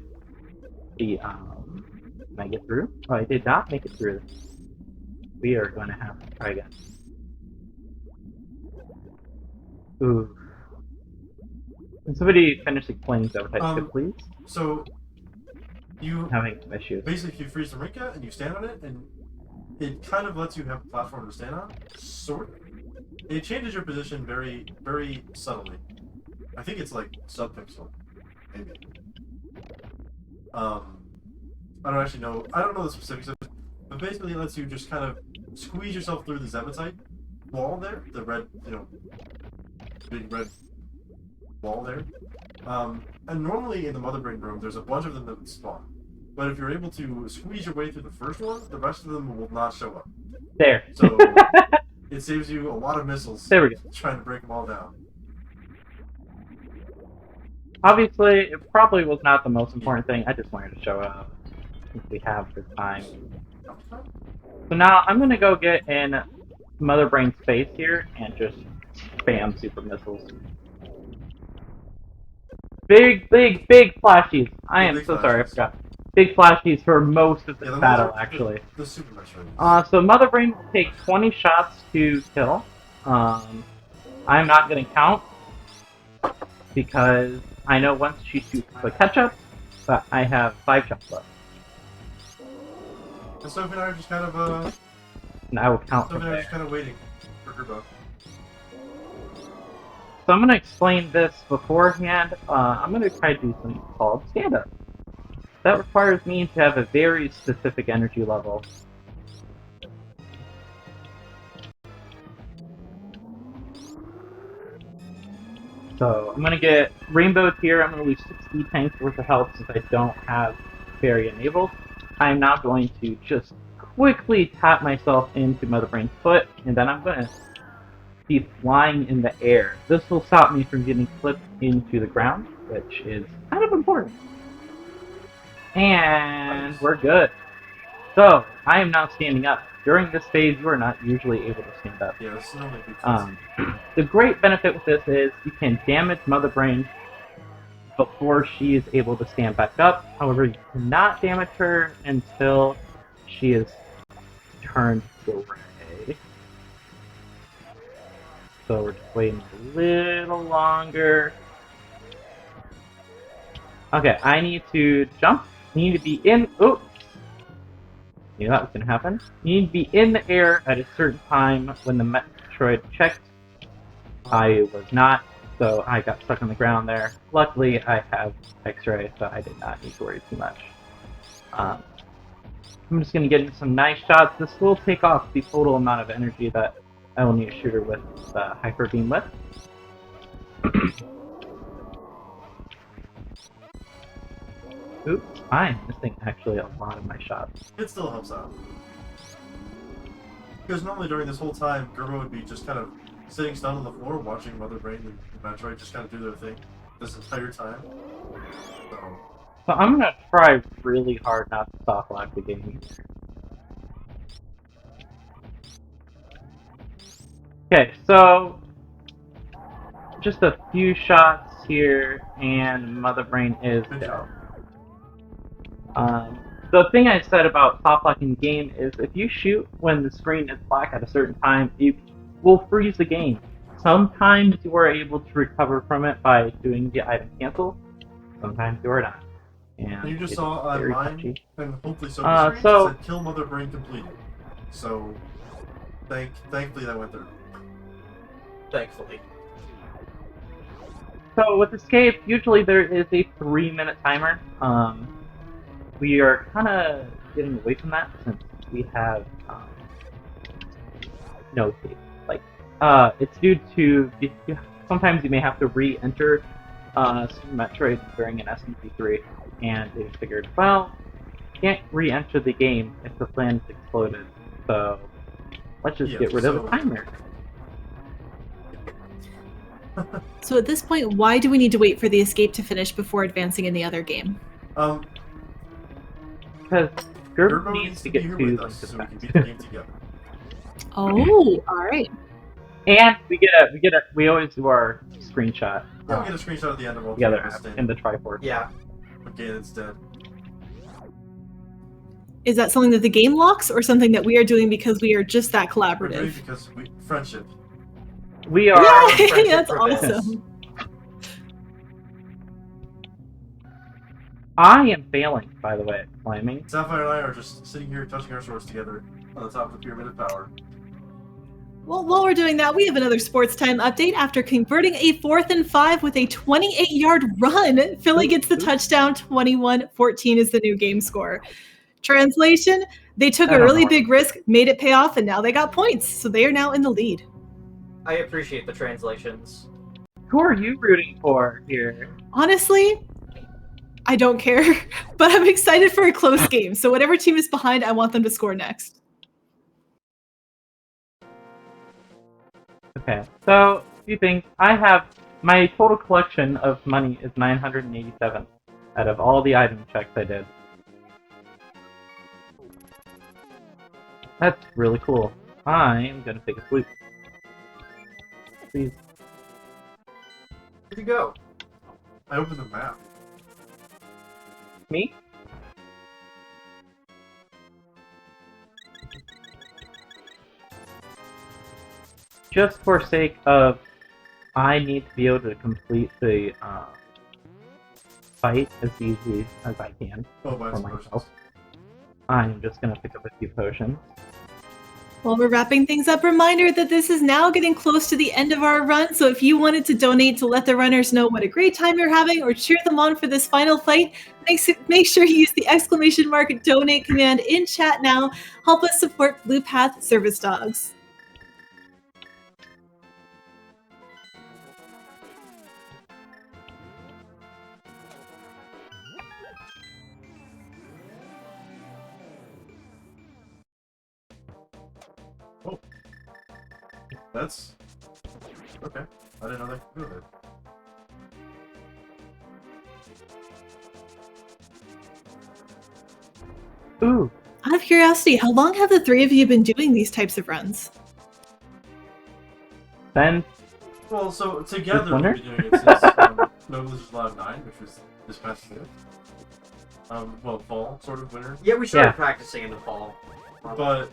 the... Can I get through? Oh, I did not make it through. We are going to have to try again. Ooh. Can somebody finish explaining Zebetite Skip, please? So, you having some issues. Basically, you freeze the Rinka and you stand on it, and it kind of lets you have a platform to stand on. Sort of. It changes your position very, very subtly. I think it's like sub-pixel, maybe. I don't actually know. I don't know the specifics of it, but basically, it lets you just kind of squeeze yourself through the Zebetite wall there, the red, big red wall there. And normally in the Mother Brain room, there's a bunch of them that would spawn. But if you're able to squeeze your way through the first one, the rest of them will not show up. There. So it saves you a lot of missiles. There we go. Trying to break them all down. Obviously, it probably was not the most important thing. I just wanted to show up since we have the time. So now I'm gonna go get in Mother Brain's face here and just spam super missiles. Big flashies. I am so sorry, I forgot. Big flashies for most of the battle, actually. The super Metroid. So Mother Brain will take 20 shots to kill. I'm not gonna count because I know once she shoots the ketchup, but I have 5 shots left. And Sophie and I are just kind of And I will count Sophie from and I are there. just kind of waiting for Gerbo. So I'm going to explain this beforehand. I'm going to try to do something called stand-up. That requires me to have a very specific energy level. So I'm going to get rainbowed here. I'm going to lose 60 tanks worth of health since I don't have fairy enabled. I'm now going to just quickly tap myself into Mother Brain's foot, and then I'm going to be flying in the air. This will stop me from getting flipped into the ground, which is kind of important. And we're good. So, I am now standing up. During this phase, you are not usually able to stand up. Yeah, this is normally a big The great benefit with this is you can damage Mother Brain before she is able to stand back up. However, you cannot damage her until she is turned gray. So we're just waiting a little longer. Okay, I need to jump. You need to be in. Oh! You know that was going to happen. You need to be in the air at a certain time when the Metroid checked. I was not, so I got stuck on the ground there. Luckily, I have X-ray, so I did not need to worry too much. I'm just going to get into some nice shots. This will take off the total amount of energy that I will need to shoot her with the Hyper Beam with. Oops, I'm missing actually a lot of my shots. It still helps out. Because normally during this whole time, Gerbo would be just kind of sitting stunned on the floor, watching Mother Brain and Metroid just kind of do their thing this entire time. So I'm gonna try really hard not to soft lock the game. Okay, so just a few shots here, and Mother Brain is dead. The thing I said about soft locking the game is if you shoot when the screen is black at a certain time, it will freeze the game. Sometimes you are able to recover from it by doing the item cancel, sometimes you are not. and You just it's saw on very mine, touchy. and hopefully so so- said kill Mother Brain completed. So, thankfully that went through. Thankfully. So with escape, usually there is a 3-minute timer. We are kind of getting away from that since we have no escape. Like, it's due to sometimes you may have to re-enter Super Metroid during an SMG3, and they figured, well, you can't re-enter the game if the plan's exploded, so let's just get rid of the timer. So at this point, why do we need to wait for the escape to finish before advancing in the other game? Because Gerbo Gerbo needs to get here to with the us so we can defense. beat the game together. Oh, all right. And we always do our screenshot Yeah, we get a screenshot at the end of all together the in the Triforce. Yeah. Okay, that's dead. Is that something that the game locks, or something that we are doing because we are just that We're doing collaborative? it because friendship. We are. Yay! friendship That's prevails. awesome. I am failing, by the way, at climbing. Sapphire and I are just sitting here touching our swords together on the top of the Pyramid of Power. Well, while we're doing that, we have another sports time update. After converting a 4th and 5 with a 28-yard run, Philly gets the touchdown. 21-14 is the new game score. Translation, they took I a don't really know. big risk, made it pay off, and now they got points. So they are now in the lead. I appreciate the translations. Who are you rooting for here? Honestly, I don't care, but I'm excited for a close game. So whatever team is behind, I want them to score next. Okay, so a few things. I have my total collection of money is 987 out of all the item checks I did. That's really cool. I am gonna take a sleep. Please. Where'd you go? I opened the map. Me? Just for sake of, I need to be able to complete the fight as easy as I can Oh, by for some myself. potions. I'm just gonna pick up a few potions. While we're wrapping things up, reminder that this is now getting close to the end of our run, so if you wanted to donate to let the runners know what a great time you're having or cheer them on for this final fight, make sure you use the !donate command in chat now. Help us support Blue Path Service Dogs. That's... okay. I didn't know that could do it. Ooh, Out of curiosity, how long have the three of you been doing these types of runs? then Well, so together we've winter? been doing it since No Losers Allowed 9, which was this past year. Well, fall, sort of winter. Yeah, we started Yeah. practicing in the fall. But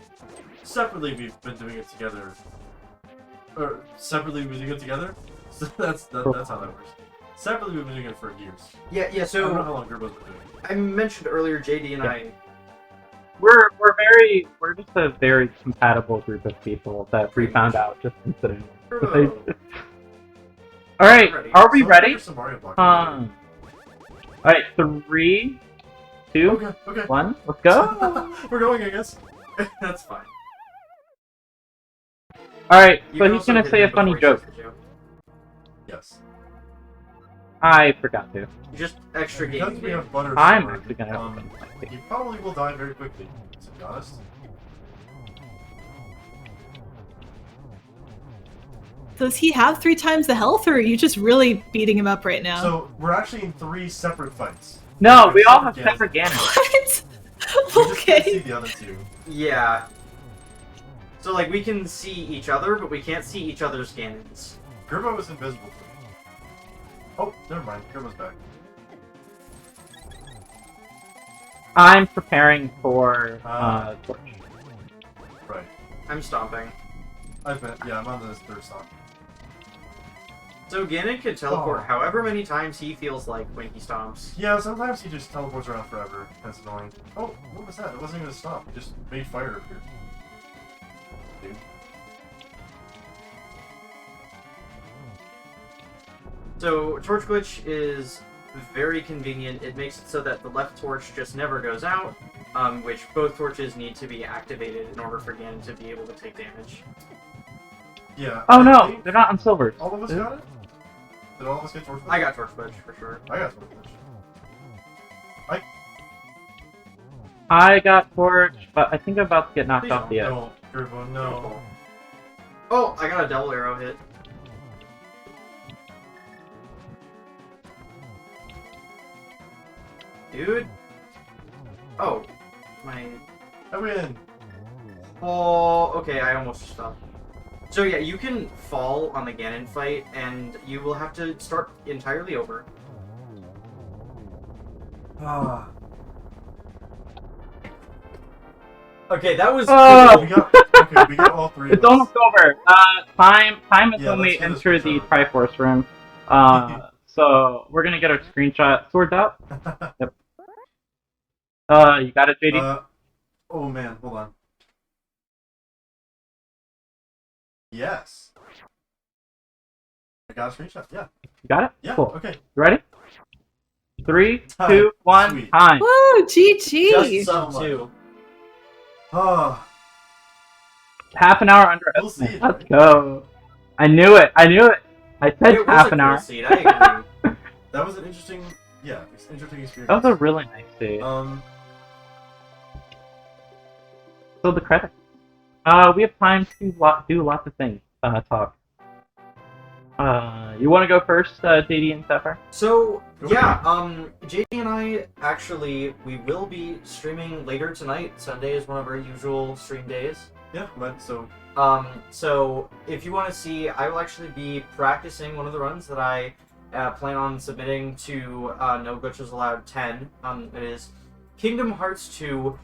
separately we've been doing it together. Or separately we've been doing it together? So that's how that works. Separately we've been doing it for years. Yeah, I don't know so how long Gerbo's been doing it. I mentioned earlier JD and Yeah. I... we're just a very compatible group of people that we found out just incidentally. Gerbo. Alright, Ready. are we So, ready? there's some Mario Block. Alright, 3, 2, Okay. 1, let's go! We're going, I guess. That's fine. Alright, You so can he's also gonna hit say a him funny before he joke. says the joke. Yes. I forgot to. Just extra Because gaming. we have butter I'm sword, actually gonna you probably will die very quickly, to be honest. Does he have 3 times the health, or are you just really beating him up right now? So, we're actually in 3 separate fights. No, we all have Separate separate Ganon. What? We just can't see Okay. the other 2. Yeah. So, like, we can see each other, but we can't see each other's Ganons. Gerbo was invisible to me. Oh, never mind. Gerbo's back. I'm preparing for Torch. Right. I'm stomping. I'm on the 3rd stock. So Ganon can teleport however many times he feels like when he stomps. Yeah, sometimes he just teleports around forever. That's annoying. Oh, what was that? It wasn't even a stomp. It just made fire appear. Dude. So Torch Glitch is very convenient. It makes it so that the left torch just never goes out, which both torches need to be activated in order for Ganon to be able to take damage. Yeah. Oh no, they're not on silver. All of us got it? Did all of us get Torch Glitch? I got Torch Glitch for sure. I got Torch Glitch. I got torch, but I think I'm about to get knocked off the edge. No, Gerbo, no. Oh, I got a double arrow hit. Dude. Oh, I win. Oh, okay, I almost stopped. So yeah, you can fall on the Ganon fight, and you will have to start entirely over. Ah. Okay, that was... Oh! We got all three. It's almost over. Time is when we let's enter the Triforce room. So we're gonna get our screenshot. Swords out. Yep. You got it, JD? Oh man, hold on. Yes. I got a screenshot, yeah. You got it? Yeah, Cool. okay. You ready? 3, Time. 2, 1, Sweet. time. Woo, GG! Just so sub 2. Oh, Half an hour under. We'll see. Let's go. I knew it. I said It was half a an cool hour. seed, I agree. that was an interesting, interesting experience. That was a really nice day. So the credits. We have time to do lots of things. Talk. You want to go first, JD and Sapphire? So, yeah, JD and I, actually, we will be streaming later tonight. Sunday is one of our usual stream days. Yeah, so... So, if you want to see, I will actually be practicing one of the runs that I plan on submitting to No Glitches Allowed 10. It is Kingdom Hearts 2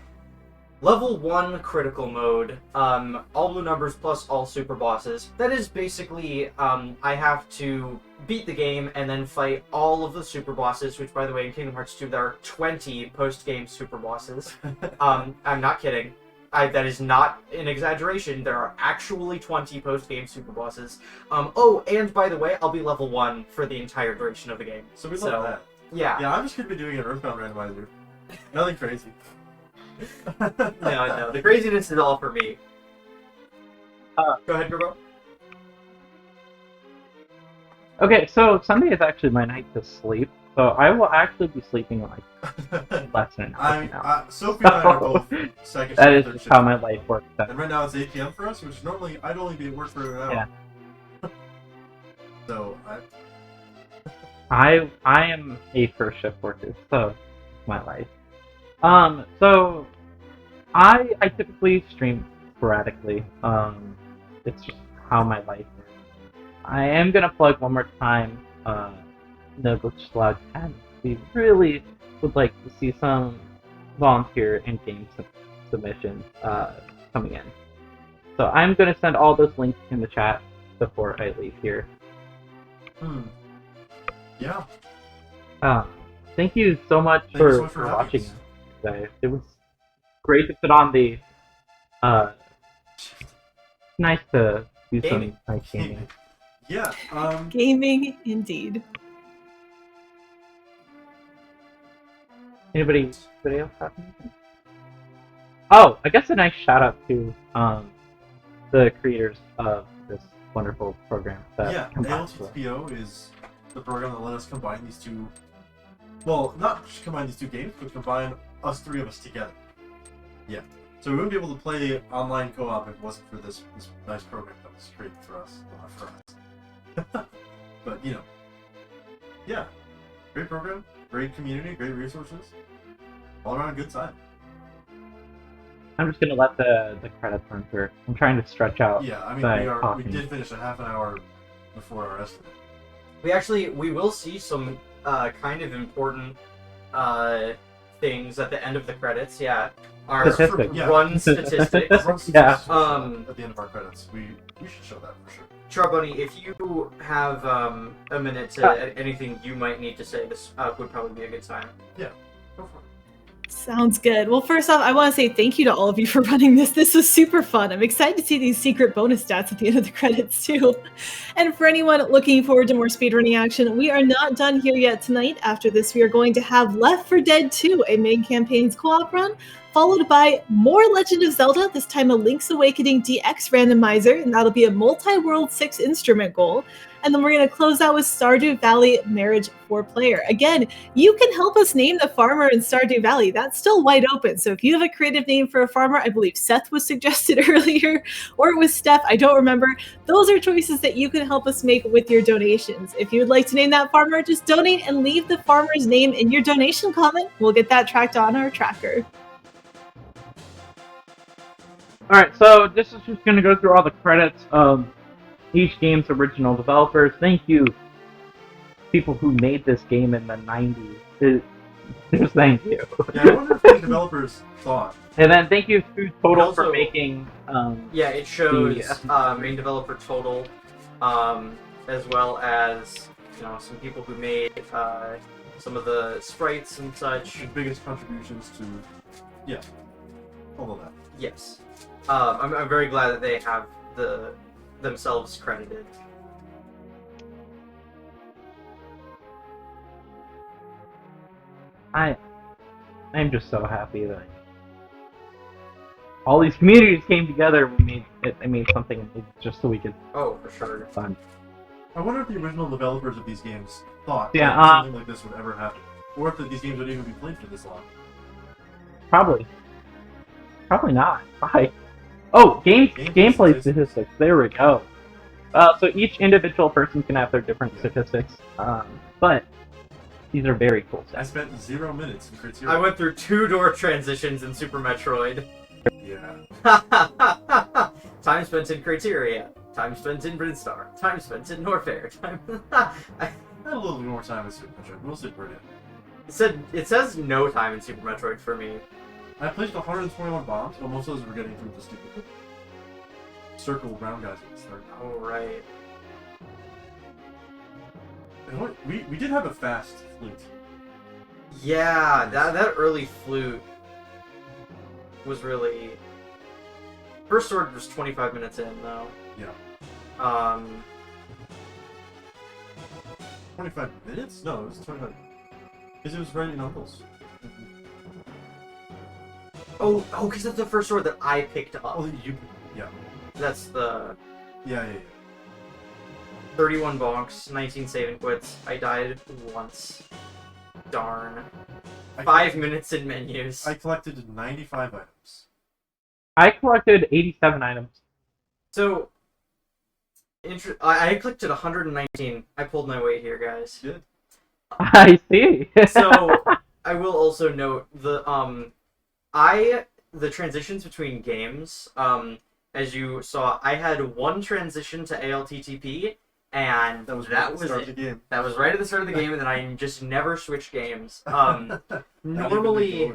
Level 1 critical mode, all blue numbers plus all super bosses. That is basically, I have to beat the game and then fight all of the super bosses, which by the way in Kingdom Hearts 2 there are 20 post-game super bosses. I'm not kidding. That is not an exaggeration. There are actually 20 post-game super bosses. Oh, and by the way, I'll be level 1 for the entire duration of the game. So we love that. Yeah. Yeah, I'm just gonna be doing an Earthbound randomizer. Nothing crazy. No, the craziness is all for me. Go ahead, Gerbo. Okay, so Sunday is actually my night to sleep, so I will actually be sleeping like less than an hour now. Sophie and I are both second That shift, is third how shift. my life works. And right now it's 8 p.m. for us, which normally I'd only be at work for an hour. Yeah. So I am a first shift worker, so it's my life. So I typically stream sporadically. It's just how my life is. I am gonna plug one more time. No Glitch Allowed 10. We really would like to see some volunteer and game submissions coming in. So I'm gonna send all those links in the chat before I leave here. Yeah. Thank you so much Thank you so for much for watching having us. today. It was great to put on the. Nice to do Gaming. some nice gaming. Yeah. Gaming, indeed. Anybody else have anything? Oh, I guess a nice shout out to the creators of this wonderful program. Yeah. combines with- ALTPO is the program that let us combine these two. Well, not just combine these two games, but combine three of us together. Yeah. So we wouldn't be able to play online co-op if it wasn't for this nice program that was created for us. Well, not for us. But, you know. Yeah. Great program, great community, great resources. All around a good time. I'm just gonna let the credits run through. I'm trying to stretch out. Yeah, I mean, by we talking. did finish a half an hour before our estimate. We will see some kind of important things at the end of the credits. Yeah, our Statistics. run statistics. Yeah. At the end of our credits, we should show that for sure. Charbunny, if you have a minute to anything you might need to say, this would probably be a good time. Yeah, go for it. Sounds good. Well, first off, I want to say thank you to all of you for running this. This was super fun. I'm excited to see these secret bonus stats at the end of the credits, too. And for anyone looking forward to more speedrunning action, we are not done here yet tonight. After this, we are going to have Left 4 Dead 2, a main campaign's co-op run, followed by more Legend of Zelda, this time a Link's Awakening DX randomizer, and that'll be a multi-world 6-instrument goal. And then we're going to close out with Stardew Valley Marriage 4-player. Again, you can help us name the farmer in Stardew Valley. That's still wide open. So if you have a creative name for a farmer, I believe Seth was suggested earlier, or it was Steph, I don't remember. Those are choices that you can help us make with your donations. If you would like to name that farmer, just donate and leave the farmer's name in your donation comment. We'll get that tracked on our tracker. Alright, so this is just going to go through all the credits of each game's original developers. Thank you, people who made this game in the 90s. Just thank you. Yeah, I wonder if the developers thought. And then thank you to Total Also, for making... yeah, it shows main developer Total, as well as some people who made some of the sprites and such. The biggest contributions to, yeah, all of that. Yes. I'm very glad that they have themselves credited. I'm just so happy that all these communities came together and we made something just so we could Oh, for sure. have fun. I wonder if the original developers of these games thought Yeah, that something like this would ever happen, or if these games would even be played for this long. Probably not. Why? Oh, gameplay statistics. There we go. So each individual person can have their different statistics, but these are very cool I stats. spent 0 minutes in Criterion. I went through 2 door transitions in Super Metroid. Yeah. Time spent in Criteria. Time spent in Brinstar. Time spent in Norfair. I had a little bit more time in Super Metroid. Mostly Brilliant. It says no time in Super Metroid for me. I placed 121 bombs, but most of those were getting through the stupid circle round guys at the start. Oh, right. And what, we did have a fast fleet. Yeah, that early flute was really... First sword was 25 minutes in, though. Yeah. 25 minutes? No, it was 25. Because it was right in Uncle's. Oh, because that's the first sword that I picked up. Oh, yeah. That's the Yeah. 31 bonks, 19 save and quits. I died once. Darn. 5 minutes in menus. I collected 95 items. I collected 87 items. So, I collected 119. I pulled my weight here, guys. Good. I see. So, I will also note the transitions between games, as you saw, I had one transition to ALTTP, and that was the game. That was right at the start of the game, and then I just never switched games. Normally,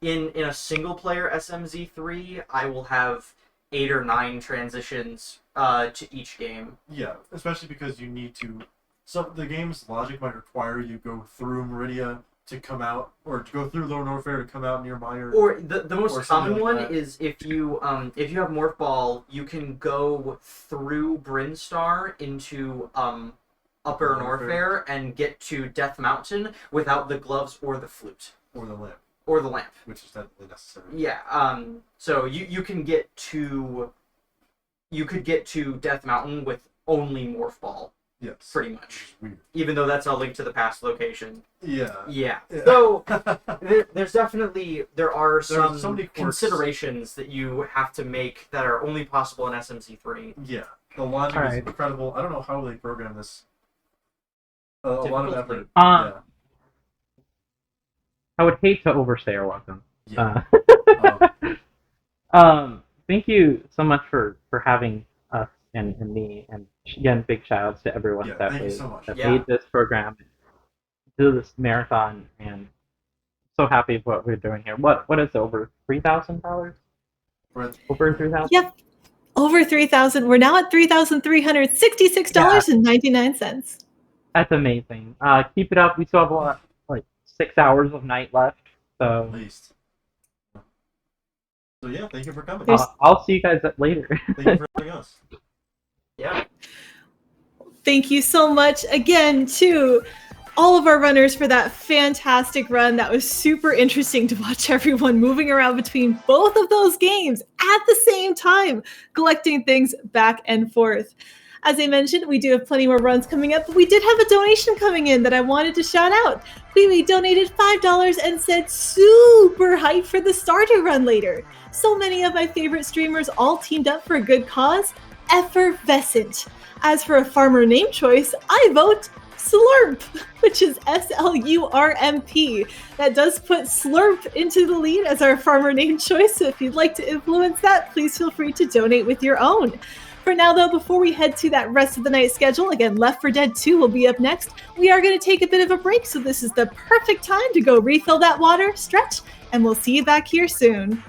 in a single player SMZ3, I will have 8 or 9 transitions to each game. Yeah, especially because you need to. So the game's logic might require you go through Meridia to come out, or to go through Lower Norfair to come out near Meyer. Or the most common like one that. is if you have Morph Ball, you can go through Brinstar into Upper Norfair and get to Death Mountain without the gloves or the flute. Or the lamp. Or the lamp. Which is definitely necessary. Yeah, so you can get to... You could get to Death Mountain with only Morph Ball. Yes. Pretty much. Weird. Even though that's a Link to the Past location. Yeah. Yeah. Yeah. So, there's definitely... There are so some many quirks. considerations that you have to make that are only possible in SMC3. Yeah. The logic is Alright. incredible. I don't know how they program this. A lot of effort. I would hate to overstay our welcome. Yeah. Thank you so much for having us and me, and again, big shout outs to everyone Thank you so much. that Yeah. made this program, do this marathon, and so happy with what we're doing here. What is it, over $3,000? For Over 3,000? Yep. Over 3,000. We're now at $3,366.99. That's amazing. Keep it up. We still have like 6 hours of night left. So at least. So yeah, thank you for coming. I'll see you guys later. Thank you for having us. Yeah. Thank you so much again to all of our runners for that fantastic run. That was super interesting to watch everyone moving around between both of those games at the same time, collecting things back and forth. As I mentioned, we do have plenty more runs coming up, but we did have a donation coming in that I wanted to shout out. Queewee donated $5 and said super hyped for the Stardew run later. So many of my favorite streamers all teamed up for a good cause. Effervescent. As for a farmer name choice, I vote Slurp, which is SLURMP. That does put Slurp into the lead as our farmer name choice, so if you'd like to influence that, please feel free to donate with your own. For now, though, before we head to that rest of the night schedule, again, Left 4 Dead 2 will be up next. We are going to take a bit of a break, so this is the perfect time to go refill that water, stretch, and we'll see you back here soon.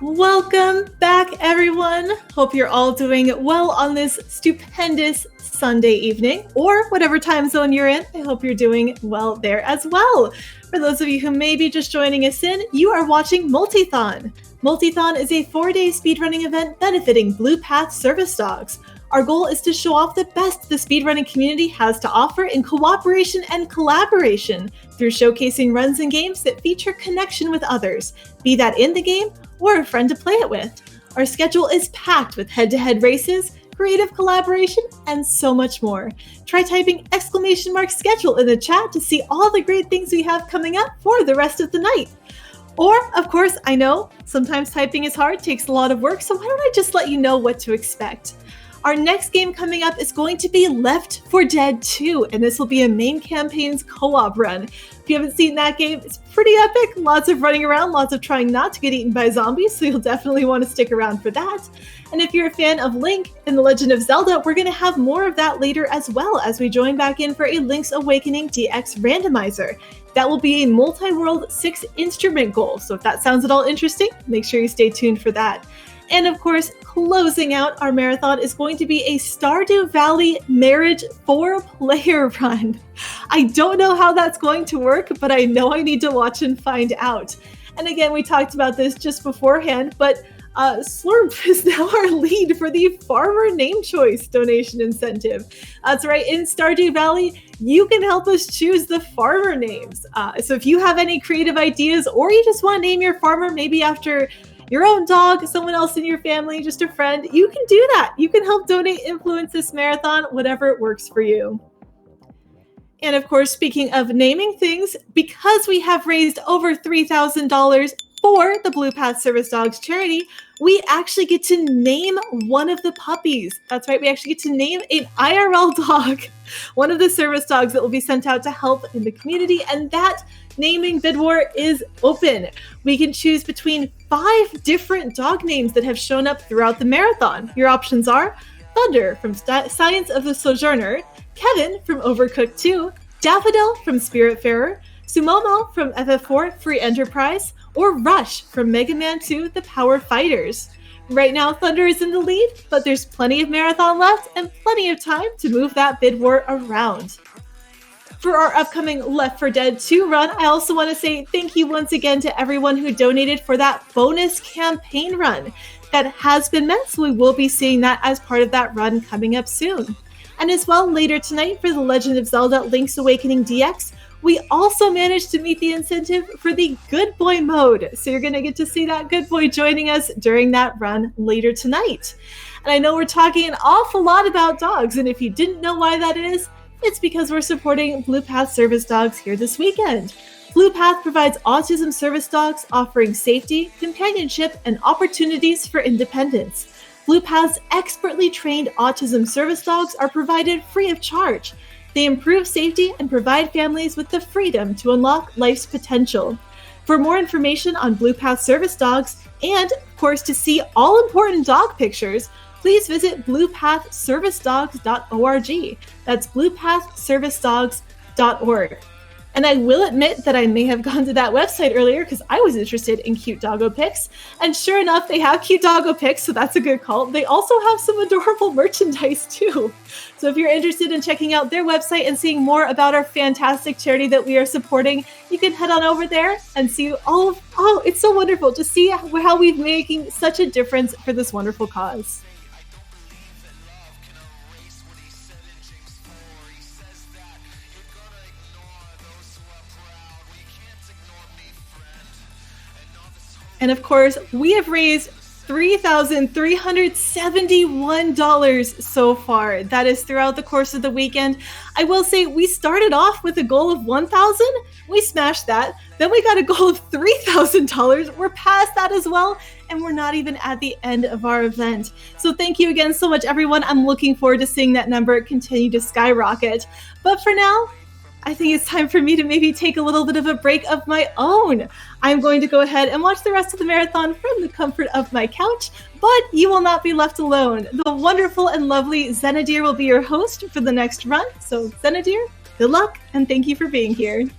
Welcome back, everyone. Hope you're all doing well on this stupendous Sunday evening, or whatever time zone you're in. I hope you're doing well there as well. For those of you who may be just joining us in, you are watching Multithon. Multithon is a 4-day speedrunning event benefiting Blue Path service dogs. Our goal is to show off the best the speedrunning community has to offer in cooperation and collaboration through showcasing runs and games that feature connection with others, be that in the game or a friend to play it with. Our schedule is packed with head-to-head races, creative collaboration, and so much more. Try typing !schedule in the chat to see all the great things we have coming up for the rest of the night. Or, of course, I know sometimes typing is hard, takes a lot of work, so why don't I just let you know what to expect? Our next game coming up is going to be Left 4 Dead 2, and this will be a main campaign's co-op run. If you haven't seen that game, it's pretty epic. Lots of running around, lots of trying not to get eaten by zombies, so you'll definitely want to stick around for that. And if you're a fan of Link and The Legend of Zelda, we're going to have more of that later as well as we join back in for a Link's Awakening DX Randomizer. That will be a multi-world 6-instrument goal, so if that sounds at all interesting, make sure you stay tuned for that. And of course, closing out our marathon is going to be a Stardew Valley Marriage 4-player run. I don't know how that's going to work, but I know I need to watch and find out. And again, we talked about this just beforehand, but Slurp is now our lead for the Farmer Name Choice donation incentive. That's right, in Stardew Valley, you can help us choose the farmer names. So if you have any creative ideas or you just want to name your farmer maybe after your own dog, someone else in your family, just a friend, you can do that. You can help donate, influence this marathon, whatever works for you. And of course, speaking of naming things, because we have raised over $3,000 for the Blue Path Service Dogs charity, we actually get to name one of the puppies. That's right, we actually get to name an IRL dog, one of the service dogs that will be sent out to help in the community, and that naming bid war is open. We can choose between 5 different dog names that have shown up throughout the marathon. Your options are Thunder from Science of the Sojourner, Kevin from Overcooked 2, Daffodil from Spiritfarer, Sumomo from FF4 Free Enterprise, or Rush from Mega Man 2 The Power Fighters. Right now, Thunder is in the lead, but there's plenty of marathon left and plenty of time to move that bid war around. For our upcoming Left 4 Dead 2 run, I also want to say thank you once again to everyone who donated for that bonus campaign run. That has been met, so we will be seeing that as part of that run coming up soon. And as well, later tonight for The Legend of Zelda Link's Awakening DX, we also managed to meet the incentive for the Good Boy mode. So you're going to get to see that Good Boy joining us during that run later tonight. And I know we're talking an awful lot about dogs, and if you didn't know why that is, it's because we're supporting Blue Path Service Dogs here this weekend. Blue Path provides autism service dogs offering safety, companionship, and opportunities for independence. Blue Path's expertly trained autism service dogs are provided free of charge. They improve safety and provide families with the freedom to unlock life's potential. For more information on Blue Path Service Dogs, and of course to see all important dog pictures, please visit bluepathservicedogs.org. That's bluepathservicedogs.org. And I will admit that I may have gone to that website earlier because I was interested in cute doggo pics. And sure enough, they have cute doggo pics, so that's a good call. They also have some adorable merchandise too. So if you're interested in checking out their website and seeing more about our fantastic charity that we are supporting, you can head on over there and see it's so wonderful to see how we've making such a difference for this wonderful cause. And of course, we have raised $3,371 so far. That is throughout the course of the weekend. I will say we started off with a goal of $1,000. We smashed that. Then we got a goal of $3,000. We're past that as well. And we're not even at the end of our event. So thank you again so much, everyone. I'm looking forward to seeing that number continue to skyrocket. But for now, I think it's time for me to maybe take a little bit of a break of my own. I'm going to go ahead and watch the rest of the marathon from the comfort of my couch, but you will not be left alone. The wonderful and lovely Zenadir will be your host for the next run. So Zenadir, good luck and thank you for being here.